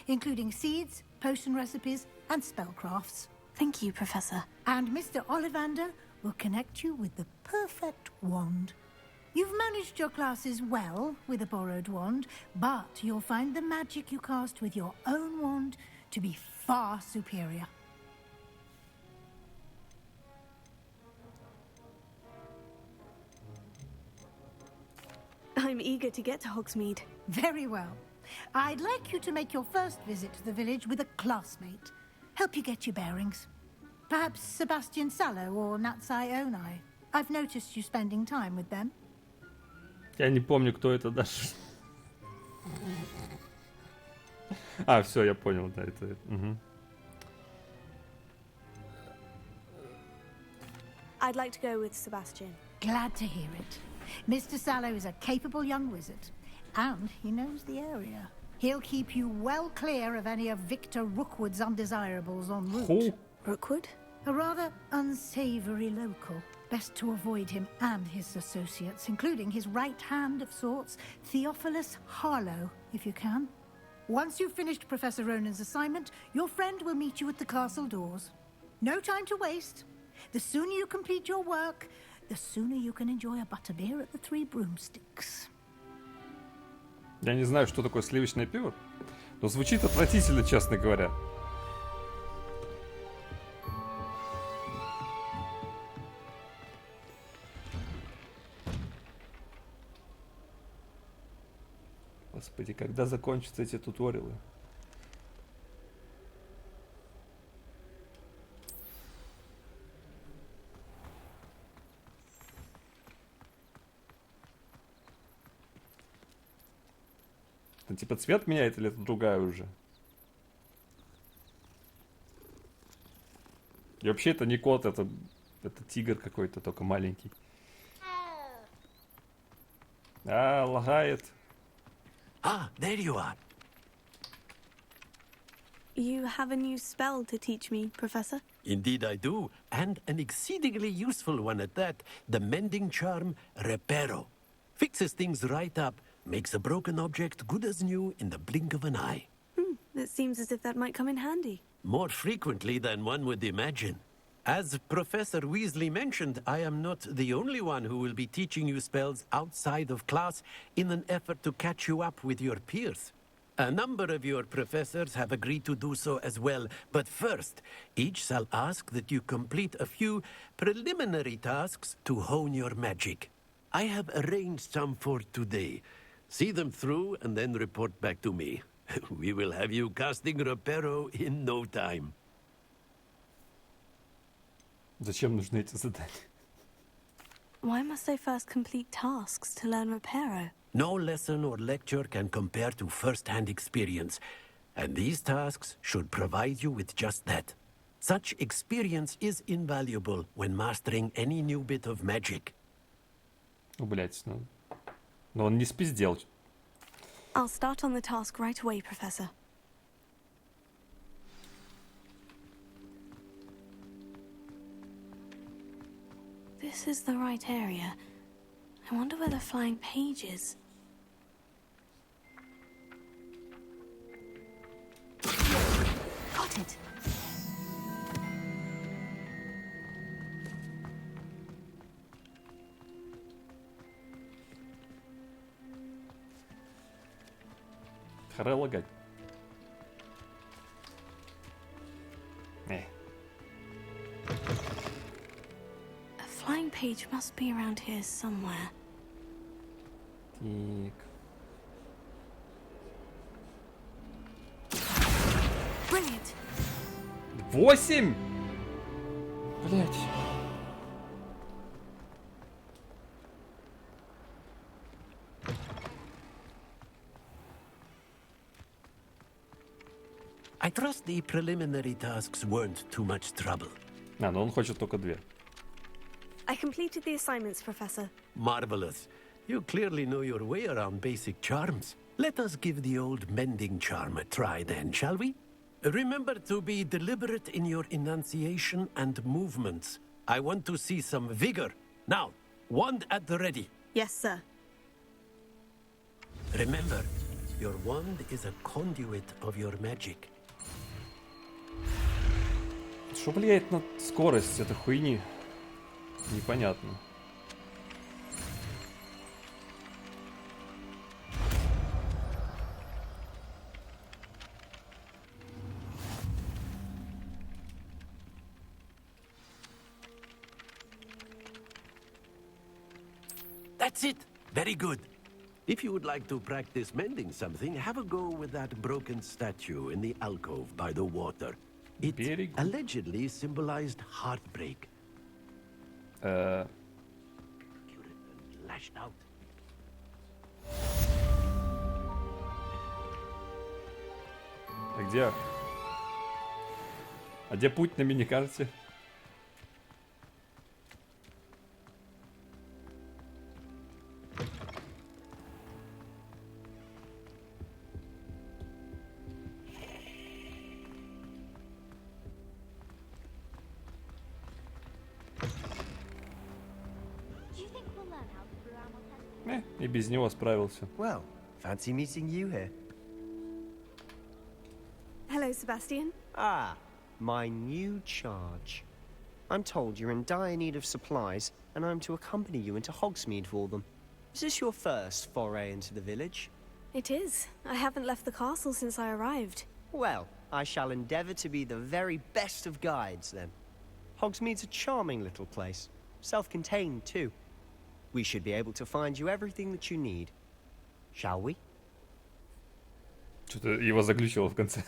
Speaker 11: including seeds, potion recipes, and spellcrafts.
Speaker 3: Thank you, Professor.
Speaker 11: And Mr. Ollivander will connect you with the perfect wand. You've managed your classes well with a borrowed wand, but you'll find the magic you cast with your own wand to be far superior.
Speaker 3: I'm eager to get to Hogsmeade.
Speaker 11: Very well. I'd like you to make your first visit to the village with a classmate. Help you get your bearings. Perhaps Sebastian Sallow or Natsai Onai. I've noticed you spending time with them.
Speaker 1: Я не помню, кто это даже. А, все, я понял, да, это... Угу.
Speaker 3: I'd like to go with Sebastian.
Speaker 11: Glad to hear it. Mr. Sallow is a capable young wizard, and he knows the area. He'll keep you well clear of any of Victor Rookwood's undesirables en route.
Speaker 1: Who?
Speaker 3: Rookwood?
Speaker 11: A rather unsavory local. Best to avoid him and his associates, including his right hand of sorts, Theophilus Harlow, if you can. Once you've finished Professor Ronan's assignment, your friend will meet you at the castle doors. No time to waste. The sooner you complete your work, the sooner you can enjoy a butterbeer at the Three Broomsticks.
Speaker 1: Я не знаю, что такое сливочное пиво, но звучит отвратительно, честно говоря. Господи, когда закончатся эти туториалы? Это типа цвет меняет или это другая уже? И вообще это не кот, это тигр какой-то, только маленький. А, лагает.
Speaker 6: Ah, there you are.
Speaker 3: You have a new spell to teach me, Professor?
Speaker 6: Indeed I do, and an exceedingly useful one at that. The mending charm, Reparo. Fixes things right up, makes a broken object good as new in the blink of an eye.
Speaker 3: It seems as if that might come in handy.
Speaker 6: More frequently than one would imagine. As Professor Weasley mentioned, I am not the only one who will be teaching you spells outside of class in an effort to catch you up with your peers. A number of your professors have agreed to do so as well, but first, each shall ask that you complete a few preliminary tasks to hone your magic. I have arranged some for today. See them through and then report back to me. We will have you casting Reparo in no time.
Speaker 1: Зачем нужны эти задания?
Speaker 3: Why must I first complete tasks to learn Reparo?
Speaker 6: No lesson or lecture can compare to first-hand experience, and these tasks should provide you with just that. Such experience is invaluable when mastering any new bit of magic.
Speaker 1: Блять, ну... Но он не спиздел.
Speaker 3: I'll start on the task right away, Professor. This is the right area. I wonder where the flying page is. Got it.
Speaker 1: Харе лагать.
Speaker 3: A flying page must be around here somewhere. Brilliant.
Speaker 1: 8! Блять.
Speaker 6: I trust the preliminary tasks weren't too much trouble.
Speaker 1: А, но он хочет только 2.
Speaker 3: I completed the assignments, Professor.
Speaker 6: Marvelous. You clearly know your way around basic charms. Let us give the old mending charm a try then, shall we? Remember to be deliberate in your enunciation and movements. I want to see some vigor. Now, wand at the ready.
Speaker 3: Yes, sir.
Speaker 6: Remember, your wand is a conduit of your magic.
Speaker 1: Что влияет на скорость этой хуйни? Непонятно.
Speaker 6: That's it. Very good. If you would like to practice mending something, have a go with that broken statue in the alcove by the water. It allegedly symbolized heartbreak. Lashed out.
Speaker 1: А где? А где путь на миникарте? И без него справился.
Speaker 18: Well, fancy meeting you here.
Speaker 3: Hello, Sebastian.
Speaker 18: Ah, my new charge. I'm told you're in dire need of supplies, and I'm to accompany you into Hogsmeade for them. Is this your first foray into the village?
Speaker 3: It is. I haven't left the castle since I arrived.
Speaker 18: Well, I shall endeavour to be the very best of guides, then. Hogsmeade's a charming little place. Self-contained, too. We should be able to find you everything that you need. Shall we?
Speaker 1: Что-то его заглючило в конце.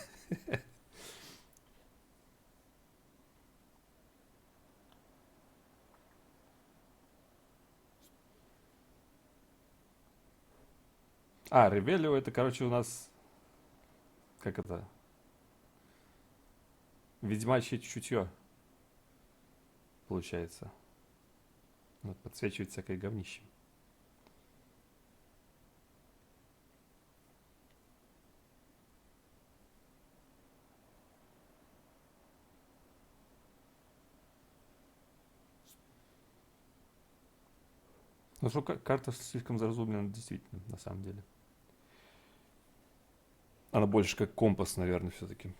Speaker 1: А, Ревелио это, короче, у нас... Как это? Ведьмачье чутье. Получается. Вот, подсвечивает всякое говнище. Ну что, карта слишком заразумлена, действительно, на самом деле. Она больше как компас, наверное, все-таки.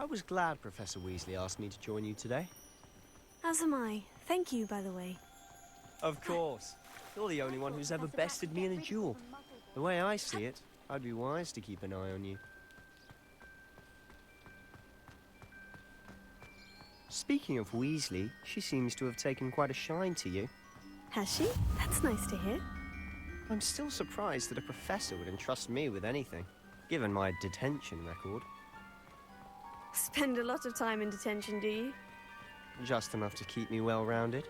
Speaker 18: I was glad Professor Weasley asked me to join you today.
Speaker 3: As am I. Thank you, by the way.
Speaker 18: Of course. You're the only one who's ever bested me in a duel. The way I see it, I'd be wise to keep an eye on you. Speaking of Weasley, she seems to have taken quite a shine to you.
Speaker 3: Has she? That's nice to hear.
Speaker 18: I'm still surprised that a professor would entrust me with anything, given my detention record.
Speaker 3: Spend a lot of time in detention, do you?
Speaker 18: Just enough to keep me well-rounded.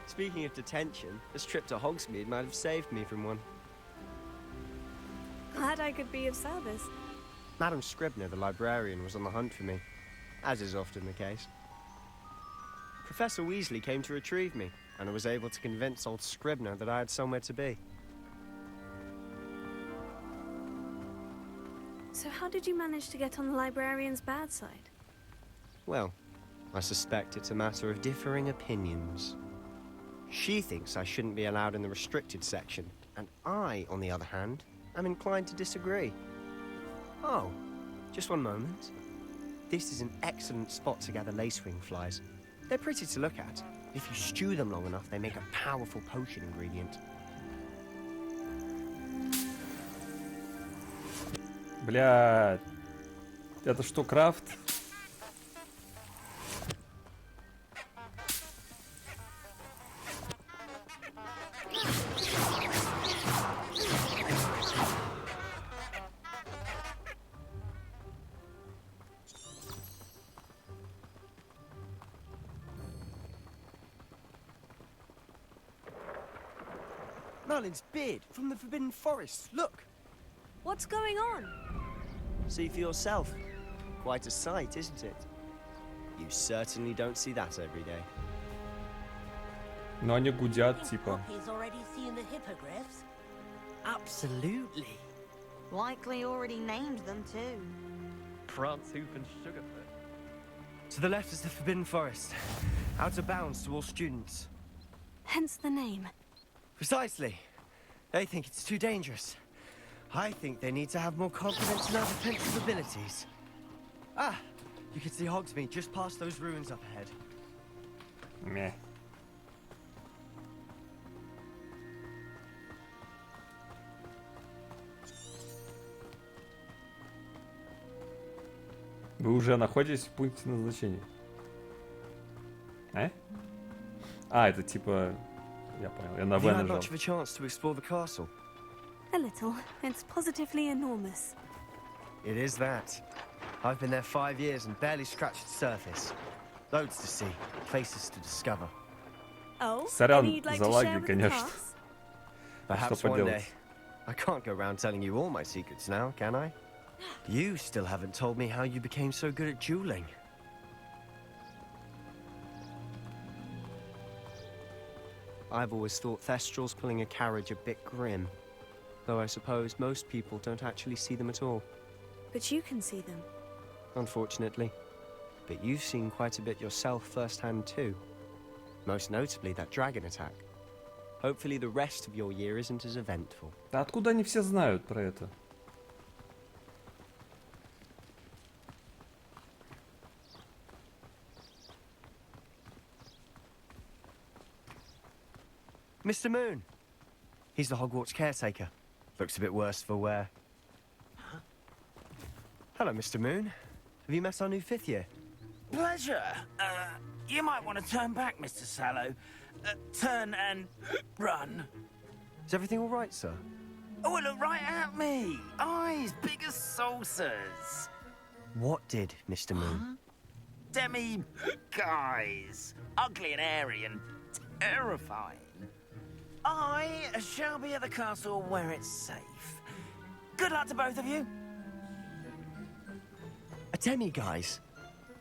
Speaker 18: Speaking of detention, this trip to Hogsmeade might have saved me from one.
Speaker 3: Glad I could be of service.
Speaker 18: Madam Scribner, the librarian, was on the hunt for me, as is often the case. Professor Weasley came to retrieve me, and I was able to convince old Scribner that I had somewhere to be.
Speaker 3: So how did you manage to get on the librarian's bad side?
Speaker 18: Well, I suspect it's a matter of differing opinions. She thinks I shouldn't be allowed in the restricted section, and I, on the other hand, am inclined to disagree. Oh, just one moment. This is an excellent spot to gather lacewing flies. They're pretty to look at. If you stew them long enough, they make a powerful potion ingredient.
Speaker 1: Блядь. Это что, крафт?
Speaker 18: Merlin's beard from the Forbidden Forest. Look.
Speaker 3: What's going on?
Speaker 18: See for yourself. Quite a sight, isn't it? You certainly don't see that every day.
Speaker 1: Но они гудят, типа.
Speaker 12: Poppy's already seen the hippogriffs.
Speaker 14: Absolutely.
Speaker 15: Likely already named them too.
Speaker 16: Prance, Hoof, and Sugarfoot.
Speaker 18: To the left is the Forbidden Forest. Out of bounds to all students.
Speaker 3: Hence the name.
Speaker 18: Precisely. They think it's too dangerous. I think they need to have more confidence in our defensive abilities. Ah, you can see Hogsmeade just past those ruins up ahead.
Speaker 1: Meh. Вы уже находитесь в пункте назначения. Это типа... Я понял, я на В нажал.
Speaker 18: Much of a chance to explore the castle?
Speaker 3: A little. It's positively enormous.
Speaker 18: It is that. I've been there 5 years and barely scratched the surface. Loads to see, places to discover.
Speaker 3: Oh,
Speaker 1: Сорян
Speaker 3: any you'd like
Speaker 1: за
Speaker 3: to
Speaker 1: лаги,
Speaker 3: share with the
Speaker 1: конечно.
Speaker 3: class?
Speaker 18: Perhaps
Speaker 1: Что
Speaker 18: one
Speaker 1: поделать?
Speaker 18: day. I can't go around telling you all my secrets now, can I? You still haven't told me how you became so good at dueling. I've always thought Thestrals pulling a carriage a bit grim. Though I suppose most people don't actually see them at all.
Speaker 3: But you can see them.
Speaker 18: Unfortunately. But you've seen quite a bit yourself firsthand too. Most notably that dragon attack. Hopefully the rest of your year isn't as eventful.
Speaker 1: Да откуда они все знают про это?
Speaker 18: Mr. Moon. He's the Hogwarts caretaker. Looks a bit worse for wear. Hello, Mr. Moon. Have you met our new 5th year?
Speaker 12: Pleasure. You might want to turn back, Mr. Sallow. Turn and run.
Speaker 18: Is everything all right, sir?
Speaker 12: Oh, look right at me. Eyes big as saucers.
Speaker 18: What did, Mr. Moon?
Speaker 12: Demi guys. Ugly and airy and terrifying. I shall be at the castle where it's safe. Good luck to both of you.
Speaker 18: A demi-guise?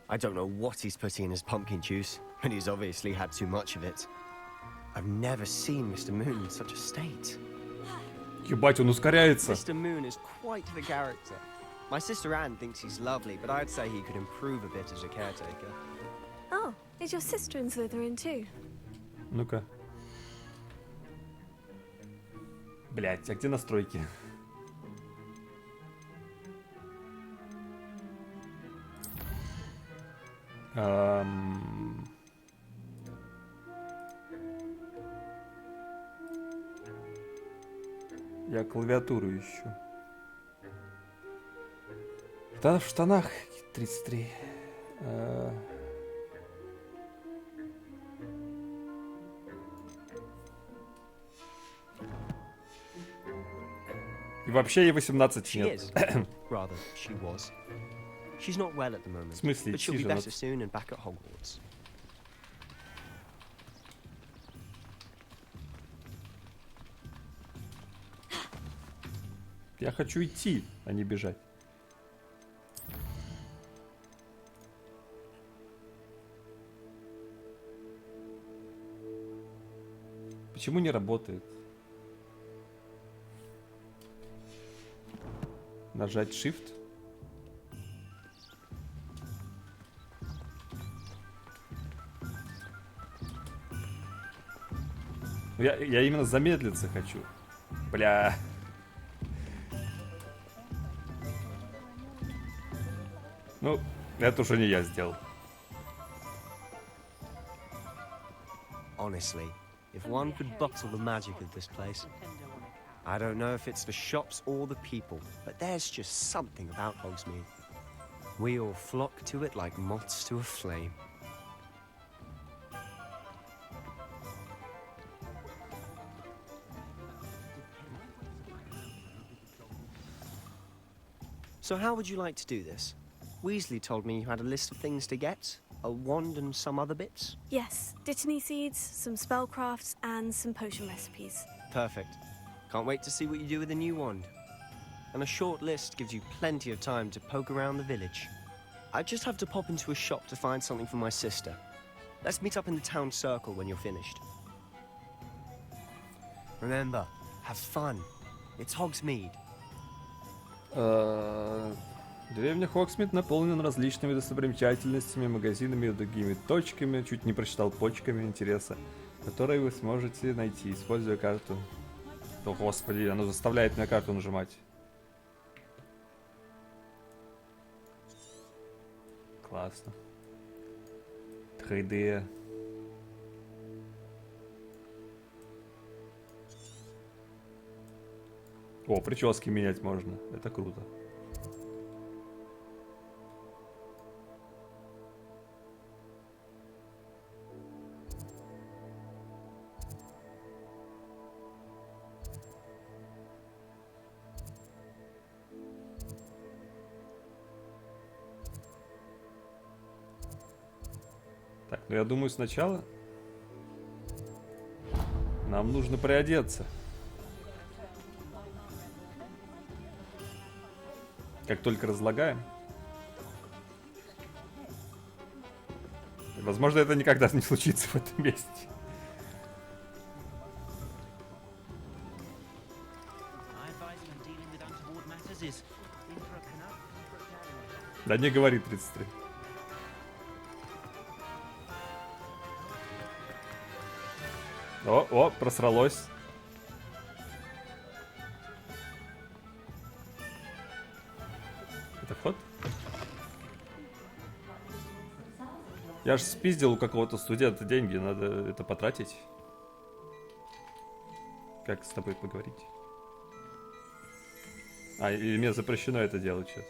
Speaker 18: I don't know what he's putting in his pumpkin juice, but he's obviously had too much of it. I've never seen Mr. Moon in such a state.
Speaker 1: Ебать, он ускоряется.
Speaker 18: Mr. Moon is quite the character. My sister Anne thinks he's lovely, but I'd say he could improve a bit as a caretaker.
Speaker 3: Oh, is your sister in Slytherin too?
Speaker 1: Ну-ка. Блять, а где настройки? Я клавиатуру ищу. Да, в штанах 33. И вообще ей 18 нет.
Speaker 18: Rather, she was. She's not well at the moment.
Speaker 1: В смысле,
Speaker 18: but she'll be better soon and back at Hogwarts.
Speaker 1: Я хочу идти, а не бежать. Почему не работает? Нажать Shift. Я именно замедлиться хочу. Бля. Ну, это уже не я сделал.
Speaker 18: Honestly, if one could bottle the magic of this place. I don't know if it's the shops or the people, but there's just something about Hogsmeade. We all flock to it like moths to a flame. So how would you like to do this? Weasley told me you had a list of things to get. A wand and some other bits?
Speaker 3: Yes, Dittany seeds, some spellcrafts, and some potion recipes.
Speaker 18: Perfect. Can't wait to see what you do with the new wand. And a short list gives you plenty of time to poke around the village. I just have to pop into a shop to find something for my sister. Let's meet up in the town circle when you're finished. Remember, have fun. It's Hogsmeade.
Speaker 1: Деревня Хоксмит наполнена различными достопримечательностями, магазинами и другими точками, чуть не прочитал почками интереса, которые вы сможете найти, используя карту. О, господи, оно заставляет меня карту нажимать. Классно. 3D. О, прически менять можно. Это круто. Так, ну я думаю, сначала нам нужно приодеться. Как только разлагаем. Возможно, это никогда не случится в этом месте. Да не говори 33. О, просралось. Это вход? Я ж спиздил у какого-то студента деньги, надо это потратить. Как с тобой поговорить? А, или мне запрещено это делать сейчас?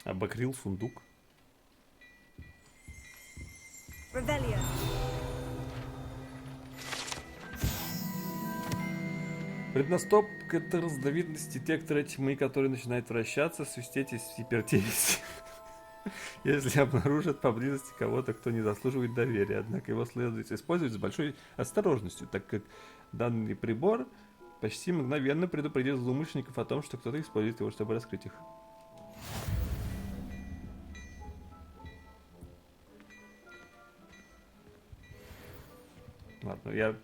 Speaker 1: Обокрил сундук.
Speaker 3: Revelio.
Speaker 1: Преднастопка — это разновидность детектора тьмы, который начинает вращаться, свистеть и вертеть. Если обнаружат поблизости кого-то, кто не заслуживает доверия. Однако его следует использовать с большой осторожностью, так как данный прибор почти мгновенно предупредит злоумышленников о том, что кто-то использует его, чтобы раскрыть их. Ладно, я...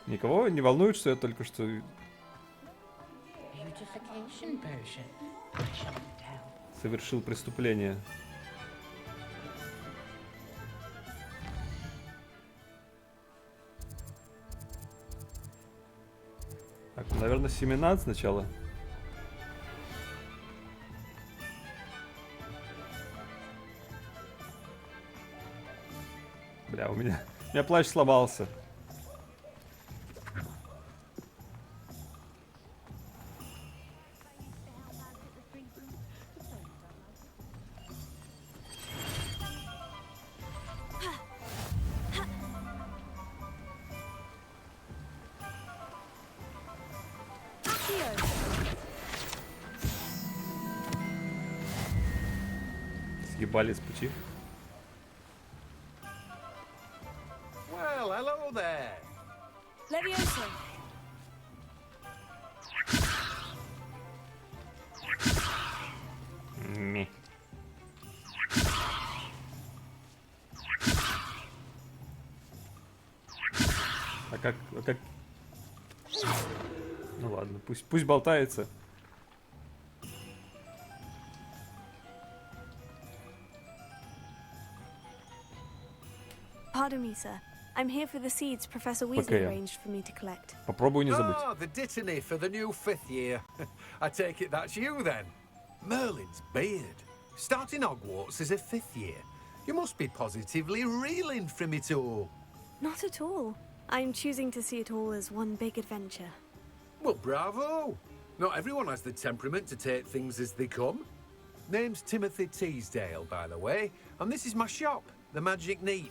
Speaker 1: Никого не волнует, что я только что... совершил преступление. Так, ну, наверное, семена сначала. Бля, у меня плащ сломался. Съебали с пути.
Speaker 9: Well, hello there.
Speaker 3: Levioso.
Speaker 1: Ми. А как... Ну ладно, пусть болтается.
Speaker 3: Pardon me, sir. I'm here for the seeds Professor Weasley arranged for me to collect.
Speaker 1: Попробую не забыть.
Speaker 7: Oh, the dittany for the new 5th year. I take it that's you then. Merlin's beard. Starting Hogwarts as a 5th year. You must be positively reeling from it all.
Speaker 3: Not at all. I'm choosing to see it all as one big adventure.
Speaker 7: Well, bravo. Not everyone has the temperament to take things as they come. Name's Timothy Teasdale, by the way, and this is my shop, the Magic Neep.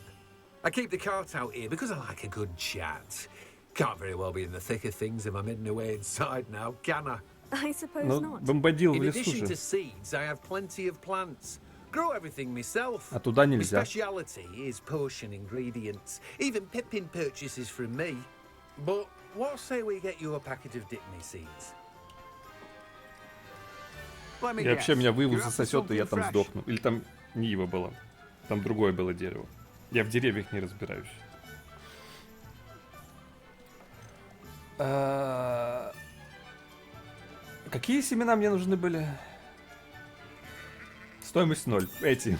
Speaker 7: I keep the cart out here because I like a good chat. Can't very well be in the thick of things if I'm hidden away inside now, can I?
Speaker 3: I suppose not.
Speaker 7: In addition to seeds, I have plenty of plants. Grow everything myself.
Speaker 1: А туда
Speaker 7: My
Speaker 1: нельзя.
Speaker 7: speciality is potion ingredients. Even Pippin purchases from me. But what say we get you a packet of dittany seeds?
Speaker 1: И вообще меня вывоз засосет, и я там сдохну. Или там не ива было. Там другое было дерево. Я в деревьях не разбираюсь. Какие семена мне нужны были? Стоимость 0. Эти.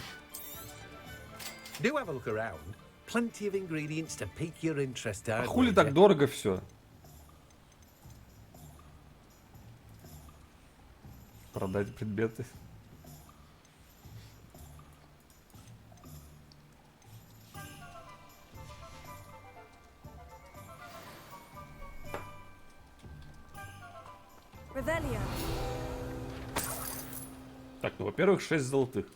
Speaker 7: Do have a look around. Plenty of ingredients to pique your interest.
Speaker 1: А хули так дорого все? Продать предметы.
Speaker 3: Revelio.
Speaker 1: Так, ну, во-первых, 6 золотых.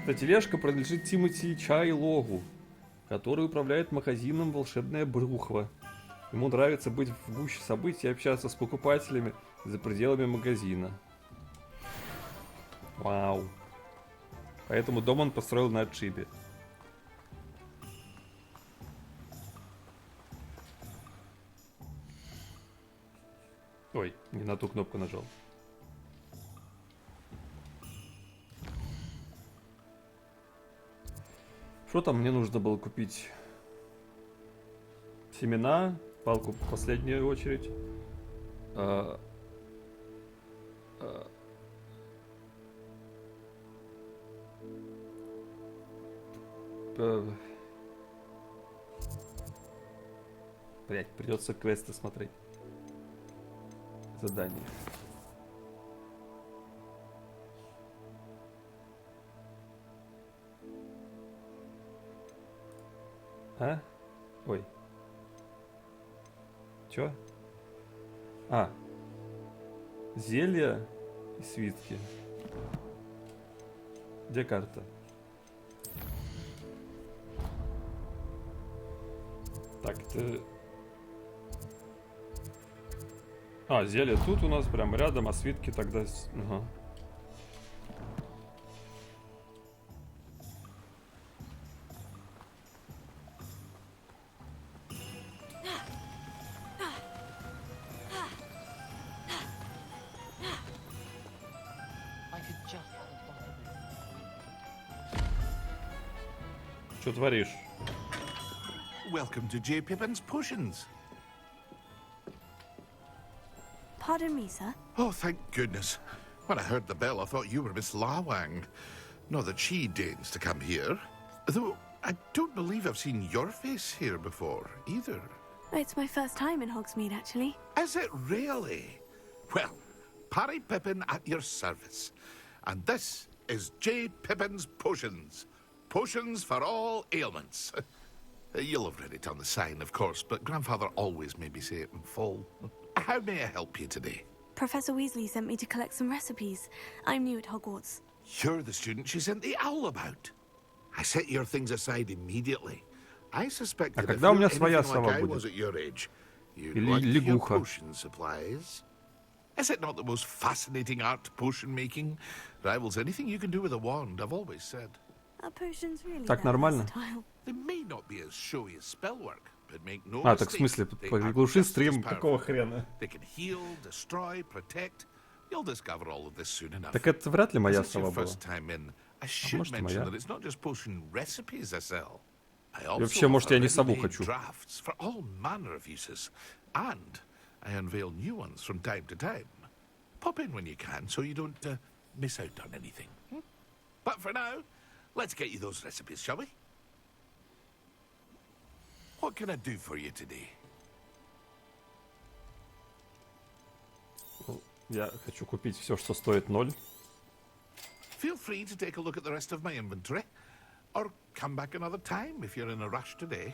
Speaker 1: Эта тележка принадлежит Тимоти Чайлогу, который управляет магазином «Волшебная брюхва». Ему нравится быть в гуще событий и общаться с покупателями за пределами магазина. Вау. Поэтому дом он построил на отшибе. Ой, не на ту кнопку нажал. Что там мне нужно было купить? Семена, палку в последнюю очередь. Блять, придется квесты смотреть. Задание. А? Ой. Чё? А. Зелья и свитки. Где карта? Так, это... А, зелье тут у нас прям рядом, а свитки тогда... Ага. Что творишь?
Speaker 22: Welcome to J. Pippin's Potions.
Speaker 3: Pardon me, sir.
Speaker 22: Oh, thank goodness. When I heard the bell, I thought you were Miss Lawang. Not that she deigns to come here. Though, I don't believe I've seen your face here before, either.
Speaker 3: It's my first time in Hogsmeade, actually.
Speaker 22: Is it really? Well, Parry Pippin at your service. And this is J. Pippin's Potions. Potions for all ailments. You'll have read it on the sign, of course, but Grandfather always made me say it in full. How may I help you today?
Speaker 3: Professor Weasley sent me to collect some recipes. I'm new at Hogwarts.
Speaker 22: You're the student she sent the owl about. I set your things aside immediately. I suspect that if you're anything like I was at your age, you'd like your potion supplies. Is it not the most fascinating art, potion making? Rivals anything you can do with a wand, I've always said.
Speaker 3: Our potions really
Speaker 1: Так нормально.
Speaker 22: They may not be as showy as spellwork, but make no
Speaker 1: А, так в
Speaker 22: mistake,
Speaker 1: смысле,
Speaker 22: they are
Speaker 1: приглуши
Speaker 22: just as
Speaker 1: стрим,
Speaker 22: powerful.
Speaker 1: какого хрена?
Speaker 22: They can heal, destroy, protect. You'll discover all of this soon enough.
Speaker 1: Так это вряд ли моя
Speaker 22: As it's your
Speaker 1: сова была.
Speaker 22: first time in, I should
Speaker 1: может, и
Speaker 22: mention
Speaker 1: моя.
Speaker 22: that it's not just potion recipes I sell. I
Speaker 1: И
Speaker 22: also
Speaker 1: вообще, может, я не
Speaker 22: offer
Speaker 1: сову
Speaker 22: ready-made
Speaker 1: хочу.
Speaker 22: drafts for all manner of uses, and I unveil new ones from time to time. Pop in when you can, so you don't miss out on anything. But for now, let's get you those recipes, shall we? What can I do for you today?
Speaker 1: Я хочу купить все, что стоит 0.
Speaker 22: Feel free to take a look at the rest of my inventory, or come back another time if you're in a rush today.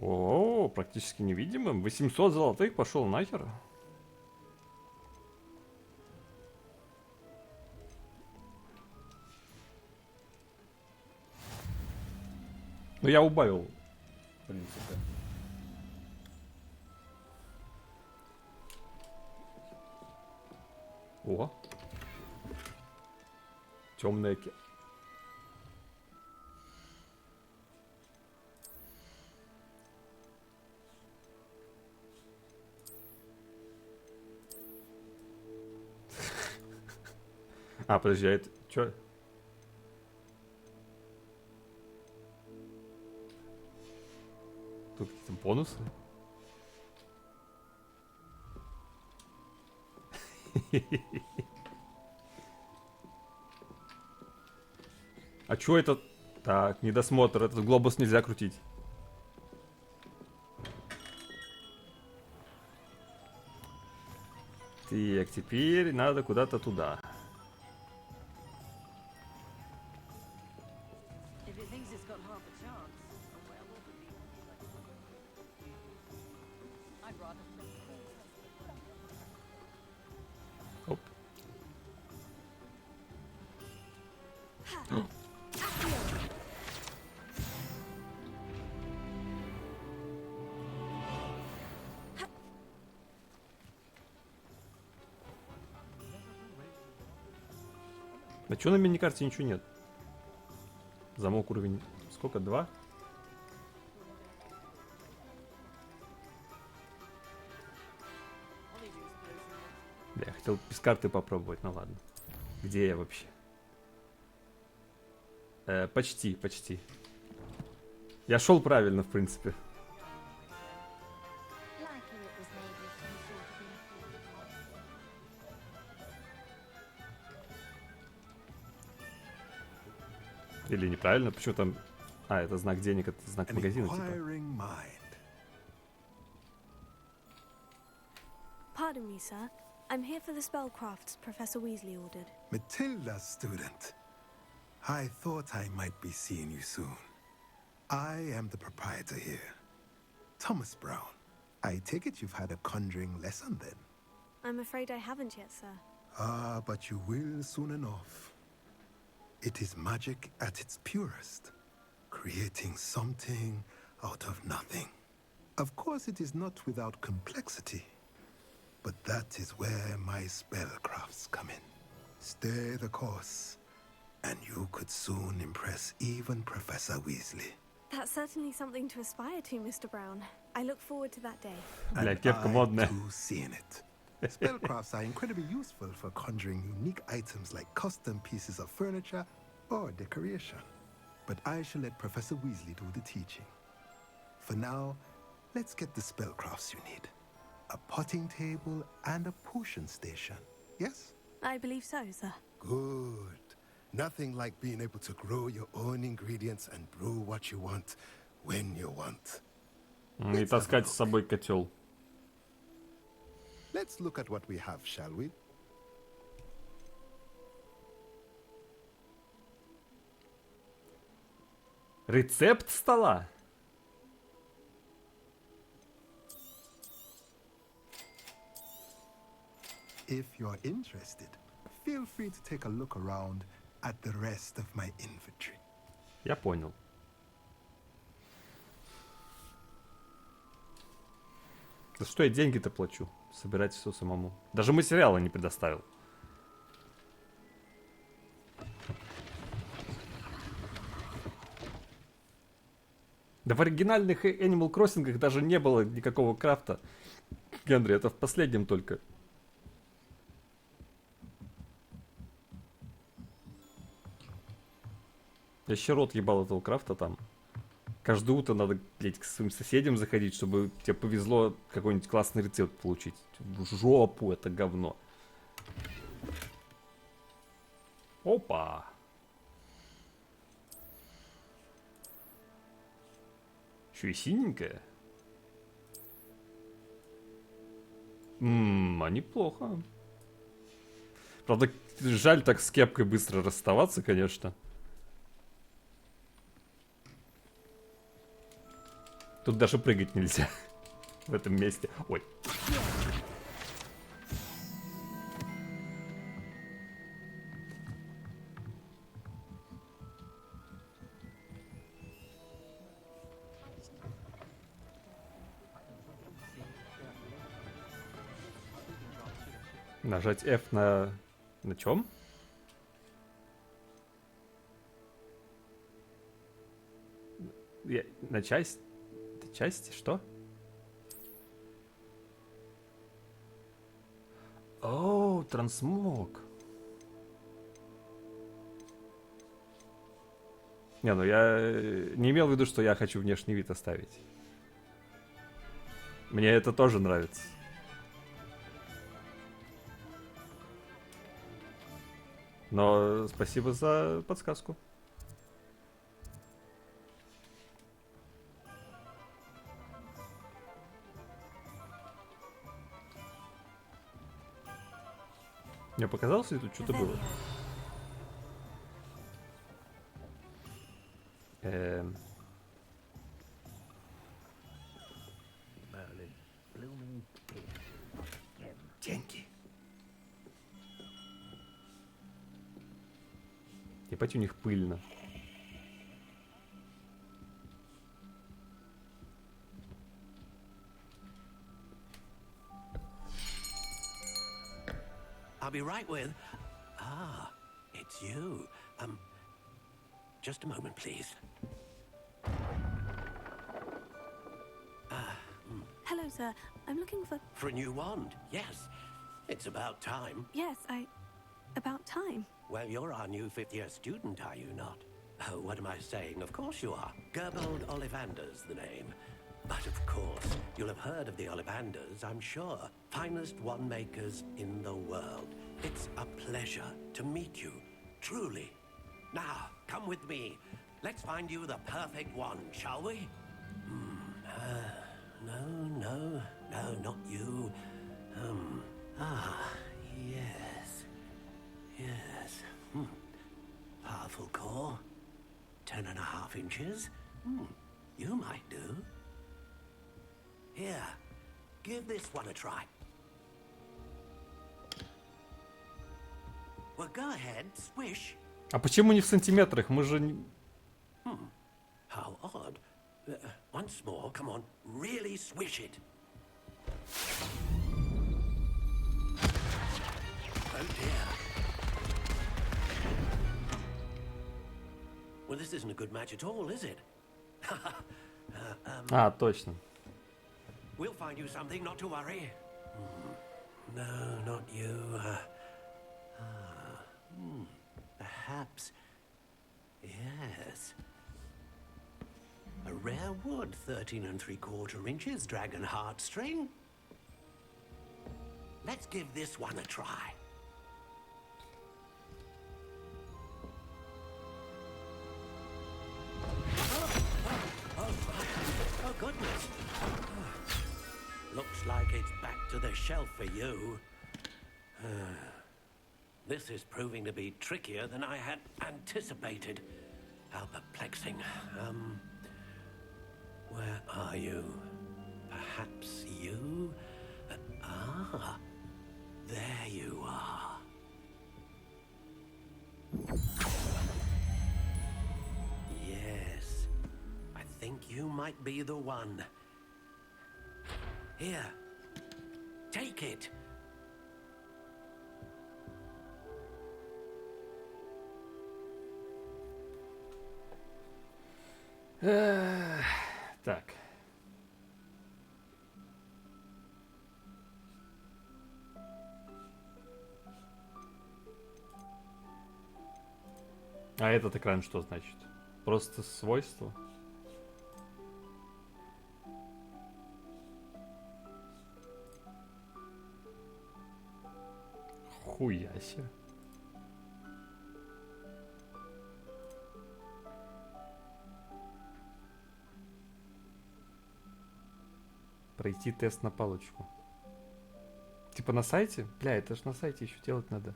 Speaker 1: О, практически невидимым. 800 золотых, пошел нахер. Ну, я убавил, в принципе. О. Темная ке. А, подожди, а это... Чё? Тут какие-то бонусы? А чё это? Так, недосмотр. Этот глобус нельзя крутить. Так, теперь надо куда-то туда. Оп. А чё на мини-карте ничего нет? Замок уровень... Сколько? 2? Да, я хотел без карты попробовать, ну ладно. Где я вообще? Почти. Я шел правильно, в принципе. Или неправильно? Почему там... А, это знак денег, это знак магазина, типа.
Speaker 3: Pardon me, sir. I'm here for the spellcrafts Professor Weasley ordered.
Speaker 5: Matilda, student. I thought I might be seeing you soon. I am the proprietor here, Thomas Brown. I take it you've had a conjuring lesson then?
Speaker 3: I'm afraid I haven't yet, sir.
Speaker 5: Ah, but you will soon enough. It is magic at its purest, creating something out of nothing. Of course, it is not without complexity, but that is where my spellcrafts come in. Stay the course, and you could soon impress even Professor Weasley.
Speaker 3: That's certainly something to aspire to, Mr. Brown. I look forward to that day.
Speaker 5: And I too seeing it. Spellcrafts are incredibly useful for conjuring unique items like custom pieces of furniture or decoration. But I shall let Professor Weasley do the teaching. For now, let's get the spellcrafts you need. A potting table and a potion station, yes?
Speaker 3: I believe so, sir.
Speaker 5: Good. Nothing like being able to grow your own ingredients and brew what you want when you want.
Speaker 1: И таскать с собой котел.
Speaker 5: Let's look at what we have, shall we?
Speaker 1: Рецепт стола?
Speaker 5: If you're interested, feel free to take a look around at the rest of my inventory.
Speaker 1: Я понял. За что я деньги-то плачу? Собирать все самому. Даже материала не предоставил. Да в оригинальных Animal Crossing'ах даже не было никакого крафта. Генри, это в последнем только. Я еще рот ебал этого крафта там. Каждое утро надо, блядь, к своим соседям заходить, чтобы тебе повезло какой-нибудь классный рецепт получить. В жопу это говно. Опа! Еще и синенькая. А неплохо. Правда, жаль так с кепкой быстро расставаться, конечно. Тут даже прыгать нельзя. В этом месте. Ой. Нажать F на чем? На часть? Части? Что? О, трансмог. Не, ну я не имел в виду, что я хочу внешний вид оставить. Мне это тоже нравится. Но спасибо за подсказку. Мне показалось, что тут что-то было.
Speaker 4: Деньги.
Speaker 1: Ебать, у них пыльно.
Speaker 6: I'll be right with... Ah, it's you. Just a moment, please.
Speaker 3: Hello, sir. I'm looking for...
Speaker 6: For a new wand, yes. It's about time.
Speaker 3: Yes, about time.
Speaker 6: Well, you're our new fifth-year student, are you not? Oh, what am I saying? Of course you are. Gerbold Ollivander's the name. But of course, you'll have heard of the Ollivanders, I'm sure. Finest wand makers in the world. It's a pleasure to meet you, truly. Now, come with me. Let's find you the perfect wand, shall we? No, not you. Yes. Powerful core. 10.5 inches. You might do. Here, give this one a try. Well, go ahead, swish.
Speaker 1: А почему не в сантиметрах? Мы же...
Speaker 6: How odd. Once more, come on, really swish it. Oh dear. Well, this isn't a good match at all, is it?
Speaker 1: Точно.
Speaker 6: We'll find you something, not to worry. No, not you. Perhaps. Yes. A rare wood, 13 3/4 inches, dragon heartstring. Let's give this one a try. Oh, goodness. Looks like it's back to the shelf for you. This is proving to be trickier than I had anticipated. How perplexing. Where are you? Perhaps you? There you are. Yes, I think you might be the one. Here, take it.
Speaker 1: Так. А этот экран что значит? Просто свойство? Хуяся. Пройти тест на палочку. Типа на сайте? Бля, это ж на сайте еще делать надо.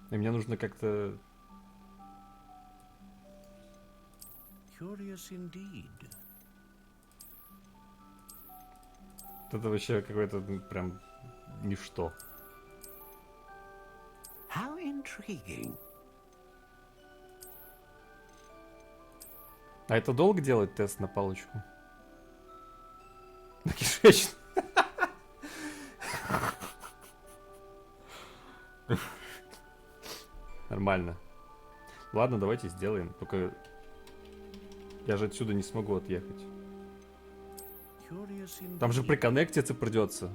Speaker 1: И мне нужно как-то...
Speaker 22: Curious indeed.
Speaker 1: Это вообще какое-то прям ничто.
Speaker 22: How intriguing.
Speaker 1: А это долго делать тест на палочку? На кишечную. Нормально. Ладно, давайте сделаем. Только я же отсюда не смогу отъехать. Там же приконнектиться придется.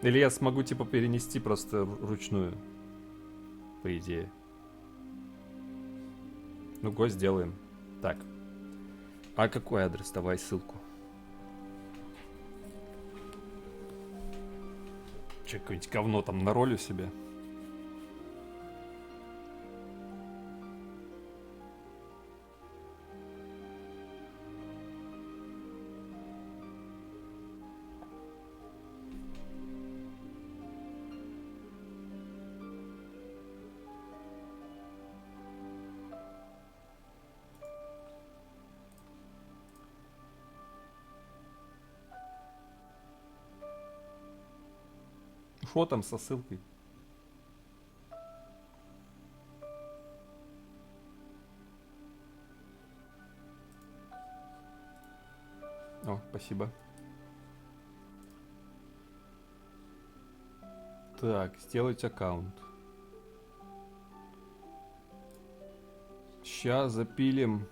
Speaker 1: Или я смогу типа перенести просто ручную. По идее. Ну, го сделаем. Так. А какой адрес? Давай ссылку. Че, какое-нибудь говно там наролю себе. Что там со ссылкой? О, спасибо. Так, сделать аккаунт. Сейчас запилим.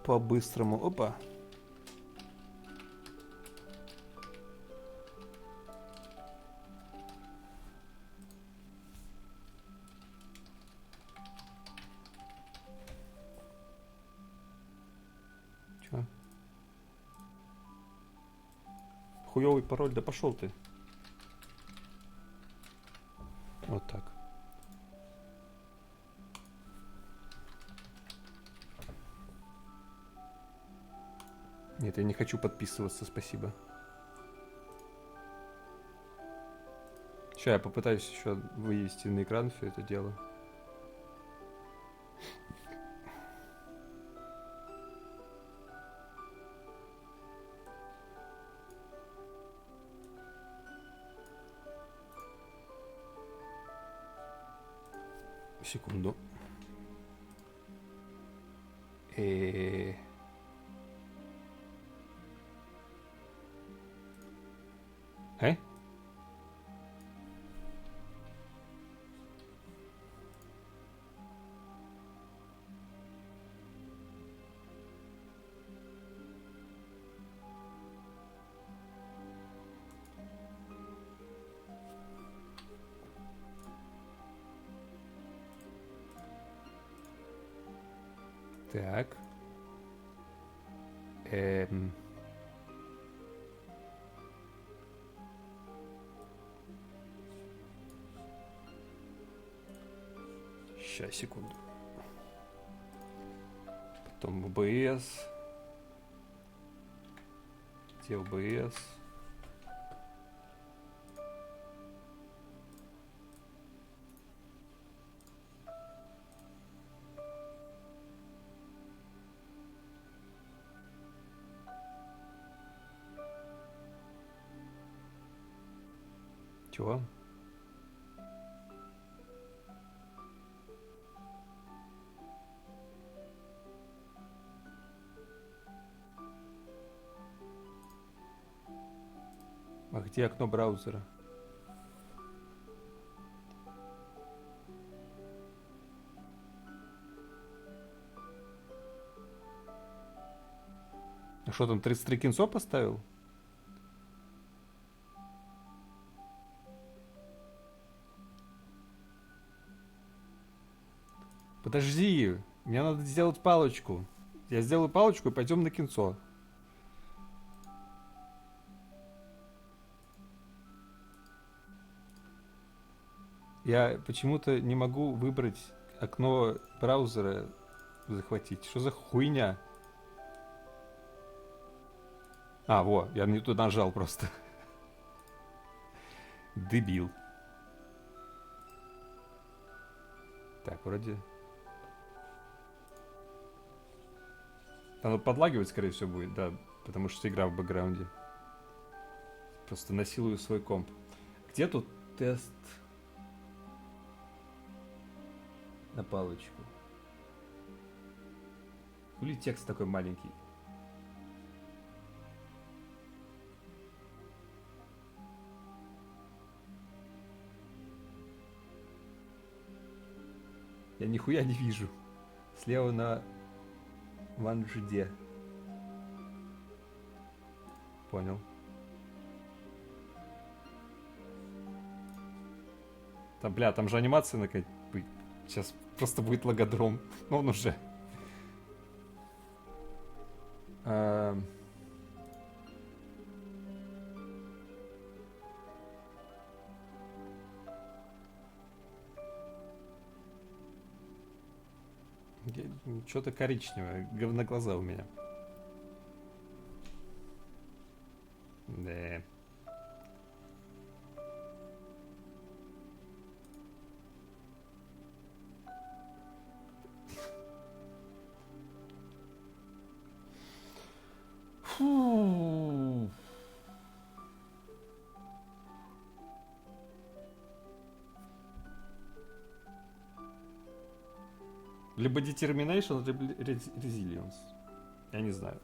Speaker 1: По-быстрому. Опа. Чё? Хуёвый пароль, да пошел ты. Вот так. Нет, я не хочу подписываться, спасибо. Сейчас я попытаюсь еще вывести на экран все это дело. Секунду. Так. Сейчас, секунду. Потом ОБС. Где ОБС? Чего? А где окно браузера? А что там, 33 кинцо поставил? Подожди, мне надо сделать палочку. Я сделаю палочку и пойдем на кинцо. Я почему-то не могу выбрать окно браузера захватить. Что за хуйня? А, во, я не туда нажал просто. Дебил. Так, вроде... Оно подлагивать, скорее всего, будет, да. Потому что игра в бэкграунде. Просто насилую свой комп. Где тут тест на палочку? Или текст такой маленький? Я нихуя не вижу. Слева на ванжиде. Понял. Там, бля, там же анимация наконец. Сейчас просто будет логодром. Но он уже. Что-то коричневое. Говноглаза у меня. Да. Фу. Либо determination, либо resilience. Я не знаю.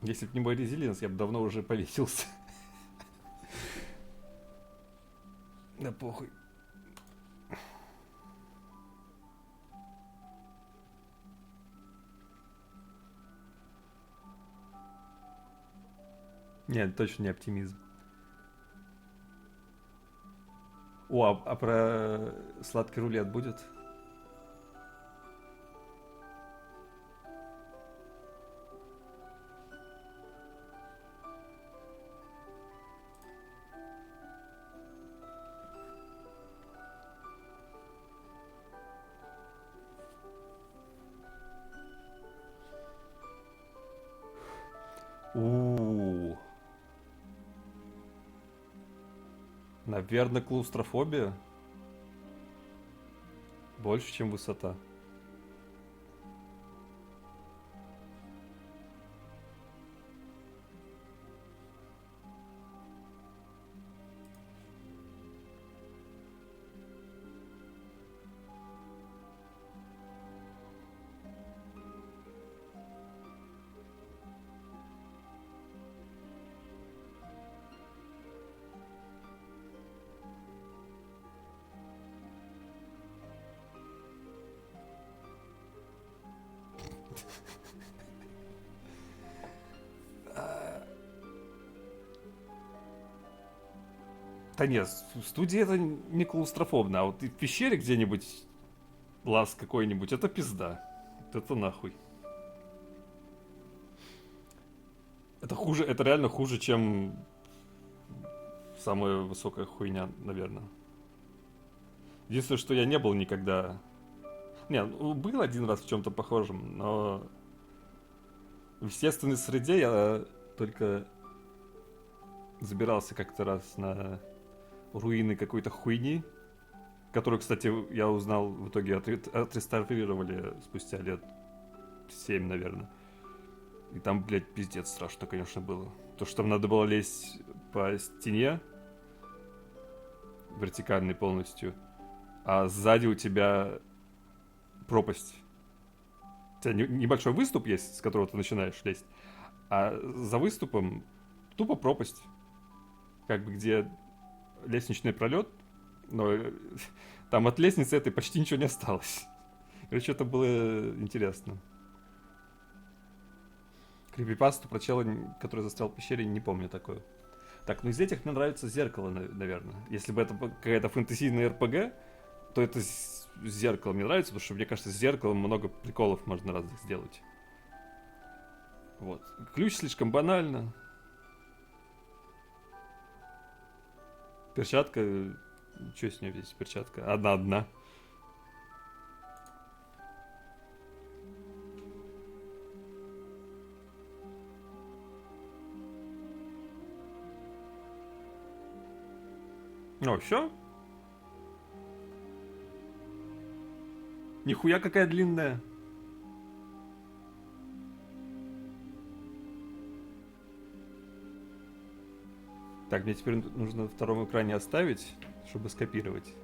Speaker 1: Если бы не мой resilience, я бы давно уже повесился. Да похуй. Нет, точно не оптимизм. О, а про сладкий рулет будет? Наверное, клаустрофобия больше, чем высота. Да нет, в студии это не клаустрофобно, а вот в пещере где-нибудь лаз какой-нибудь, это пизда. Это нахуй. Это хуже, это реально хуже, чем самая высокая хуйня, наверное. Единственное, что я не был никогда... Не, был один раз в чем-то похожем, но в естественной среде я только забирался как-то раз на руины какой-то хуйни, которую, кстати, я узнал в итоге отреставрировали спустя лет 7, наверное. И там, блядь, пиздец страшно, конечно, было. То, что там надо было лезть по стене вертикальной полностью, а сзади у тебя пропасть. У тебя небольшой выступ есть, с которого ты начинаешь лезть, а за выступом тупо пропасть. Как бы где лестничный пролет, но там от лестницы этой почти ничего не осталось. Короче, это было интересно. Крипипасту про чела, который застрял в пещере, не помню такое. Так, ну из этих мне нравится зеркало, наверное. Если бы это какая-то фэнтезийная РПГ, то это зеркало мне нравится, потому что, мне кажется, с зеркалом много приколов можно разных сделать. Вот. Ключ слишком банально. Перчатка... Что с ней здесь перчатка? Одна. О, все? Нихуя какая длинная. Так, мне теперь нужно на втором экране оставить, чтобы скопировать.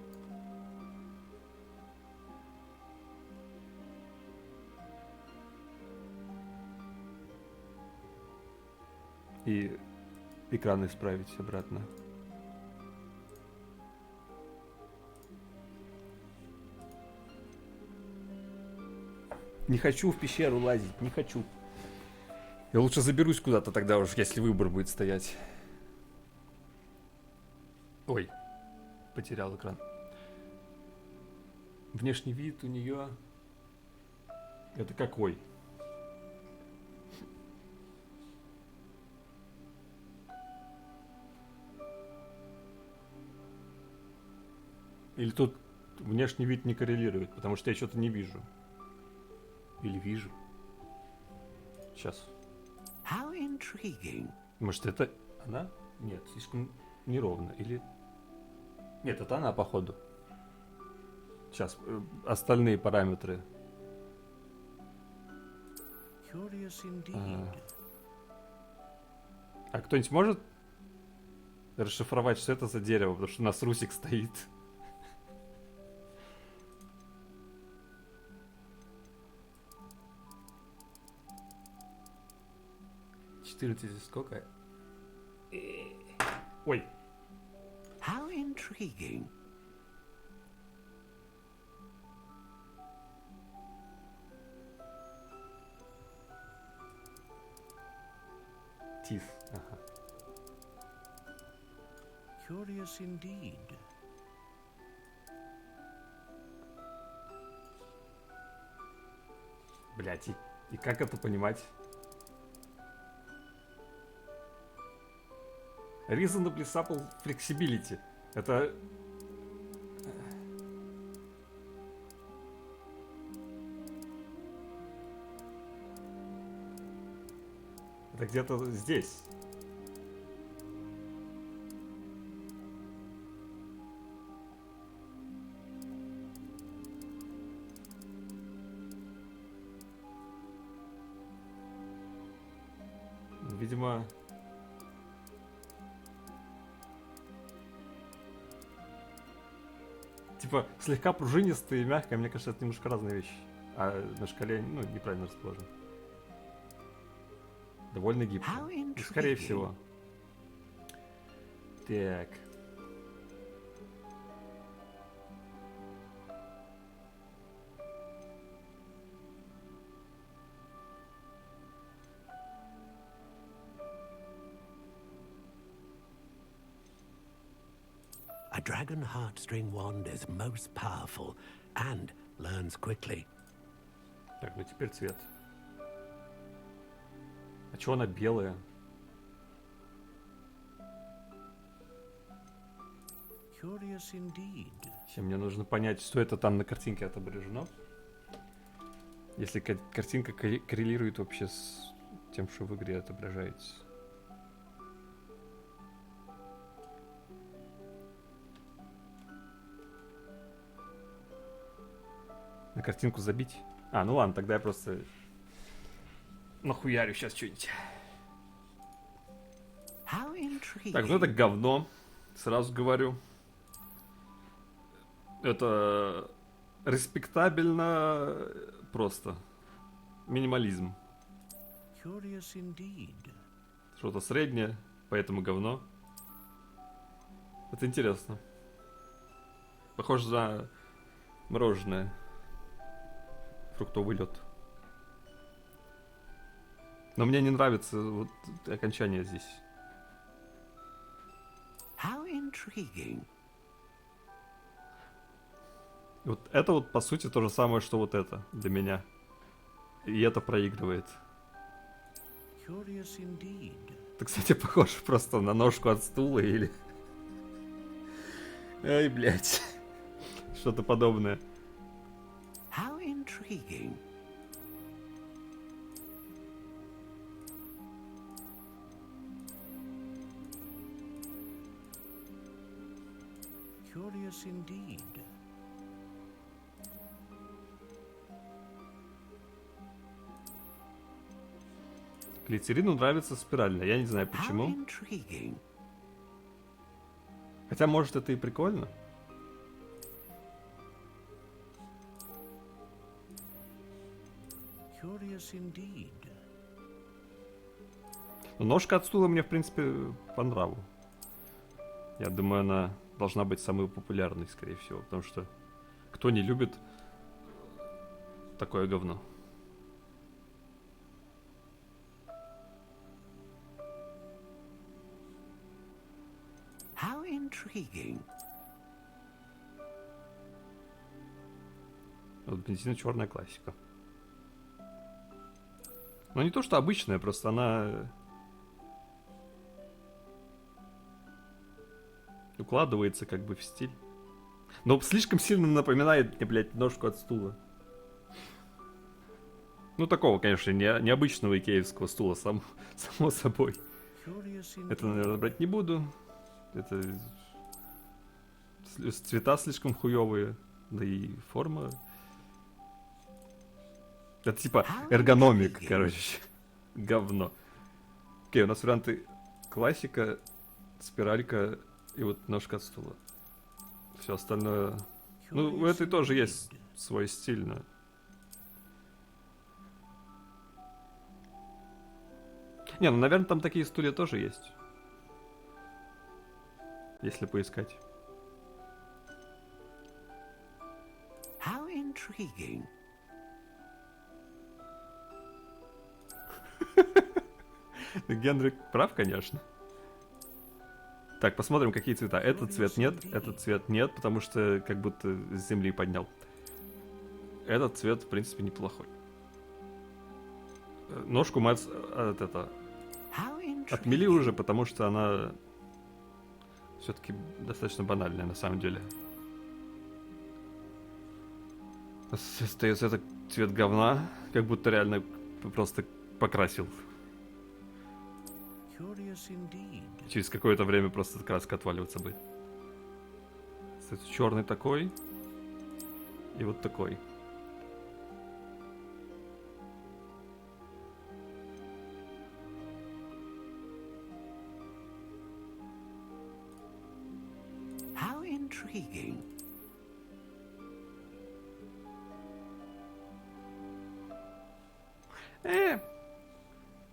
Speaker 1: И экран исправить обратно. Не хочу в пещеру лазить, не хочу. Я лучше заберусь куда-то тогда уж, если выбор будет стоять. Ой, потерял экран. Внешний вид у нее... Это какой? Или тут внешний вид не коррелирует, потому что я что-то не вижу. Или вижу. Сейчас.
Speaker 6: How intriguing.
Speaker 1: Может, это она? Нет, слишком неровно. Или... Нет, это она, походу. Сейчас, остальные параметры. А кто-нибудь может расшифровать, что это за дерево? Потому что у нас Русик стоит. Здесь сколько? Ой.
Speaker 6: How intriguing.
Speaker 1: Тиф. Ага.
Speaker 6: Curious indeed.
Speaker 1: Блять, и как это понимать? Reasonably supple flexibility. Это... Это где-то здесь. Видимо... Типа, слегка пружинистая и мягкая, мне кажется, это немножко разные вещи. А на шкале, ну, неправильно расположен. Довольно гибкая. Скорее всего. Так.
Speaker 6: A dragon heartstring wand is most powerful and learns quickly.
Speaker 1: Так, ну теперь цвет. А чё она белая?
Speaker 6: Curious indeed.
Speaker 1: Сейчас мне нужно понять, что это там на картинке отображено. Если картинка коррелирует вообще с тем, что в игре отображается. На картинку забить? А, ну ладно, тогда я просто нахуярю сейчас что-нибудь. Так, ну это говно. Сразу говорю. Это респектабельно просто. Минимализм. Что-то среднее, поэтому говно. Это интересно. Похоже на мороженое. Фруктовый лед. Но мне не нравится вот окончание здесь.
Speaker 6: How intriguing.
Speaker 1: Вот это вот, по сути, то же самое, что вот это для меня. И это проигрывает. Это, кстати, похоже просто на ножку от стула или... Ай, блядь. Что-то подобное.
Speaker 6: How intriguing. Curious indeed.
Speaker 1: Глицерину нравится спиральная. Я не знаю почему. Хотя, может, это и прикольно. Но ножка от стула мне, в принципе, по нраву. Я думаю, она должна быть самой популярной, скорее всего. Потому что кто не любит такое говно?
Speaker 6: How intriguing.
Speaker 1: Вот бензино-черная классика. Но не то, что обычная, просто она укладывается как бы в стиль. Но слишком сильно напоминает мне, блядь, ножку от стула. Ну, такого, конечно, необычного икеевского стула, само собой. Это, наверное, брать не буду. Это цвета слишком хуёвые, да и форма. Это типа эргономик, короче. Говно. Окей, у нас варианты классика, спиралька и вот ножка от стула. Все остальное... Ну, у этой тоже есть свой стиль, но... Не, ну, наверное, там такие стулья тоже есть. Если поискать.
Speaker 6: How intriguing.
Speaker 1: Генри прав, конечно. Так, посмотрим, какие цвета. Этот цвет нет, потому что как будто с земли поднял. Этот цвет, в принципе, неплохой. Ножку мы отмели уже, потому что она все-таки достаточно банальная на самом деле. Остается этот цвет говна, как будто реально просто покрасил. Через какое-то время просто краска отваливаться будет. Кстати, черный такой. И вот такой.
Speaker 6: How intriguing.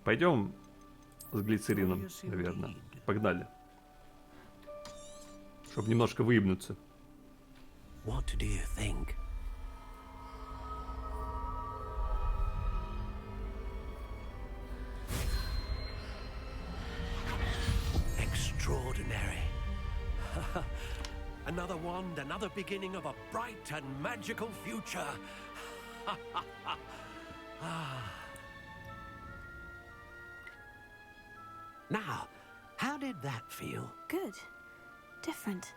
Speaker 1: Пойдем с глицерином, наверное. Погнали. Чтобы немножко выебнуться.
Speaker 6: What do you think? Extraordinary. Another wand, another beginning of a bright and magical future. Now, how did that feel?
Speaker 3: Good. Different.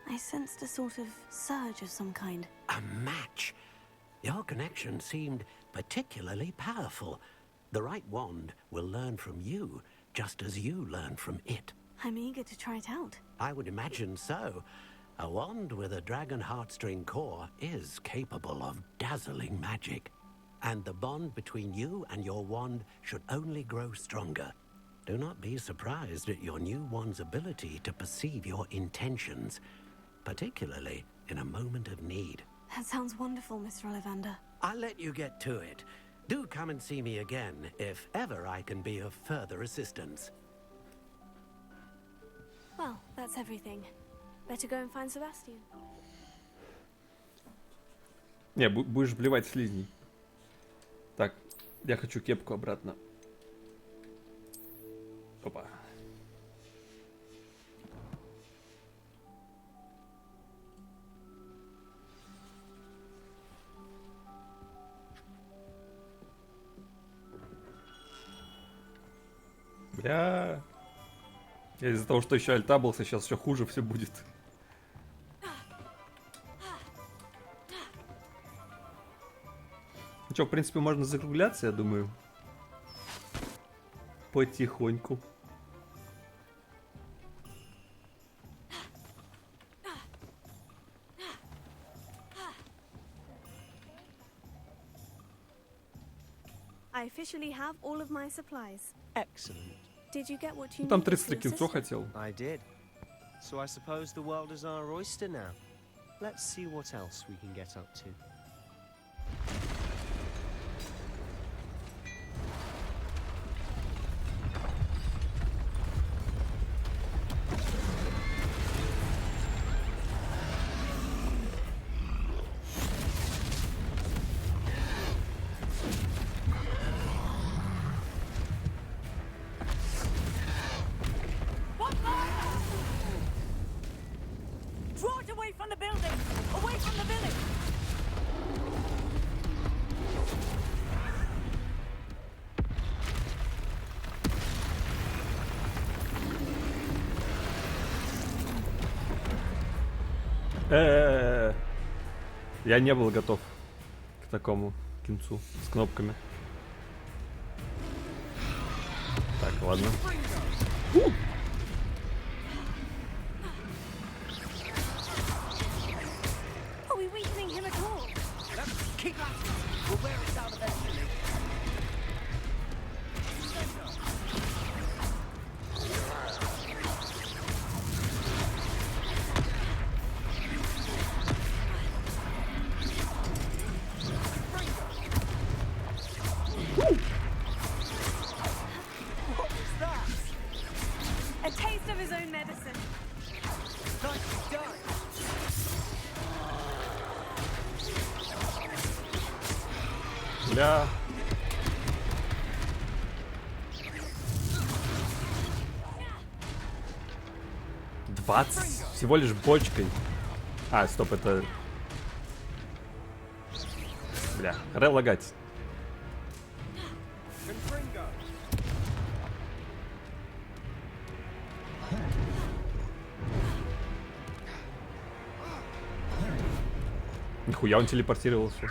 Speaker 3: I sensed a sort of surge of some kind.
Speaker 6: A match. Your connection seemed particularly powerful. The right wand will learn from you, just as you learn from it.
Speaker 3: I'm eager to try it out.
Speaker 6: I would imagine so. A wand with a dragon heartstring core is capable of dazzling magic. And the bond between you and your wand should only grow stronger. Do not be surprised at your new wand's ability to perceive your intentions, particularly in a moment of need.
Speaker 3: That sounds wonderful, Mr. Ollivander.
Speaker 6: I'll let you get to it. Do come and see me again if ever I can be of further assistance.
Speaker 3: Well, that's everything. Better go and find Sebastian.
Speaker 1: Не, будешь блевать слизней. Так, я хочу кепку обратно. Опа. Бля. Из-за того, что еще альтаблся, сейчас еще хуже все будет. Ну что, в принципе, можно закругляться, я думаю. Потихоньку.
Speaker 3: I officially have all of my supplies.
Speaker 18: Excellent.
Speaker 3: Did you get what you
Speaker 1: Там
Speaker 3: needed
Speaker 1: 33
Speaker 3: for your
Speaker 1: кольцо
Speaker 3: sister?
Speaker 1: хотел.
Speaker 18: I did. So I suppose the world is our oyster now. Let's see what else we can get up to.
Speaker 20: Draw it away from the building! Away from the village!
Speaker 1: Я не был готов к такому кинцу с кнопками. Так, ладно.
Speaker 20: Are we weakening him at all?
Speaker 4: Keep at it. We'll wear it down eventually. What was that?
Speaker 3: A taste of his own medicine.
Speaker 4: Nicely done.
Speaker 1: Бля. Всего лишь бочкой. А, стоп, это... Бля, релагать. Нихуя он телепортировался.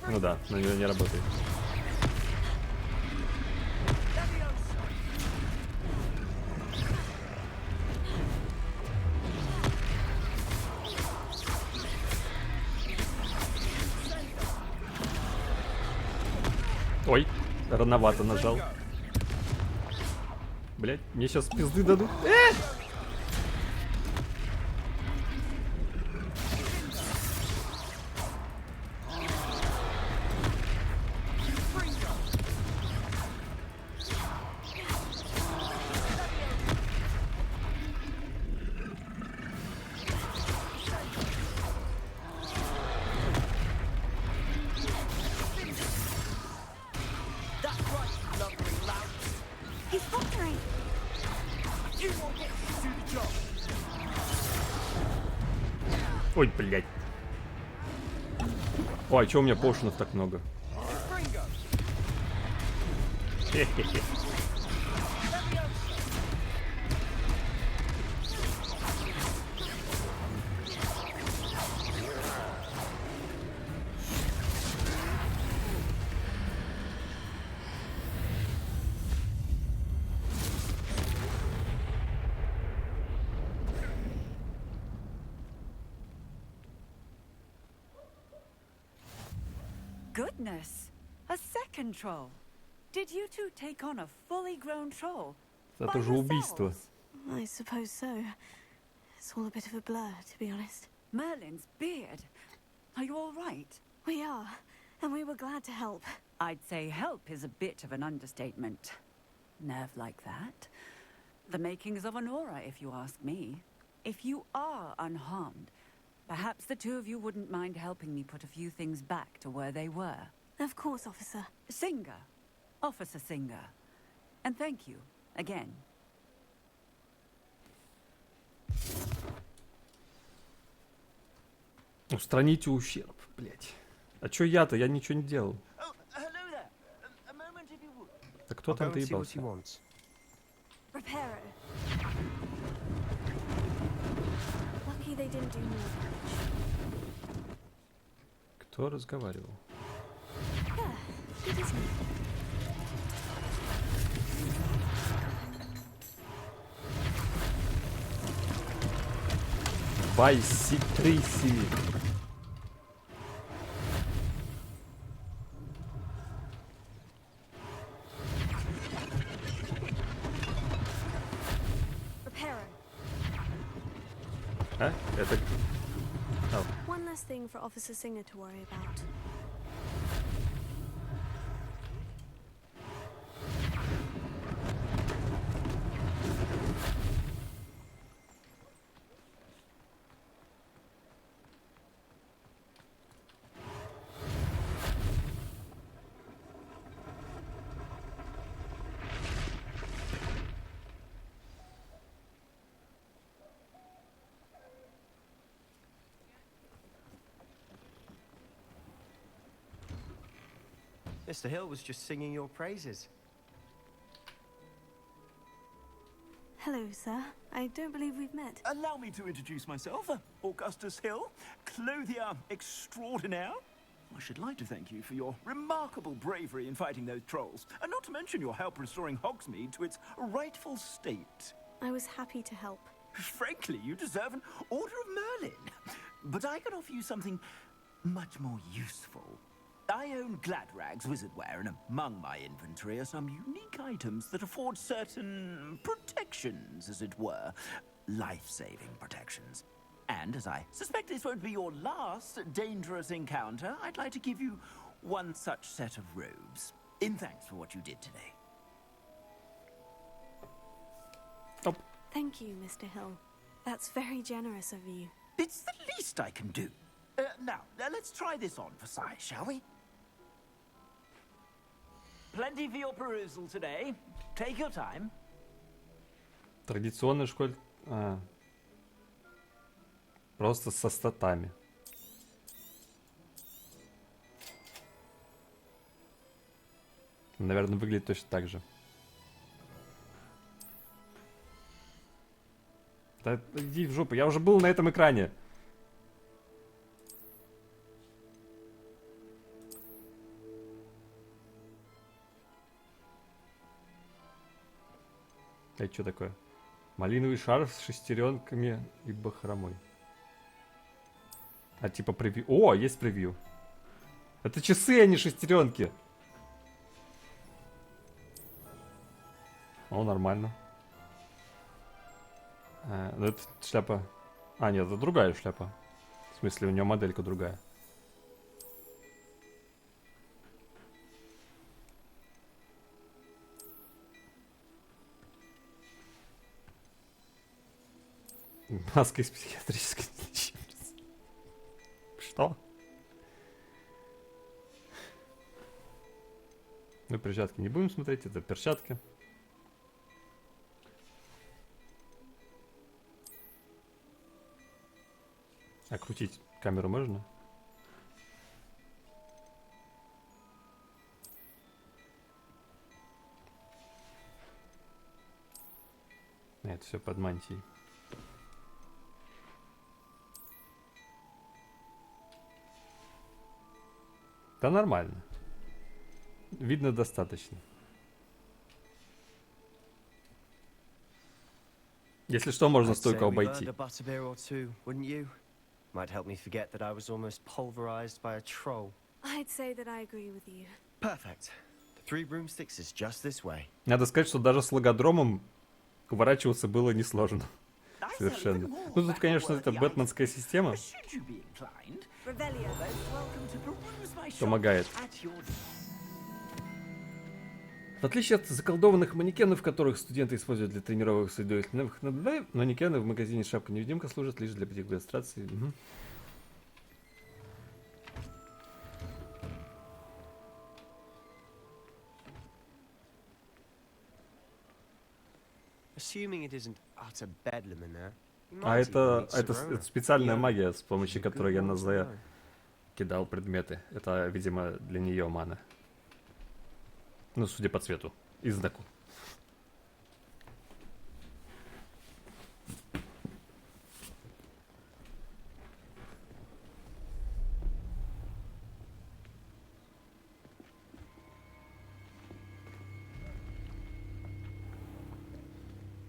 Speaker 1: Ну да, на него не работает. Ой, рановато нажал. Блять, мне сейчас пизды дадут.
Speaker 4: That's right, you lumbering lout.
Speaker 3: He's faltering.
Speaker 4: You won't get to do the job.
Speaker 1: Ой, блять. Ой, а чё у меня поушенов так много? Хе-хе-хе.
Speaker 20: Goodness! A second troll. Did you two take on a fully grown troll?
Speaker 1: Это же убийство.
Speaker 3: I suppose so. It's all a bit of a blur, to be honest.
Speaker 20: Merlin's beard. Are you all right?
Speaker 3: We are, and we were glad to help.
Speaker 20: I'd say help is a bit of an understatement. Nerve like that. The makings of an aura, if you ask me. If you are unharmed, perhaps the two of you wouldn't mind helping me put a few things back to where they were.
Speaker 3: Of course, officer.
Speaker 20: Singer. Officer Singer. And thank you, again.
Speaker 1: Устраните ущерб, блять. А чё я-то? Я ничего не делал. Да кто там доебался? Кто разговаривал? Байси-триси. А? Это...
Speaker 3: One less thing for Officer Singer to worry about.
Speaker 18: Mr. Hill was just singing your praises.
Speaker 3: Hello, sir. I don't believe we've met.
Speaker 8: Allow me to introduce myself. Augustus Hill, clothier extraordinaire. I should like to thank you for your remarkable bravery in fighting those trolls, and not to mention your help restoring Hogsmeade to its rightful state.
Speaker 3: I was happy to help.
Speaker 8: Frankly, you deserve an Order of Merlin. But I can offer you something much more useful. I own Gladrag's wizardware, and among my inventory are some unique items that afford certain protections, as it were. Life-saving protections. And as I suspect this won't be your last dangerous encounter, I'd like to give you one such set of robes, in thanks for what you did today.
Speaker 1: Oh.
Speaker 3: Thank you, Mr. Hill. That's very generous of you.
Speaker 8: It's the least I can do. Now, let's try this on for size, shall we? Plenty for your perusal today. Take your time.
Speaker 1: Традиционная школа... Просто со статами. Наверное, выглядит точно так же. Да иди в жопу, я уже был на этом экране. Это что такое? Малиновый шарф с шестеренками и бахромой. А типа превью. О, есть превью. Это часы, а не шестеренки. О, нормально. Ну это шляпа. А, нет, это другая шляпа. В смысле, у нее моделька другая. Маска из психиатрической лечебницы. Что? Мы перчатки не будем смотреть, это перчатки. А крутить камеру можно? Это все под мантией. Да нормально. Видно достаточно. Если что, можно стойко обойти.
Speaker 18: Might help me forget that I was almost pulverized by a troll.
Speaker 3: I'd say that I agree with you.
Speaker 18: Perfect. The 3 broomsticks is just this way.
Speaker 1: Надо сказать, что даже с логодромом уворачиваться было несложно. Совершенно. Ну тут, конечно, это бэтменская система. Помогает. В отличие от заколдованных манекенов, которых студенты используют для тренировок следующих манекены в магазине «Шапка-невидимка» служат лишь для демонстрации. Угу.
Speaker 18: Assuming it isn't utter bedlam in there,
Speaker 1: А это специальная магия, с помощью которой я на Зле кидал предметы. Это, видимо, для нее мана. Ну, судя по цвету и знаку.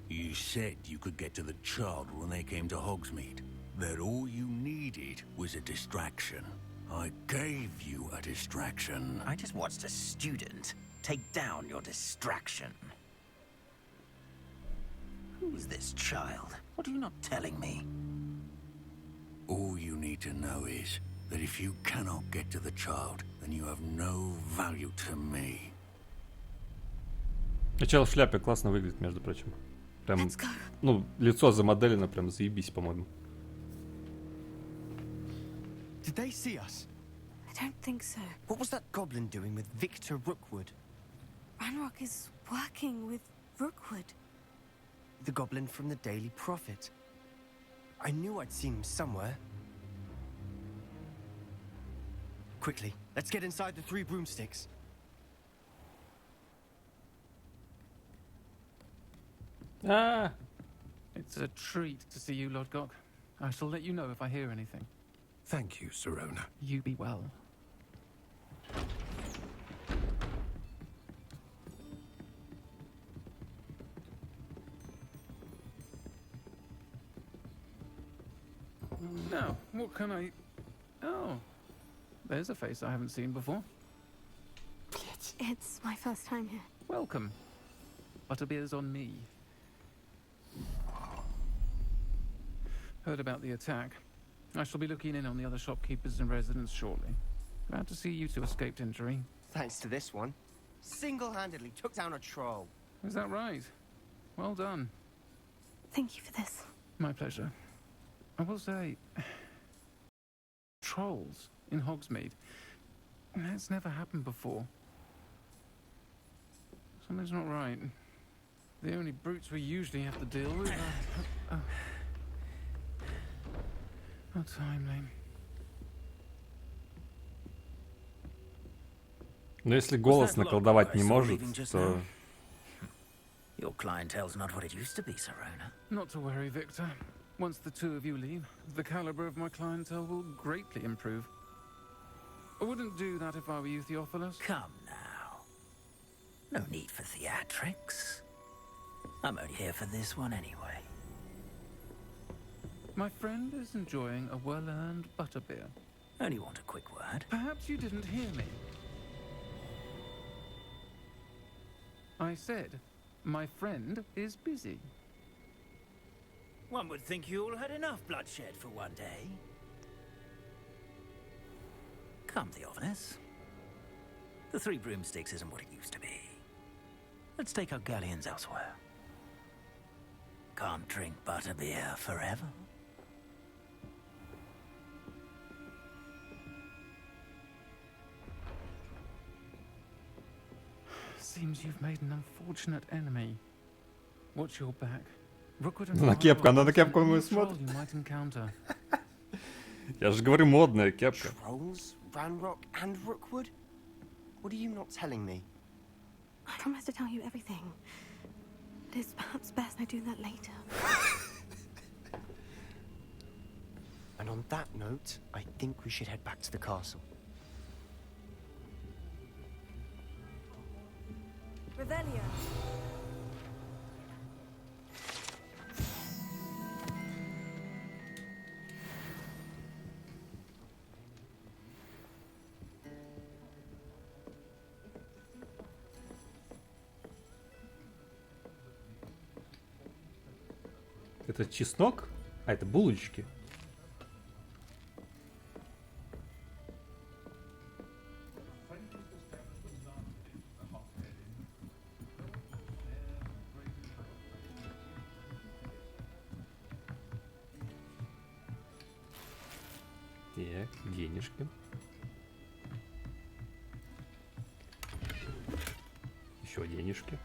Speaker 4: You said you could get to the child when they came to Hogsmeade. That all you needed was a distraction. I gave you a distraction.
Speaker 8: I just watched a student take down your distraction. Who's this child? What are you not telling me?
Speaker 4: All you need to know is that if you cannot get to the child, then you have no value to me.
Speaker 1: Чел в шляпе классно выглядит, между прочим. Прям, ну, лицо замоделено, прям заебись, по-моему.
Speaker 10: Did they see us?
Speaker 3: I don't think so.
Speaker 10: What was that goblin doing with Victor Rookwood?
Speaker 3: Ranrock is working with Rookwood.
Speaker 10: The goblin from the Daily Prophet. I knew I'd seen him somewhere. Quickly, let's get inside the 3 broomsticks.
Speaker 1: Ah!
Speaker 13: It's a treat to see you, Lodgok. I shall let you know if I hear anything.
Speaker 22: Thank you, Sirona.
Speaker 13: You be well. Now, what can I... Oh, there's a face I haven't seen before.
Speaker 3: It's my first time here.
Speaker 13: Welcome. Butterbeer's on me. Heard about the attack. I shall be looking in on the other shopkeepers and residents shortly. Glad to see you two escaped injury.
Speaker 10: Thanks to this one. Single-handedly took down a troll.
Speaker 13: Is that right? Well done.
Speaker 3: Thank you for this.
Speaker 13: My pleasure. I will say... trolls in Hogsmeade. That's never happened before. Something's not right. The only brutes we usually have to deal with are... How timely.
Speaker 1: Но если голос наколдовать не может, то...
Speaker 8: Your clientele's not what it used to be, Sirona.
Speaker 13: Not to worry, Victor. Once the two of you leave, the caliber of my clientele will greatly improve. I wouldn't do that if I were you, Theophilus.
Speaker 8: Come now. No need for theatrics. I'm only here for this one anyway.
Speaker 13: My friend is enjoying a well-earned butterbeer.
Speaker 8: Only want a quick word.
Speaker 13: Perhaps you didn't hear me. I said, my friend is busy.
Speaker 8: One would think you all had enough bloodshed for one day. Come, Theophilus. The 3 broomsticks isn't what it used to be. Let's take our galleons elsewhere. Can't drink butterbeer forever.
Speaker 13: Seems you've made an unfortunate enemy. Watch your back.
Speaker 1: На кепку, она на кепку мою смотрит. Я же говорю, модная кепка.
Speaker 10: Trolls, Ranrock, and Rookwood? What are you not telling me?
Speaker 3: I promise to tell you everything. It is perhaps best I do that later.
Speaker 10: And on that note, I think we should head back to the castle.
Speaker 3: Revelio.
Speaker 1: Это чеснок? А, это булочки. Так, денежки. Еще денежки.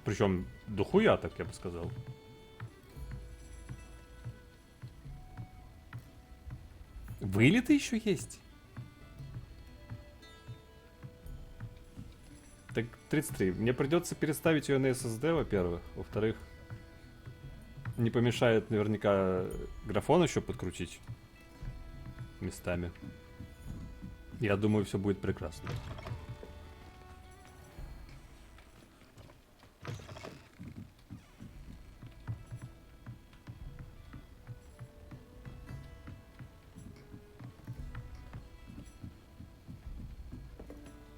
Speaker 1: Причем дохуя, так я бы сказал. Вылеты еще есть? Так, 33. Мне придется переставить ее на SSD, во-первых. Во-вторых, не помешает наверняка графон еще подкрутить местами. Я думаю, все будет прекрасно.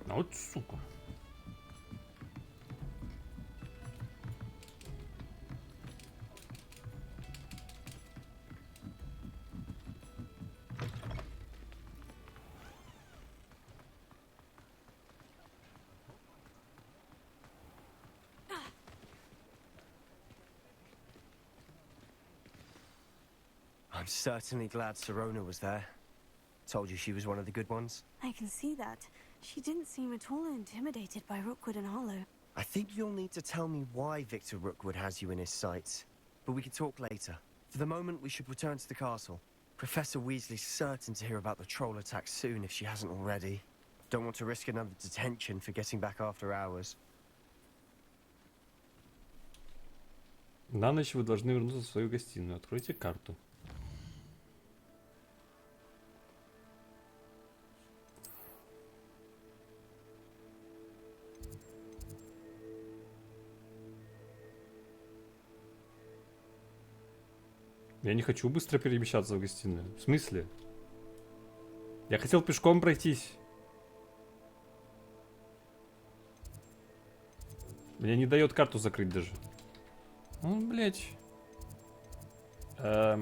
Speaker 1: А вот сука.
Speaker 10: I'm certainly glad Sirona was there. Told you she was one of the good ones.
Speaker 3: I can see that. She didn't seem at all intimidated by Rookwood and Hollow.
Speaker 10: I think you'll need to tell me why Victor Rookwood has you in his sights. But we can talk later. For the moment, we should return to the castle. Professor Weasley's certain to hear about the troll attack soon if she hasn't already. Don't want to risk another detention for getting back after hours.
Speaker 1: На ночь вы должны вернуться в свою гостиную. Откройте карту. Я не хочу быстро перемещаться в гостиную. В смысле? Я хотел пешком пройтись. Мне не дает карту закрыть даже. Ну, блядь. А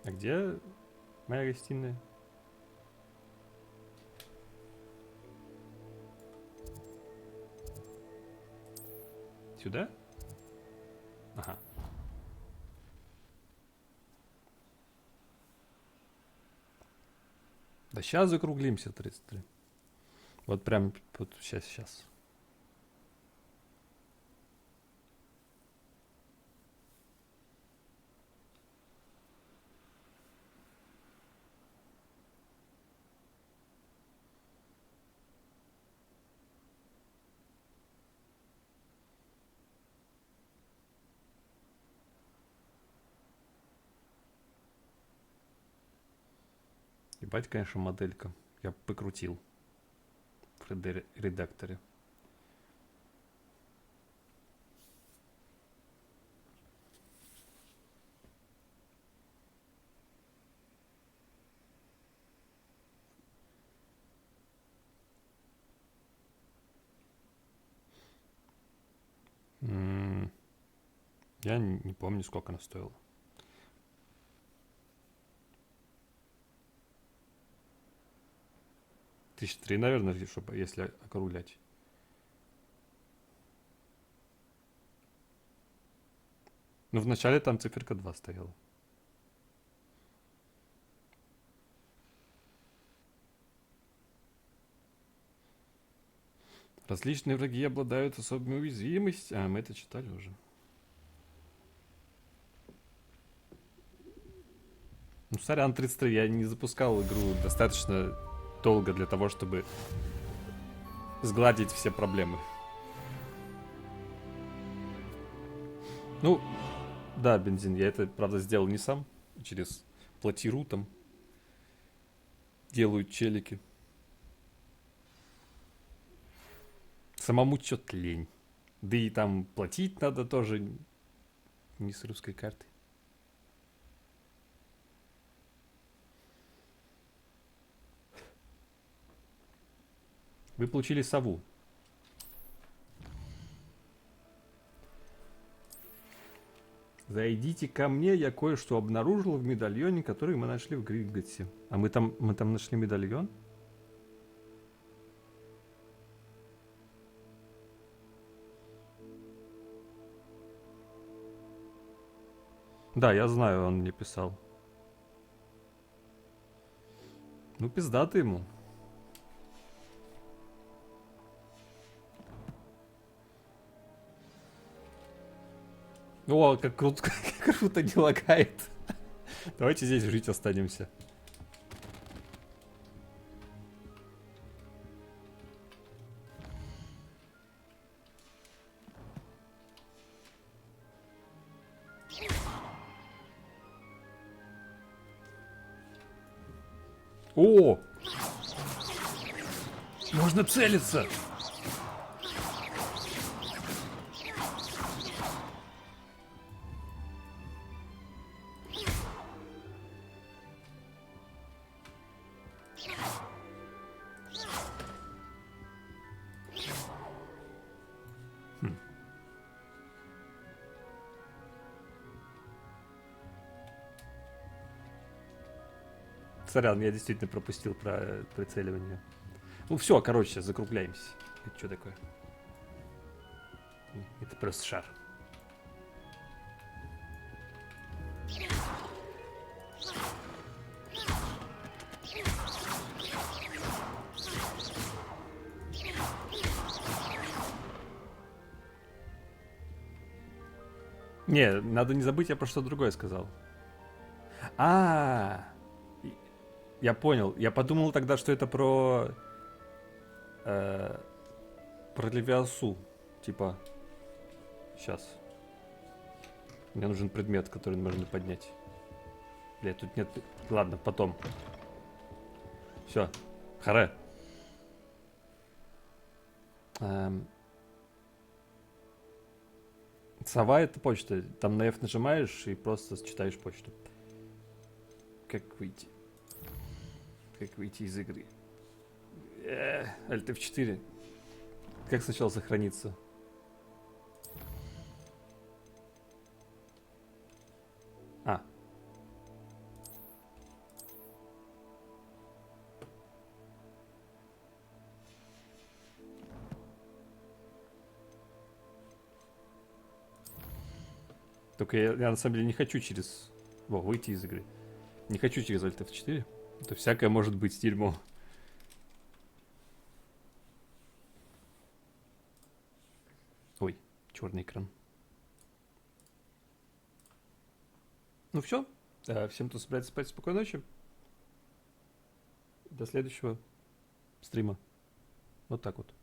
Speaker 1: где моя гостиная? Сюда? Ага. Да сейчас закруглимся, 33. Вот прям вот сейчас. Ебать, конечно, моделька. Я покрутил в редакторе. Я не помню, сколько она стоила. Тысяч 3, наверное, чтобы, если округлять. Ну, вначале там циферка 2 стояла. Различные враги обладают особыми уязвимостями. А, мы это читали уже. Ну, сорян, 33, я не запускал игру достаточно долго для того, чтобы сгладить все проблемы. Ну, да, бензин, я это, правда, сделал не сам. Через платиру там делают челики. Самому чё-то лень. Да и там платить надо тоже не с русской карты. Вы получили сову. Зайдите ко мне, я кое-что обнаружил в медальоне, который мы нашли в Гринготсе. А мы там нашли медальон? Да, я знаю, он мне писал. Ну, пиздато ему. О, как круто, как круто не лагает. Давайте здесь жить останемся. О! Можно целиться! Сорян, я действительно пропустил про прицеливание. Ну все, короче, закругляемся. Это что такое? Это просто шар. Не, надо не забыть, я про что другое сказал. Я понял. Я подумал тогда, что это про Левиасу. Типа, сейчас. Мне нужен предмет, который можно поднять. Бля, тут нет... Ладно, потом. Все. Харе. Сова — это почта. Там на F нажимаешь и просто читаешь почту. Как выйти? Как выйти из игры? Alt F4. Как сначала сохраниться? Только я на самом деле не хочу через... выйти из игры. Не хочу через Alt F4. Это всякое может быть дерьмо. Ой, черный экран. Ну все. Всем, кто собирается спать, спокойной ночи. До следующего стрима. Вот так вот.